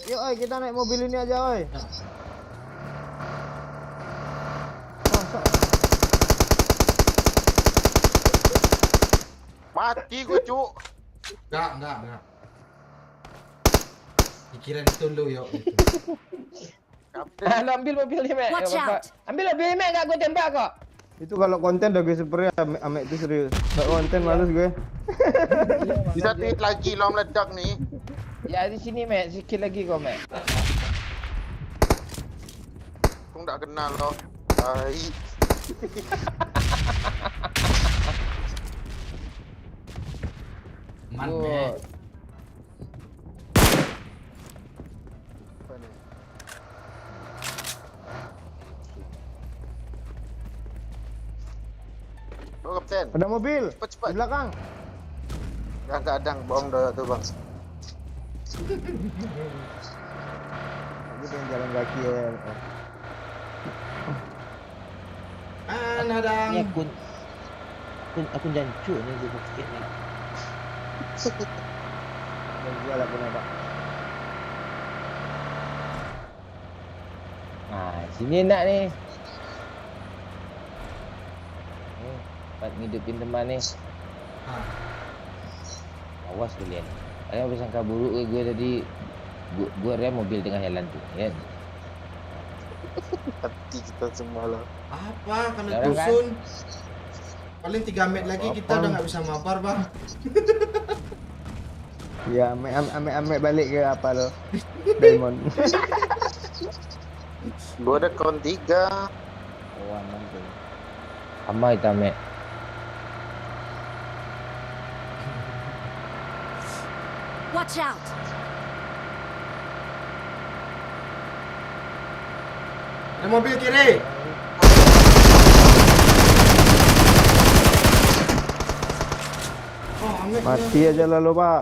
yuk oi kita naik mobil ini aja oi. Mati gue cuk. Enggak. Pikiran itu lo yo. Lo ambil mobil ni, Mek. Watch out. Ambil mobil ni, Mek. Enggak gue tembak kok. Itu kalau konten udah gue spray Amek itu serius. Enggak konten males gue. Bisa tweet lagi lo meledak nih. Ya di sini, Mek. Sikit lagi kok, Mek. Aku enggak kenal lo. Tai. Man, Oh. Mek. Lo kapten. Ada mobil Cepat. di belakang. Kadang bohong dah tuh bang. Gue pengen jalan kaki ya. Hadang. Ni aku jancuk ni dia bukit ni. Dan jual aku nak. Ah, sini nak ni. Buat ngidupin teman nih. Ah. Awas kalian. Kalian bersangka buruk ke gue tadi. Gue rem mobil tengah jalan tuh, ya. Hati kita semua lah. Apa kalau Jarang kan? dusun? Paling 3 menit lagi kita Apa? udah nggak bisa mabar, Bang. Ya, ame balik ke apa lo? Diamond. Gua ada count 3. Oh, aman tuh. Sama kita, Mek. Watch out! Ada mobil kiri. Oh, Amek. Mati aja lah lo, Pak.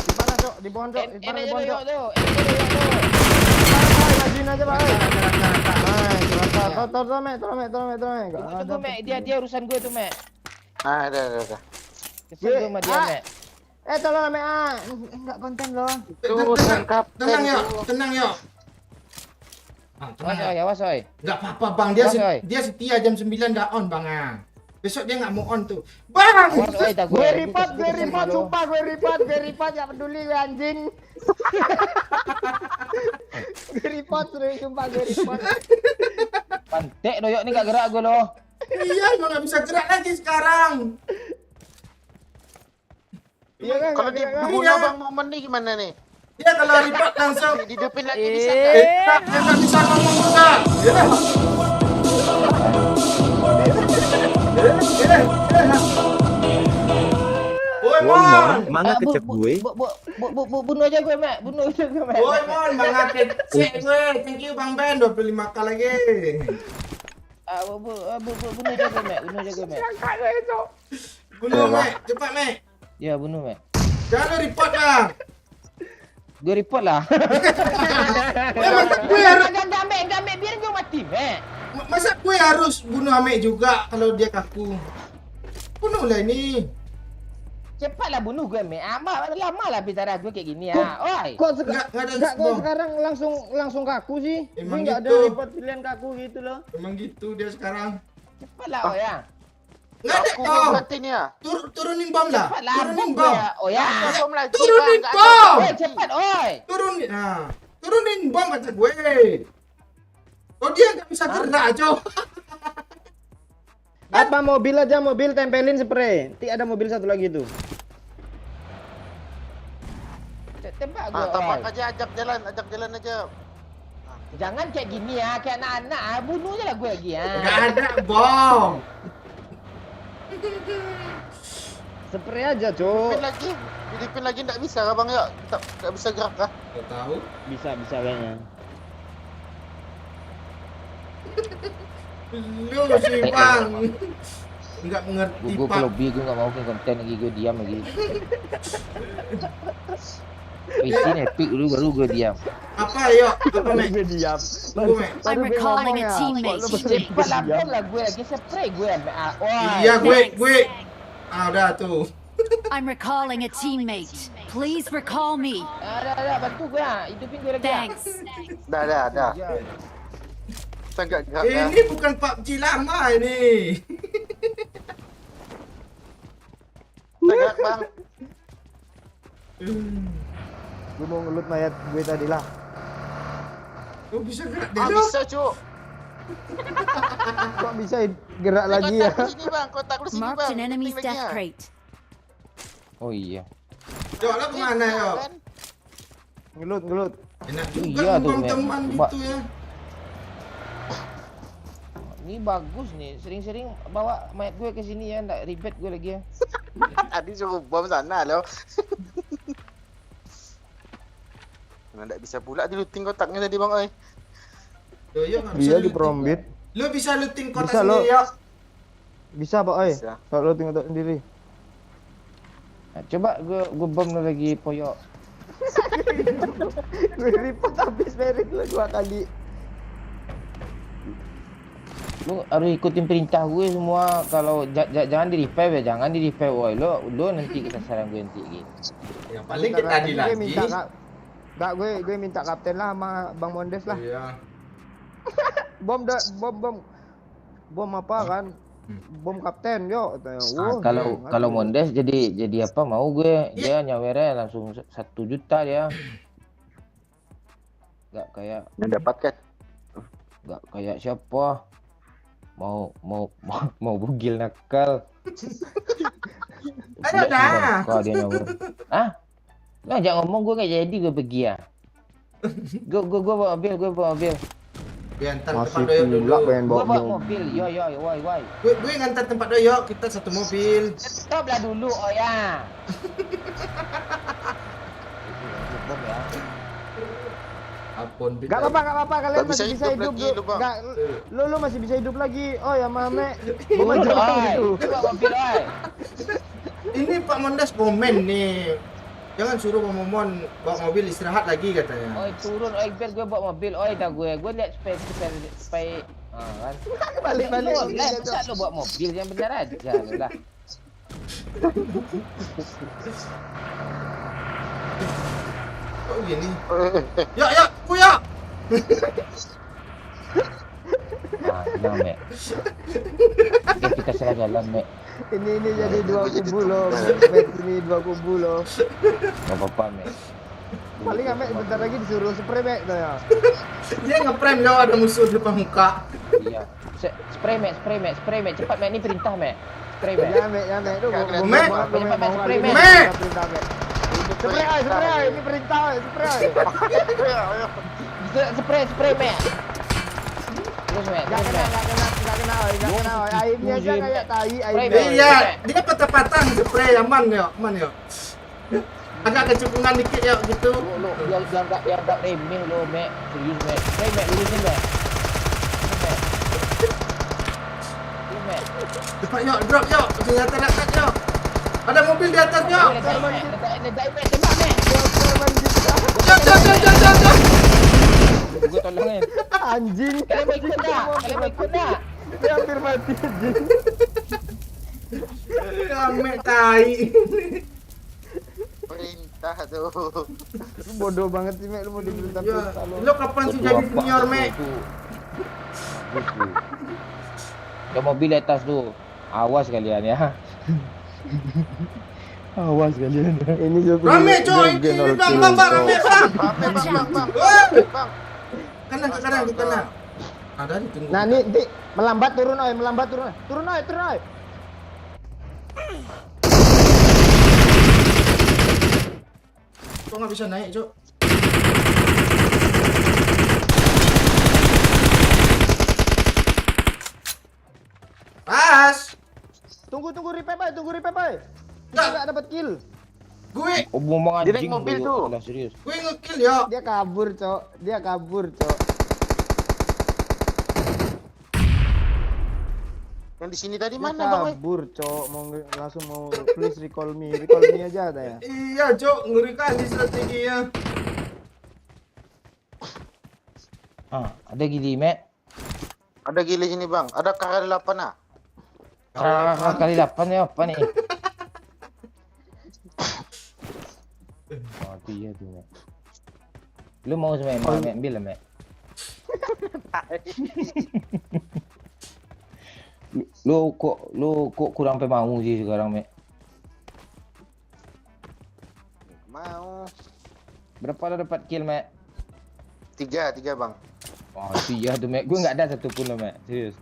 Di mana, Cok? Di pohon, Cok. Di Enak pohon, je Cok. tuh. Majuin aja, Pak. Tolong, Mek. Tolong, Mek. Tunggu, Mek. Dia urusan gue tuh, Mek. Ah, ada. Kesel gue sama dia, Mek. Tolong, Mek. Enggak konten lo. Urusan kapten. Tenang ya. Awas, oi, awas, oi. Enggak apa-apa, Bang. Dia Awas, oi. dia setia jam 9 dah on, Bang. Besok dia nggak mau on tuh. Bang. Awas, oi, tak Gue report, sumpah gue report, gak peduli gue anjing. Gue report, sumpah gue report. Pantek doyok nih gak gerak gue loh. Iya, emang nggak bisa gerak lagi sekarang. Iya kan? Kalau nggak gerak kan? dibunuh Bang Momen nih gimana nih? Dia kalau report langsung Dihidupin lagi bisa nggak? dia nggak bisa ngomong juga. Ya. Woi, Woi Mon. Mon, mana kecek gue? Bunuh aja gue, Mek. Bunuh aja gue, Mek. Woi, Mon, Bang Akid. Cek gue. Thank you, Bang Ben. 25k lagi. Bunuh aja gue, Mek. Bunuh aja gue, Mek. Bunuh, Mek. Cepat, Mek. Ya, bunuh, Mek. Jangan lu report, Bang. Gue report lah. Masa gue harus Enggak, Mek. Biar gue mati, Mek. masa gue harus bunuh Amek juga kalau dia kaku. Bunuhlah ini. Cepatlah bunuh gue, Mek. Lama lah bicara gue kayak gini ya. Oi. Kok Nggak ada enggak kok bom. sekarang langsung kaku sih? Emang Gue enggak ada gitu. report pilihan kaku gitu loh. Emang gitu dia sekarang. Cepatlah, oh ya. Nggak ada. Aku Oh, berarti nih ya. turunin bom lah. Cepatlah, Turunin bom bom. ya. Oh ya. Bom lagi. Turunin Bang. bom. Oi, cepat, oi. Turunin. Nah, turunin bom kata gue. Oh dia nggak bisa gerak, Cok. Apa mobil aja, mobil tempelin spray. Ada mobil satu lagi tuh. Tembak gue. Ah, tampak oi. aja ajak jalan aja. Jangan kayak gini ya, kayak anak-anak. Bunuh aja lah gue lagi ya. Nggak ada bom. Spray aja, Cok. Hidupin lagi enggak bisa kah Bang ya? Tak bisa gerak kah? Nggak tahu. Bisa kayaknya. Lu sih, Bang. Nggak mengerti, Gue Pak. lobby, gue gak mau ke konten lagi, gue diam lagi. Bikin epic dulu baru gue diam. Apa, yuk? Apa, Mek? Gue diam. Tunggu, Mek. I'm recalling a teammate. Cepat lapor lah gue lagi spray gue. Iya, gue. Ah, udah tuh. I'm recalling a teammate. Please recall me. Ada, bantu gue ya. Hidupin gue lagi. Thanks. Dah. Sangat gerak ya. Ini bukan PUBG lama ini. Gerak Bang. Gue mau ngelut mayat gue tadi lah. Oh, bisa gerak Ah dia. bisa Cuk. Kok bisa gerak lagi ya? Kontak lu sini Bang, kontak lu sini Bang. Marked an enemy's Penting lagi, death ya. crate. Oh iya. Yuk, lo kemana, yuk? Kan? Ngelut. Enak juga Iya tuh, numpang Mek. teman Coba. gitu ya. Ini bagus nih. Sering-sering bawa mayat gue ke sini ya. Nggak ribet gue lagi ya. Tadi suruh bom sana loh. Nggak bisa pula di looting kotaknya tadi Bang oi. Yuk, nggak bisa Dia di looting. prombit. Lu bisa looting kotak Bisa, lo. sendiri, yuk. Bisa, Pak, oi. Bisa. Kalau lo tinggal sendiri. Nah, coba gue bom lu lagi poyok. Gue report habis merit lo 2 kali. Lu harus ikutin perintah gue semua. Kalau jangan di revive ya, jangan di revive. Woi, lu nanti kesasaran gue nanti gitu. Ya paling kita tadi Gue lagi. minta Kak, gue minta kapten lah sama Bang Mondes lah. Iya. Bom apa kan? Bom kapten yo. Kalau Mondes jadi apa mau gue, dia nyawernya langsung 1 juta dia. Gak kayak Yang dapat kan? Gak kayak siapa mau bugil nakal. Ada dah. Kau dia nyawer. Ah? Nah, jangan ngomong gue gak jadi gue pergi ya. Gue bawa mobil. Gue antar Masih tempat doyok dulu. pula pengen Gue bawa bawa bom. mobil. Yo, woi. Gue ngantar tempat doyok, kita satu mobil. Stop lah dulu, oh ya. Bom ya. Ampun. Gak apa-apa, kalian Gak masih bisa bisa hidup hidup lagi, lu, Bang. Gak, lu masih bisa hidup lagi. Oh ya mame. Turun, Gua macam oi. gitu. Gue bawa mobil, oi. Ini Pak Mondes komen nih. Jangan suruh Pak Momon bawa mobil istirahat lagi katanya. Oi, turun, oi, biar gue bawa mobil, oi, dah gue lihat supaya kan. Balik. Masa lu bawa mobil yang benar aja lu lah. Kok gini? Ya, kuya. Nah, Mek. Oke, kita serah jalan, Mek. Ini jadi 2 kubu loh. Mek, ini 2 kubu loh. Gak apa-apa, Mek. Paling Mek bentar lagi disuruh spray Mek tuh ya. Dia ngeprem lo ada musuh di depan muka. Iya. Spray, Mek. Cepat, Mek. Ini perintah, Mek. Spray, Mek. Ya Mek tuh. Mek. Spray Mek. Spray, ini perintah, spray. Spray, Mek. Terus, Mek. Gak kena. Airnya aja kayak tai. Airnya. Iya, dia patah-patah spray aman yo. Agak kecepungan dikit ya gitu. Lu yang tak remeh lo, Mek. Serius, Mek. Spray, Mek. Lurusin, Mek. Mek. Cepat yuk, drop yuk. Senjata dekat yuk. Ada mobil di atas yuk. Letak, Mek. Tembak, Mek. Jom. Gue tolongin. Anjing. Kalian mau ikut tak? Dia hampir mati anjing. Rame tai. Perintah tuh. Lu bodoh banget sih Mek, lu mau diperintah Ya, lu. lo kapan sih jadi senior, Mek? Ada mobil di atas tuh. Awas kalian ya. Awas kalian. Ini juga Rame coy, ini bang, rame bang. Bang. Kanan ke kanan. Ada ditunggu. Nah, nih, melambat turun oi. Turun oi. Kok nggak bisa naik, Cok? Pas. Tunggu revive oi. Nggak. Enggak dapat kill. Gue Ngomong Direct anjing mobil dulu. tuh. Udah serius. ngekill ya. Dia kabur, Cok. Yang di sini tadi Dia mana, Bang? kabur, Cok. Langsung mau please recall me aja ada ya. Iya, Cok, ngeri kali strateginya. Ada gili, Mek. Ada gili sini, Bang. Ada KR8 ah. Kali 8 ya apa nih? Oh, iya tuh, Mek. Lu mau sama Mek ambil lah, Mek. Lu kok kurang mau sih sekarang, Mek? Mau. Berapa lo dapat kill, Mek? 3, Bang. Oh, iya tuh, Mek. Gue nggak ada satu pun lo, Mek. Serius.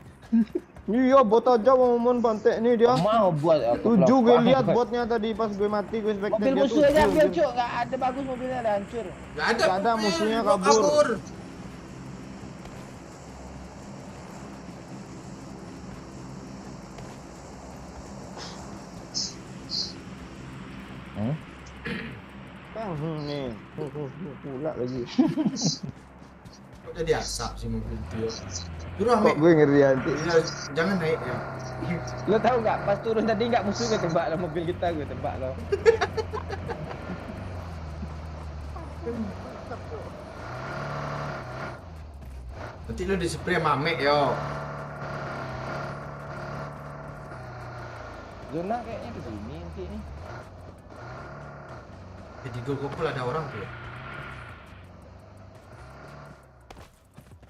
Iya, bot aja mau bantek nih dia. Mau buat aku 7 gue lihat botnya tadi pas gue mati gue spectate mobil dia musuh aja 7. ambil, Cuk. Nggak ada bagus mobilnya, udah hancur. Nggak Nggak ada, mobil, musuhnya gua kabur. Nih, pula lagi. Kok jadi asap sih mobil itu ya? Turun, Kok Mek. gue ngeri nanti. Iya, jangan naik ya. Lo tahu nggak pas turun tadi nggak musuh gue tembak lo mobil kita, gue tembak lo. Nanti lu di spray sama Mek yo. Zona kayaknya di sini nanti nih. Di Gol Kopel ada orang tuh ya.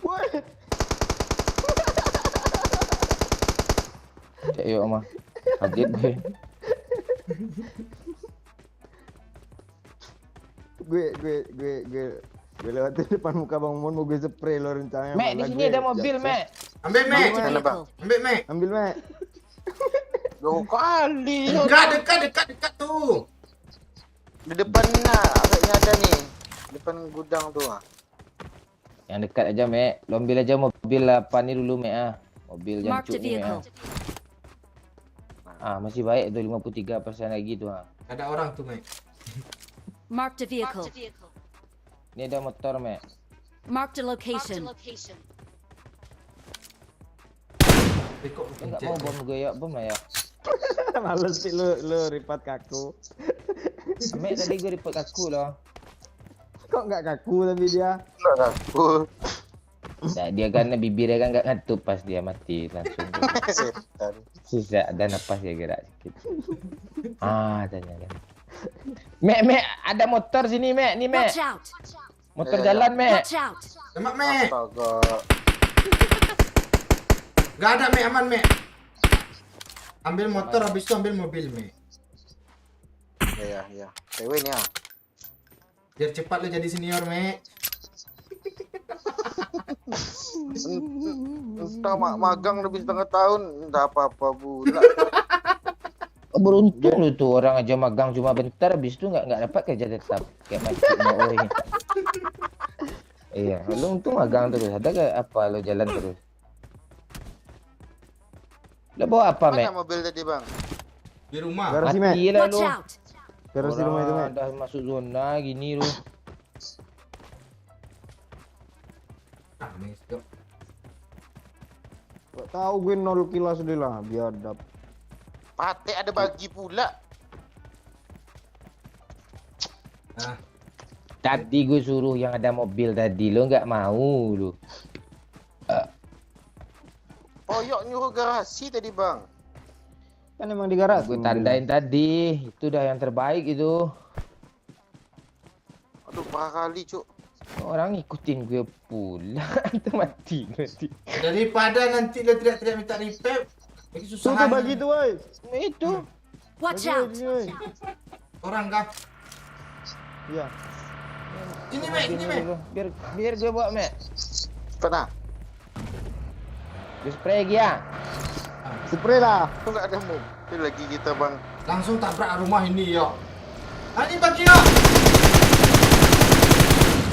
Woi, Cek yuk mah. Kaget gue. gue lewat di depan muka Bang Mon mau gue spray lo rencananya. Mek, di malah sini gue ada mobil, jatuh. Mek. Ambil Mek, Marked a Mana, Bang? vehicle. ambil Mek. Ambil Mek. Dua kali. Dekat tuh. Di depan nah, agaknya ada nih. Depan gudang tuh. Yang dekat aja, Mek. Lo ambil aja mobil apa nih dulu, Mek ah. Mobil Marked jancuk a nih, Mek vehicle. ah. Masih baik tuh 53% lagi tuh ah. Ada orang tuh Mek. Marked a vehicle. Ini ada motor, Mek. Marked a location. Kok Enggak mau bom gue ya, bom lah ya. Males sih lu ripat kaku. Mek tadi gue report kaku loh. Kok nggak kaku tapi dia? Enggak aku. Nah, dia karena bibirnya kan nggak ngantuk pas dia mati langsung. Setan. Susah ada napas ya gerak sedikit. Ah, tanya kan. Mek, ada motor sini, Mek. Nih, Mek. Watch out. Motor Ya, ya, jalan, Mek. Watch out. Tembak Mek. Astaga. Gak ada Mek, aman Mek. Ambil motor habis itu ambil mobil Mek. Ya. Cewek nih ya. Biar cepat lo jadi senior Mek. Entah magang lebih setengah tahun, entah apa-apa pula. Beruntung lu tuh orang aja magang cuma bentar habis itu nggak dapat kerja tetap kayak macam mau ini. Iya, lu untung magang terus. Ada ke apa lo jalan terus? Lo bawa apa, Mek? Mana mobil tadi, Bang? Di rumah. Garasi Mek. Mati lah Watch lu. out. Garasi rumah itu Mek. Udah masuk zona gini lu. Ah, Mek. Stop. Gak tahu gue 0 kilas deh lah biadab. Patek ada bagi pula. Ah, Tadi gue suruh yang ada mobil tadi lo nggak mau lu. Koyok nyuruh garasi tadi, Bang. Kan emang di garasi. Gue tandain tadi, itu dah yang terbaik itu. Aduh, parah kali, Cuk. Orang ngikutin gue pula. Itu mati. daripada nanti lo teriak-teriak minta repair, lagi Tuh susah. bagi tuh, woi. Itu. Watch Bagi, out. bagi, woi. Orang kah? Iya. Sini Mek, sini Mek. Biar gue bawa, Mek. Pernah? Gue spray lagi ya. Spray lah. Tuh nggak ada mobil lagi kita, Bang. Langsung tabrak rumah ini yo. Ah, ini bagi yo.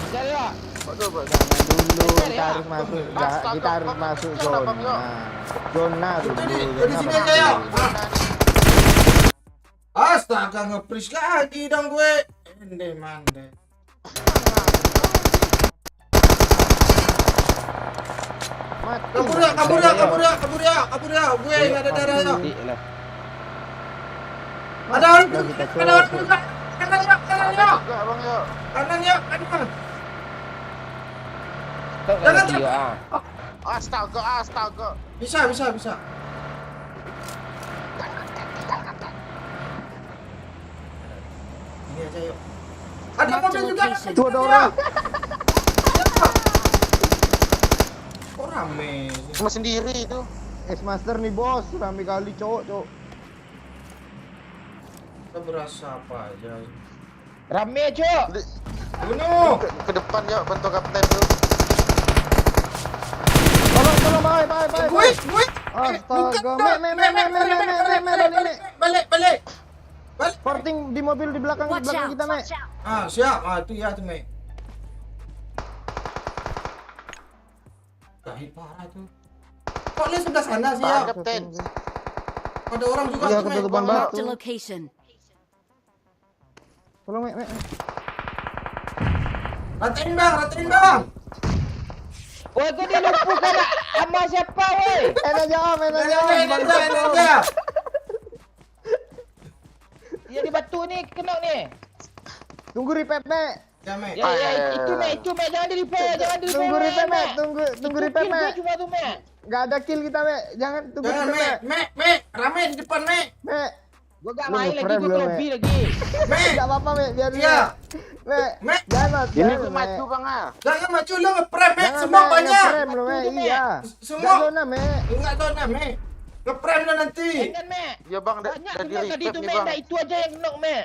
Cari ya. Waduh, Bang. Dulu Ngejar kita ya? harus masuk, Astaga, kita harus Bang, masuk ngejar lah, Bang, yo. zona dulu. Di Zona sini penting. aja yo. Astaga, nge-freeze lagi dong gue. Ende mande. Mati. Kabur ya. Gue nggak ada darah yo. Mati lah. Ada orang Udah kita ada orang cok. juga. Kanan yo. Enggak, Bang, yo. Kanan yo. Stop Jangan, lagi ya. Astaga. Bisa. Ini aja yuk. Ada Marked a mobil juga. location. Tuh ada orang. Kok rame? Cuma sendiri itu. X-Master nih bos, rame kali cowok. Kita berasa apa aja. Rame, Cok. Bunuh. Ke depan ya, bantu kapten tuh. Tolong, bye. Gue. Astaga, Balik. Porting di mobil di belakang Watch out. kita, Mek. Ah, siap. Ah, itu ya tuh, Mek. Gahit parah tuh. Kok lu sebelah sana sih ya? Kapten. Ada orang juga Iya, tuh, Mek. ketutupan Bawah. Marked a location. Tolong, Mek. Ratain bang. Woi, kau dilumpuhkan sama siapa, woi? Enak jawab. Enak. Yang di batu ni kena ni. Tunggu repair, Mek. Ya, Mek. Ya, itu Mek, jangan di repair, Tunggu repair, Mek. Tunggu repair, Mek. Cuma tu, Mek. Enggak ada kill kita, Mek. Jangan tunggu Jangan, kita, Mek. Mek. Mek. Rame di depan, Mek. Mek. Gua gak Lu main lagi, nge-frame gua lu, trofi Mek. lagi. Mek. Enggak apa-apa, Mek. Biar Iya. dia. Mek. Mek. Jangan mati. Ini jangan, gue Mek. maju bang ah. Jangan maju lu nge-prem, Mek. Jangan, Semua Mek. banyak. Nge-frame lu, Mek. Iya. Semua. Enggak zona, Mek. Enggak dona, Mek. Nge-prem lu nanti. Kan, Mek. Ya bang, Banyak udah di kena tadi recap tuh, nih Mek. bang. Nah, itu aja yang knock, Mek.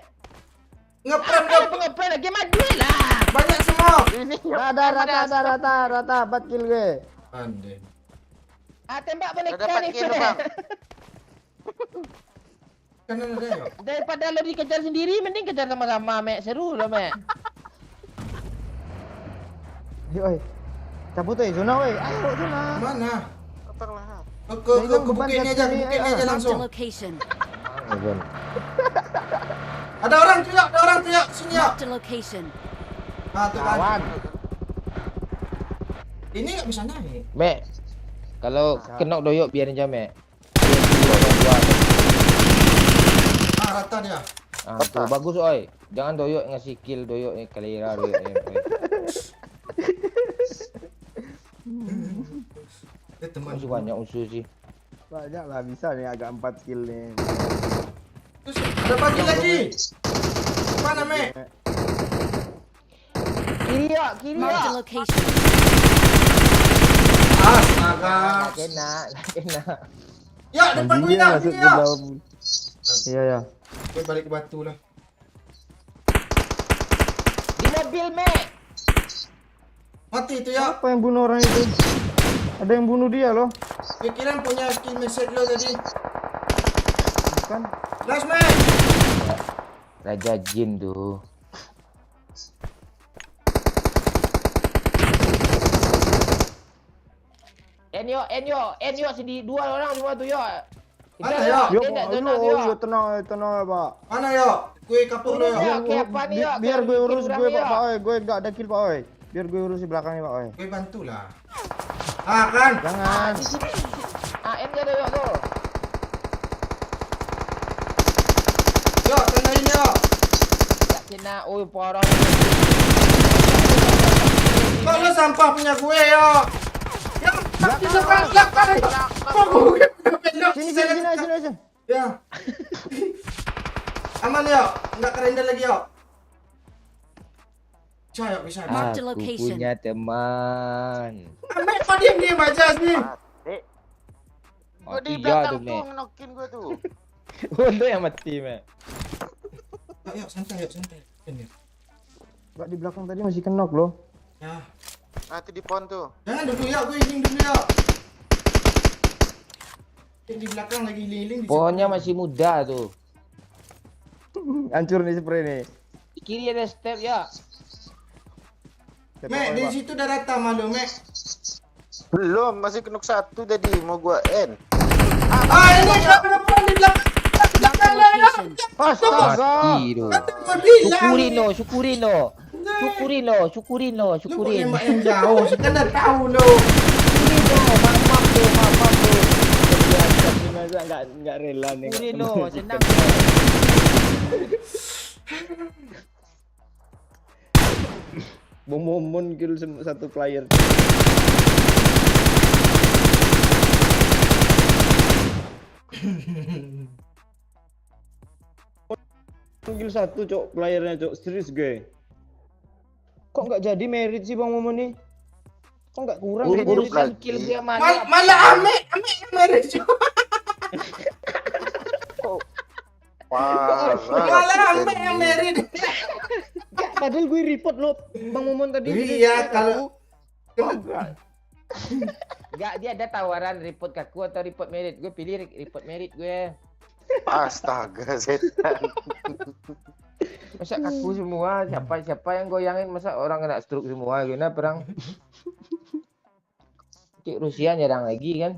Nge-prem Apa lu. yang nge-play lagi? Maju lah. Banyak semua. Ini Ada rata 4 kill gue. Ande. Ah, tembak balik Udah dapat kan kill itu. bang. Kanan ada ya? Daripada lo dikejar sendiri, mending kejar sama-sama, Mek. Seru loh, Mek. Oi. Cabut zona, woi. Ayo zona. Mana? Datang lah. Ke bukitnya aja, ke bukitnya aja Marked a langsung. location. Ada orang tuh, ya, ada orang tuh, ya. Sini ya. Marked a location. Ah, tuh kan. Kawan. Ini nggak bisa naik. Mek. Kalau kena doyok biarin aja, Mek. Ah, rata dia. Ah, tuh bagus, oi. Jangan doyok ngasih kill doyok ni kalira doyok ni. Dia teman. Masih banyak usus sih. Banyak lah bisa nih agak 4 kill nih. Terus ada bagi lagi. Mana, Mek? Kiri ya, kiri Marked a ya. location. Astaga. Kena. Ya, depan gue Dia nak. masuk Sini ke ya. dalam. Iya ya. Gue balik ke batu lah. Di mobil, Mek. Mati itu ya. Apa yang bunuh orang itu? Ada yang bunuh dia loh. Pikiran punya skill message lo tadi. Bukan? Last man. Raja Jin tuh. Enyo sendiri dua orang semua tuh yo. Mana, yo? Yo, Dia nak zona yo, yo. yo, tenang ya, Pak. Mana yo? Gue kapur lo Turun, yo. ya. Oke, apa nih, yo? Biar gue Bikin urus orang gue, ya. Pak Oi. Gue enggak ada kill, Pak Oi. Biar gue urus di belakangnya, Pak Oi. Gue bantu lah. Ah kan? Jangan. Di sini. Ah, Enyo ada yo tuh. Yo, tandain yo. Tak kena, oi parah. Kok lo sampah punya gue yo? Yang di depan belakang. Kok gue belok? Sini. Ya. Aman yo, enggak kerendam lagi yo. Bisa yo, bisa. Marked a Aku location. punya teman. Mek kok diam aja sih. Gue di Mati ya belakang tuh, tuh Mek. ngenokin gue tuh. Untuk yang mati, Mek. Yuk, santai. Ini. Enggak di belakang tadi masih kenok loh. Ya. Nanti di pon tuh. Jangan dulu ya, gue healing dulu ya. Di belakang lagi healing di Pohonnya masih muda tuh. Hancur nih spray nih. Di kiri ada step ya. Mek, di situ udah rata malu, Mek. Belum, masih kenok satu tadi mau gua end. Ah, ini kenapa di belakang? Belakang lah ya. Astaga. Mati tuh. Gue bilang. Syukurin Lu kok syukurin. nembak yang jauh sih, kan udah tahu lo. Syukurin tuh, maaf tuh. Masa enggak rela nih. Syukurin tuh, senang. Momen kill satu player. Kill satu cok playernya cok serius gue. Kok nggak jadi merit sih Bang Momo nih? Kok nggak kurang kayak Urus jadi? lagi. Kill dia mana? Malah Ame yang merit juga. Parah. Malah Ame yang merit. Padahal gue report lo Bang Momon tadi. Iya, kalau Enggak, dia ada tawaran report kaku atau report merit. Gue pilih report merit gue. Astaga, setan. Masa kaku semua, siapa yang goyangin, masa orang kena stroke semua gimana perang. Kayak Rusia nyerang lagi kan.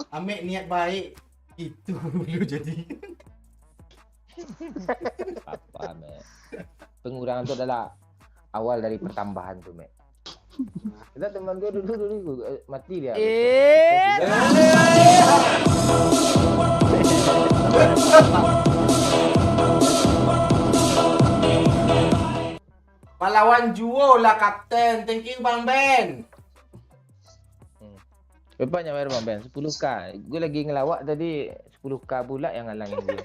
Ame niat baik itu dulu jadi. Apa, Mek? Pengurangan itu adalah awal dari pertambahan tuh, Mek. Kita teman gue dulu mati dia. Pahlawan Juwo lah kapten. Thank you Bang Ben. Berapa bayar Bang Ben? 10k. Gue lagi ngelawak tadi 10k pula yang ngalangin gue.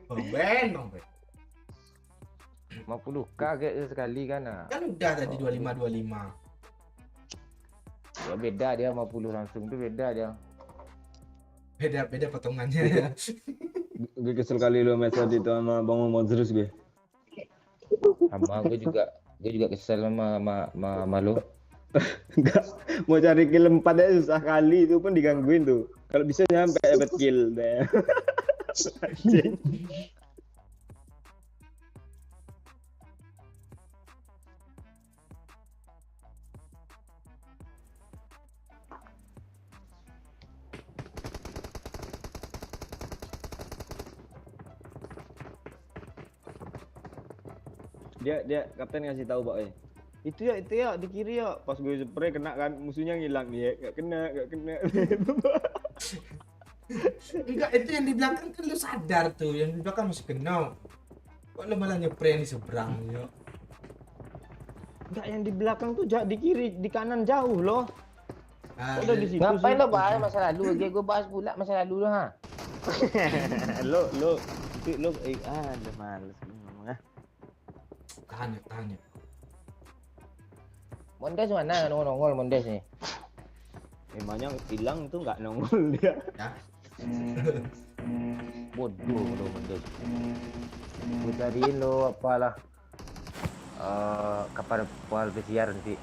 Bang Ben, Bang Ben. 50k kayak sekali kan. Kan udah tadi 25. Ya beda dia 50 langsung tuh beda dia. Beda potongannya. Gue kesel kali lo match tadi itu sama Bang Muhammad terus gue. Sama gue juga kesel sama lo. Enggak, mau cari kill 4 aja susah kali, itu pun digangguin tuh. Kalau bisa nyampe dapat kill deh. Anjing. Dia kapten ngasih tahu Pak, itu ya di kiri ya, pas gue spray kena kan, musuhnya ngilang dia, gak kena Enggak, itu yang di belakang kan lu sadar tuh, yang di belakang masih kena. Kok lu malah nyepre yang di seberang ya? Enggak, yang di belakang tuh di kiri, di kanan jauh loh. Ah, Udah di situ Ngapain sih. lo bahas masa lalu? Gue bahas pula masa lalu lo ha. lo ada males ngomong ah. tahan ya. Mondes mana nongol Mondes nih? Emangnya hilang itu nggak nongol dia. Ya. Bodoh lo Mondes. Gue cariin lo apalah. Kapal pesiar nanti.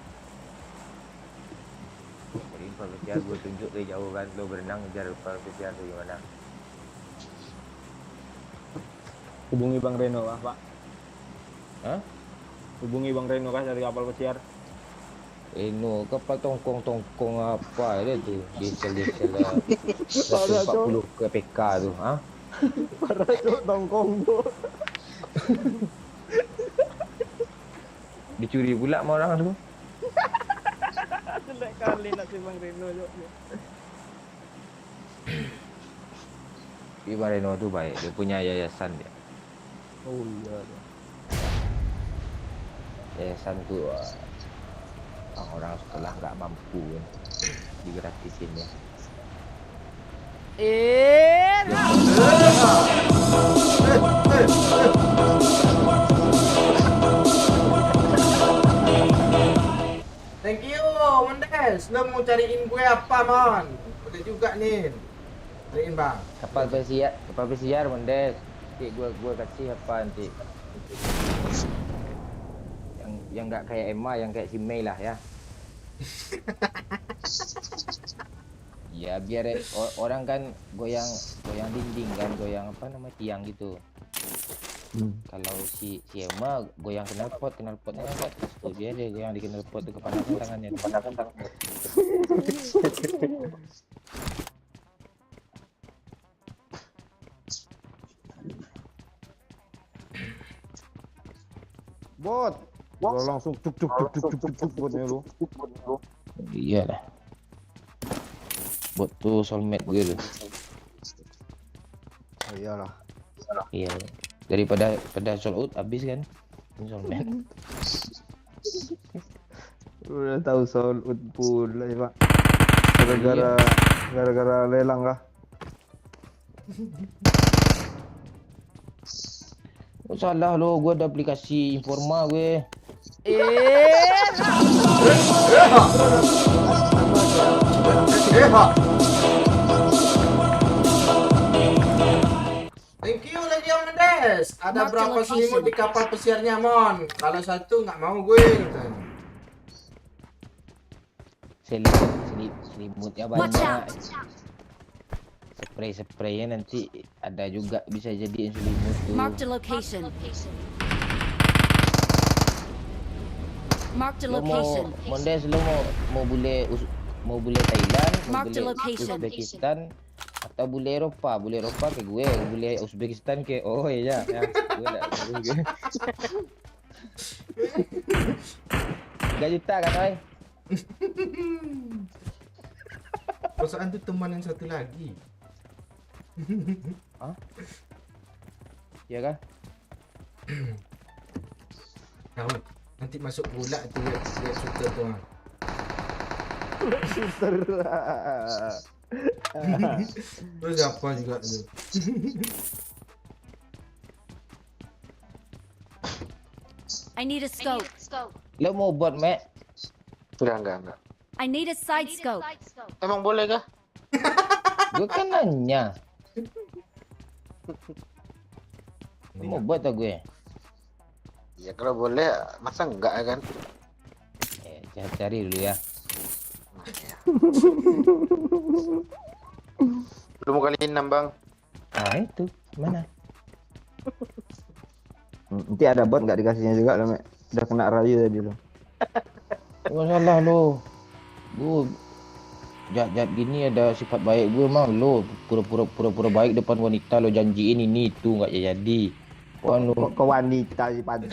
Jadi kapal pesiar gue tunjuk dari jauh kan, lo berenang ngejar kapal pesiar tuh gimana? Hubungi Bang Reno kah Pak? Hah? Hubungi Bang Reno kah dari kapal pesiar? Kapal tongkong apa dia tuh? Diesel 140 kpk tuh, ha? Parah tuh tongkong tuh. Dicuri pula sama orang tuh. Jelek kali nak si Bang Reno yuk. Bang Reno tuh baik, dia punya yayasan dia. Oh iya. Yayasan tuh orang sekolah nggak mampu kan, digratisin ya. Thank you, Mondes. Lo mau cariin gue apa, Mon? Boleh juga nih. Cariin, Bang. Kapal pesiar Mondes. Nanti gua kasih apa nanti. Yang nggak kayak Emma, yang kayak si Mei lah ya. Ya biar orang kan goyang dinding kan, goyang apa namanya tiang gitu. Kalau si Emma goyang knalpotnya kan tuh dia yang di knalpot tuh kepanasan tangannya. Bot. Lo langsung cuk botnya lu. Iya lah. Bot tuh soulmate gue tuh. Oh iyalah. Iya. Daripada sold out habis kan. Soulmate. Udah tahu soal pula ya, Pak. Gara-gara lelang kah? Oh, salah lo, gue ada aplikasi Informa gue. Thank you lagi Om Mendes. Ada Mark the berapa location. selimut di kapal pesiarnya, Mon? Kalau satu nggak mau gue. Katanya. Selimutnya Watch banyak. out! Spraynya nanti ada juga bisa jadi selimut tuh. Mark the location. Mark the Lo mau location. Mondes, lo mau bule Thailand, mau Mark the bule location. Uzbekistan atau bule Eropa ke gue, bule Uzbekistan ke oh iya ya. Gue ada gue. 3 juta kan, oi. Perasaan tuh teman yang satu lagi. Iya kan? Kawan, Nanti masuk bola tu dia shooter tu. Shooter. Terus apa juga tu. I need a scope. Lo mau buat Mac? Enggak. I need a side scope. Emang boleh kah? Gue kan nanya. Lo mau buat tak gue? Ya kalau boleh, masa enggak kan? Cari dulu ya. Belum kali 6 bang. Ah itu mana? Nanti ada bot nggak dikasihnya juga lo, Mek. Udah kena rayu tadi lo. Masalah lo. Gue jahat gini ada sifat baik gue mah lo pura-pura baik depan wanita lo janjiin ini itu nggak jadi. Wan lo Ke wanita sih pantas.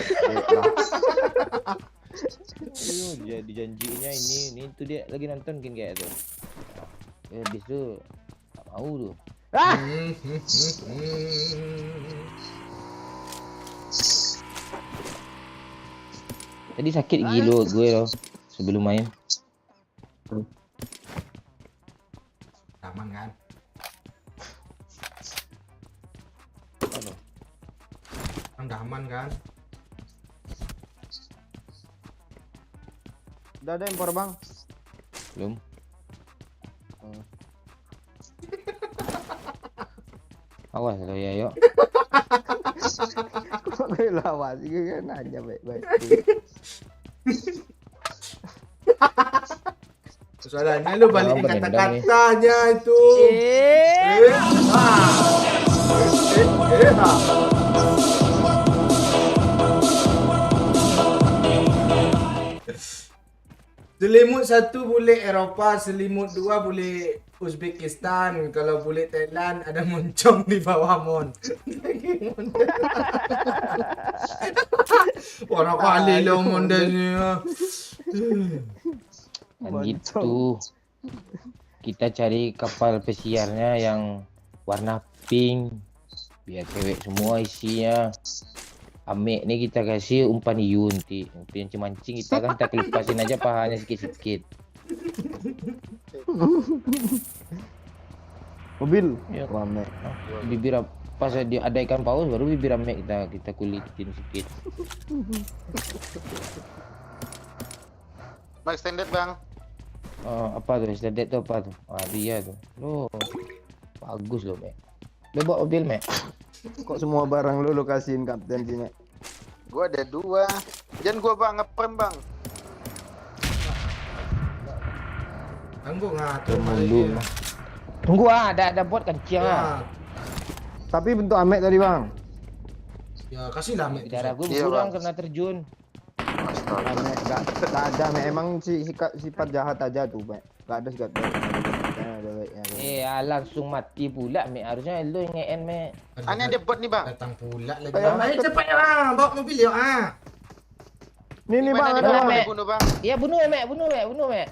jadi janjiinnya ini itu dia lagi nonton kan kayak tuh. Habis tu tak mau tuh. Tadi sakit gila gue lo sebelum main. Aman kan? Aduh. Udah aman kan? Udah ada impor bang. Belum. Awas lo ya yuk. Kok gue lawas gue kan nanya baik-baik. Soalnya lu balikin Orang berendam nih. kata-katanya itu. Selimut satu boleh Eropah, selimut dua boleh Uzbekistan, kalau boleh Thailand ada moncong di bawah mon. Orang kali lo mon dah ni. Kan gitu. Kita cari kapal pesiarnya yang warna pink. Biar cewek semua isinya. Amek ni kita kasih umpan hiu nanti. Nanti yang mancing kita kan kita lepasin aja pahanya sikit-sikit. Mobil. Ya. Wah, Mek. Bibir pas dia ada ikan paus baru bibir amek kita kulitin sikit. Bang standard bang. Apa tuh standard tuh apa tuh? Dia tuh. Loh. Bagus loh, Mek. Lo bawa mobil, Mek. Kok semua barang lu kasihin kapten sih, Mek? Gua ada 2. Jangan gua bang ngeprem bang. Tanggung ngatur Mulu. Tunggu ada bot kencing ah. Tapi bentuk Amek tadi, Bang. Ya kasihlah Mek. Darah gue Iya, berkurang Bang. karena terjun. Astaga. Amek enggak ada, Mek. Emang sifat jahat aja tuh, Mek. Enggak ada sifat baik. Ada baiknya. Langsung mati pula, Mek. Harusnya lu yang nge-end, Mek. Aneh ada bot nih bang. Datang pula lagi. Ayo, Ayo cepat ya bang, bawa mobil yuk Nih, Di Bang, mana ada nih bang? Bang. Mek. Bunuh bang. Ya bunuh, Mek. Bunuh, Mek.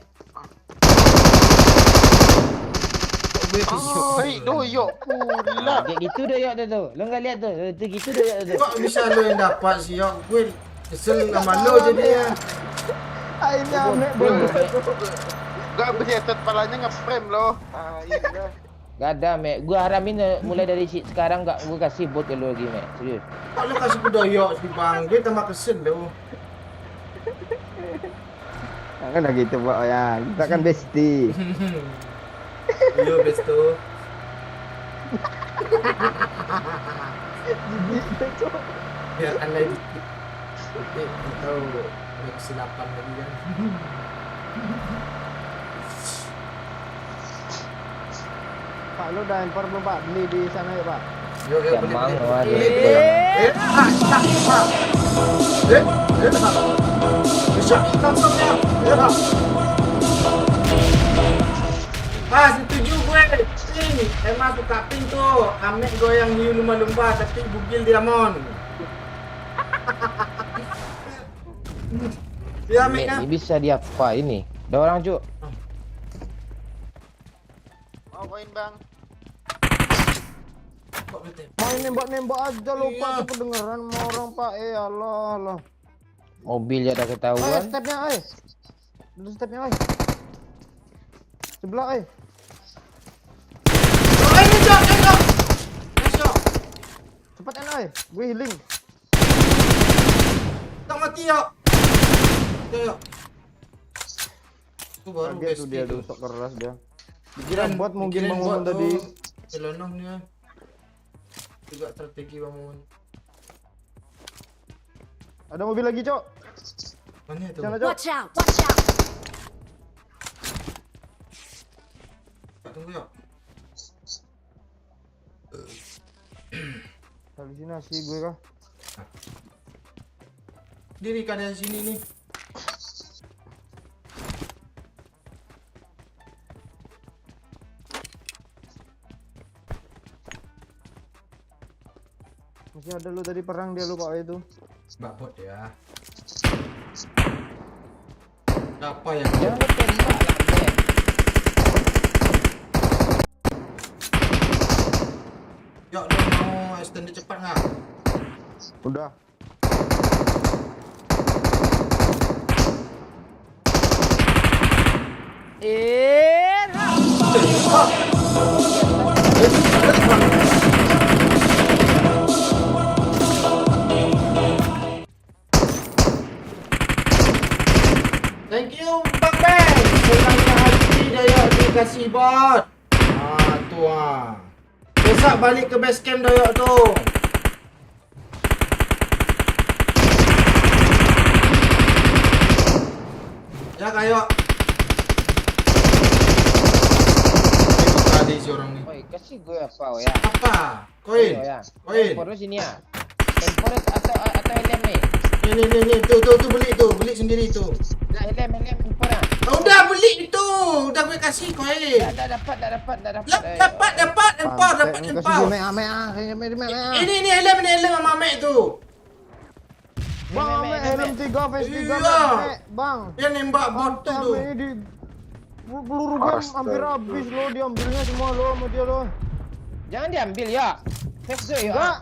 Hei, doyok pula. Kayak gitu dah yuk tu. Lu enggak lihat tu. Tu gitu dah yuk tu. Kok bisa lo yang dapat sih yuk? Gue kesel sama lo jadinya. Akhirnya Amek bodoh. Gak berjatuh kepalanya ngeprem loh. Iya. Enggak ada, Mek. Gua haramin mulai dari sekarang enggak gua kasih bot ke lu lagi, Mek. Serius. Kok lo kasih kudoyok sih bang? Gue tambah kesel lo. Nah, kan udah gitu, Pak. Ya, kita kan bestie. Yo besto. Biar anda dikit. Oke, kita tahu ada kesilapan lagi kan. Pak, lu udah impor belum, Pak? Beli di sana ya, Pak? Yuk, Ya, boleh, Mang, boleh. Wan. Setuju gue. Ping, emang suka ping tuh. Amek goyang hiu lumba-lumba, tapi bugil dia mon. Ya Amek Mek kan? ni bisa diapa ini? Ada orang, Cuk. Mau koin bang. Kok betul? Mau nembak-nembak aja lupa Iya. tuh kedengeran sama orang, Pak. Allah. Mobil ya udah Oi, ketahuan. stepnya, oi. Dulu stepnya, oi. Sebelah, oi. Oh, ini Cok, ini Cok. Nice, Cok. Cepet oi. Gue healing. Tak mati, Cok. Yuk. Itu baru Kaget tuh best dia itu. dusuk keras dia. Pikiran buat mungkin pikiran bangun buat tadi. tuh. Celonongnya. Juga strategi bangun. Ada mobil lagi, Cok. Mana itu? Sana, Cok. Watch out! Watch out! Tunggu, Cok. Halusinasi gue kah? Diri kan dari sini nih. Masih ada lu tadi perang dia lupa itu. Mbak bot ya. Siapa yang Jangan lu tembak lah, Mek. Yuk, lu mau extend cepat nggak? Udah. Thank you Bang Ben. Senangnya hati Dayak dikasih bot. Tu Besok balik ke base camp Dayak tu. Ya kayak tadi si orang ni. Oi, kasih gue apa, oh ya? Apa? Koin. Oh, ya. Koin. Tempor lu sini ya. Tempor atau helm nih? Ni tu beli sendiri tu. Nah, helm tempor ah. Udah beli itu. Udah gue kasih koin. Dah dapat. Dapat empor. Kasih dia ame ah. Ini helm sama Mek tu. Bang, ame helm 3 face 3 Iya. Bang. Dia nembak bot tu. Ame ini di peluru gue hampir habis lo, diambilnya semua lo sama dia lo. Jangan diambil ya. Save gue ya. Enggak.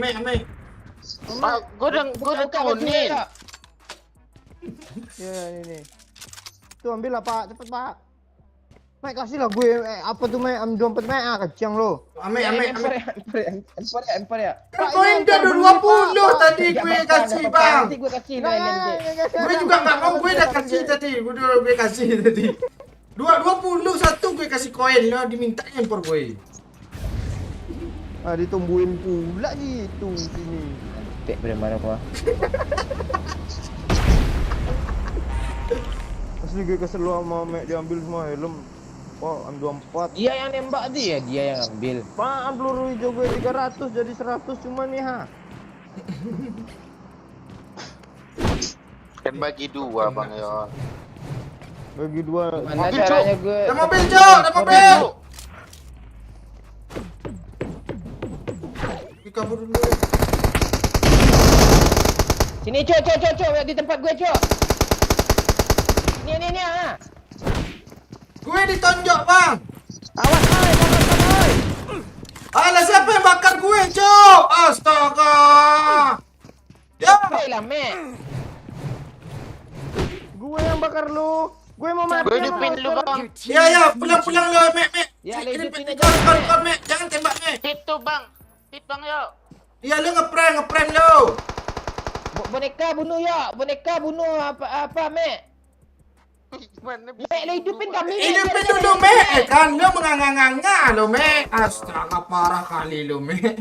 Mek. Gue udah turunin. Ya ini. Tuh ambil lah Pak, cepet Pak. Mek kasih lah gue apa tuh Mek M24 Mek keciang lo. Mek. Empor ya. Koin dah 20 tadi gue kasih bang. Nanti gue kasih lo helm dia. Gue juga nggak mau, gue dah kasih tadi. Gue kasih tadi. 21 gue kasih koin lo, diminta empor gue. Ah ditumbuhin pula gitu sini. Tek bagaimana gua? Asli gue kesel lo sama Mek diambil semua helm. Wah, M24. Dia yang nembak dia yang ambil. Pak, peluru hijau gue 300 jadi 100 cuma nih ha. Kan bagi dua bang ya. Bagi dua. Mana caranya gue? Ada mobil Cok, ada mobil. Gue kabur dulu. Sini cok di tempat gue cok. Ni ah. Gue ditonjok bang. Awas oi. Alah siapa yang bakar gue Cok? Astaga. Ya. Baiklah Mek. Gue yang bakar lu. Gue mau mati. Gue hidupin lu bang. Ya, pulang lo Mek. Ya, Ini hidupin aja. kor Mek, jangan tembak Mek. Hit tuh bang. Hit bang yo. Iya lu ngeprank lo. Boneka bunuh apa Mek? Mana bisa? Mek, lo hidupin kami. Hidupin dulu Mek. Kan lo menganga-nganga lo Mek. Astaga parah kali lo Mek.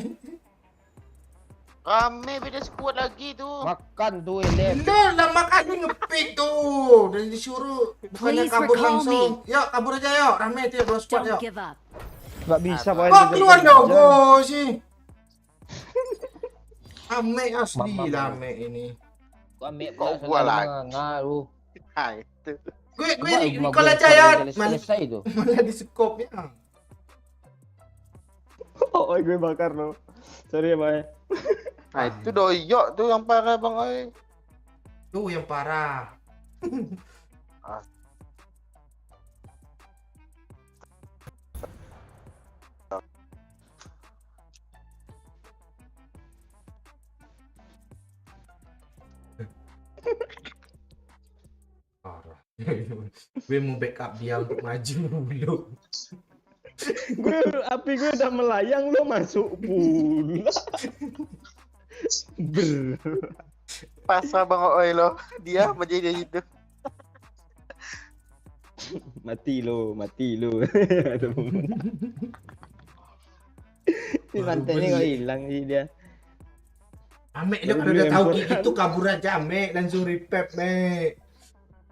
Rame beda squad lagi tuh. Makan tuh helm. Lo lama kali ngepick tuh. Dan disuruh bukannya Please kabur recall langsung. Yuk kabur aja yuk. Rame tuh 2 squad Don't yuk. give up. Enggak bisa Pak. Kok keluar logo sih? Ame asli lah Ame ini. Mek Kok gua lagi? ngaruh. Ah itu. Gue Nicole aja ya. Selesai itu. Malah di skopnya. Oh, gue bakar lo. Sorry ya, Pak. Nah itu doyok tuh yang parah bang oi. Tuh yang parah. Gue mau backup dia untuk maju dulu. Api gue udah melayang, lo masuk pula. Ber. Pasrah Bang Oi lo. Dia menjadi gitu. Mati lo. Si pantainya kok hilang sih dia. Amek dia kalau udah tahu kayak gitu kabur aja Amek langsung repep Mek.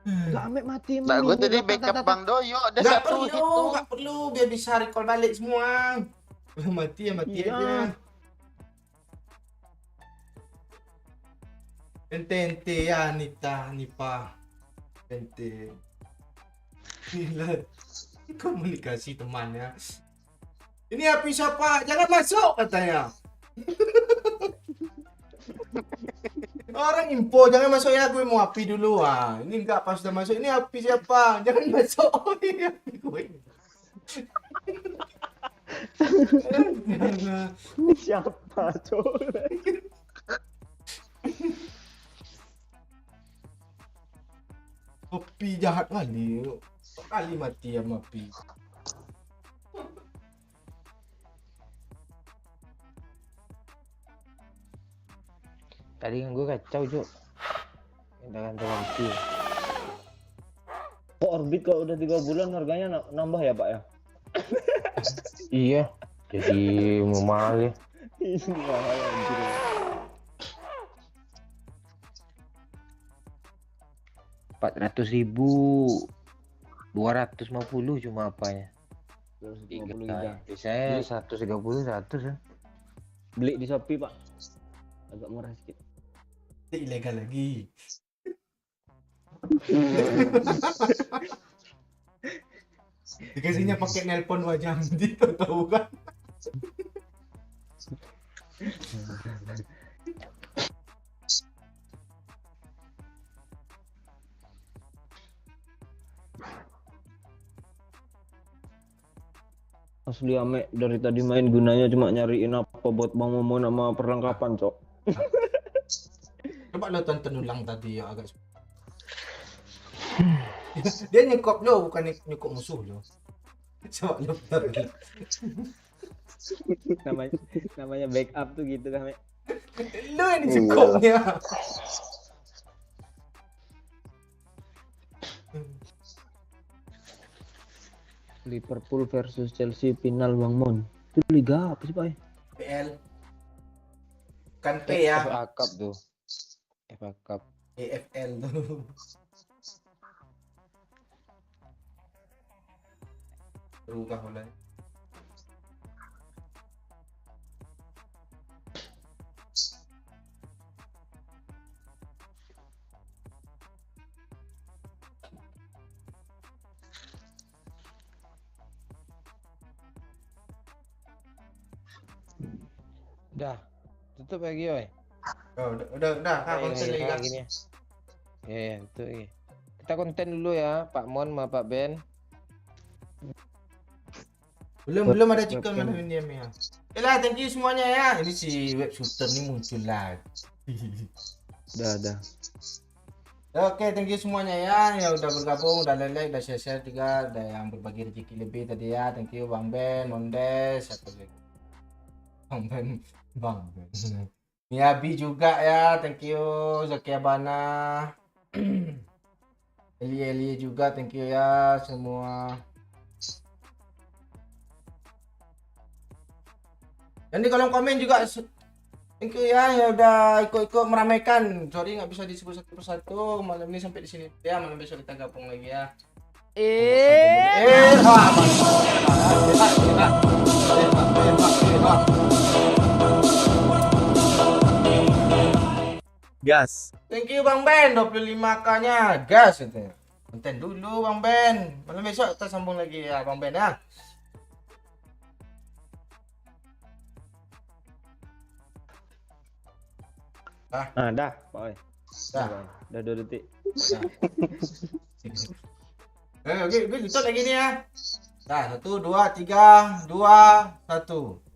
Gak Amek mati. Nah, gue tadi backup Bang Doyo. Ada Gak satu perlu, itu. gak perlu biar bisa recall balik semua. Mati ya mati Iya. aja. Ente ya Nita Nipa. Ente. Gila. Komunikasi temannya. Ini api siapa? Jangan masuk katanya. Orang info jangan masuk ya, gue mau api dulu ini enggak pas udah masuk, ini api siapa, jangan masuk. Oh ini api gue. Siapa tuh? Api jahat kali mati sama api. Tadi kan gue kacau, Cuk. Ganti ganti. Kok Orbit kalau udah 3 bulan harganya nambah ya, Pak ya? Iya. Jadi mahal ya. Ini mahal anjir. 400.000. 250 cuma apanya. 250 Tiga. giga. Biasanya 130 100 ya. Beli di Shopee, Pak. Agak murah sedikit. Ilegal lagi. Dikasihnya pakai nelpon wajah gitu, tahu kan? Asli Amek dari tadi main gunanya cuma nyariin apa buat Bang Momon sama perlengkapan, Cok. Coba lo tonton ulang tadi ya agak. Dia nyekop lo bukan nyekop musuh lo. Coba lo tonton. namanya backup tuh gitu kan, Mek. Lo yang dicekopnya. Liverpool versus Chelsea final Bang Mon. Itu liga apa sih, Pak? PL. Kan P ya. FA Cup tuh. FA Cup. EFL tuh. Seru kah mulai? Udah. Tutup lagi, oi. Oh, udah, konten lagi kan. Gini ya. Ya, tutup lagi. Kita konten dulu ya, Pak Mon sama Pak Ben. Belum ada chicken mana ini ya. Yalah, thank you semuanya ya. Ini si web shooter nih muncul lagi. Udah. Oke, thank you semuanya ya yang udah bergabung, udah like, udah share juga, ada yang berbagi rezeki lebih tadi ya. Thank you Bang Ben, Mondes, siapa lagi? Bang Ben. Miyabi juga ya, thank you. Zakia Bana. Eli juga, thank you ya semua. Dan di kolom komen juga thank you ya yang udah ikut meramaikan. Sorry nggak bisa disebut satu persatu. Malam ini sampai di sini ya. Malam besok kita gabung lagi ya. Gas. Thank you Bang Ben, 25k-nya. Gas itu. Konten dulu Bang Ben. Malam besok kita sambung lagi ya Bang Ben ya. Dah, Pak. Oi. Dah. Udah 2 detik. Oke, tutup lagi nih ya. Dah, 1, 2, 3, 2, 1.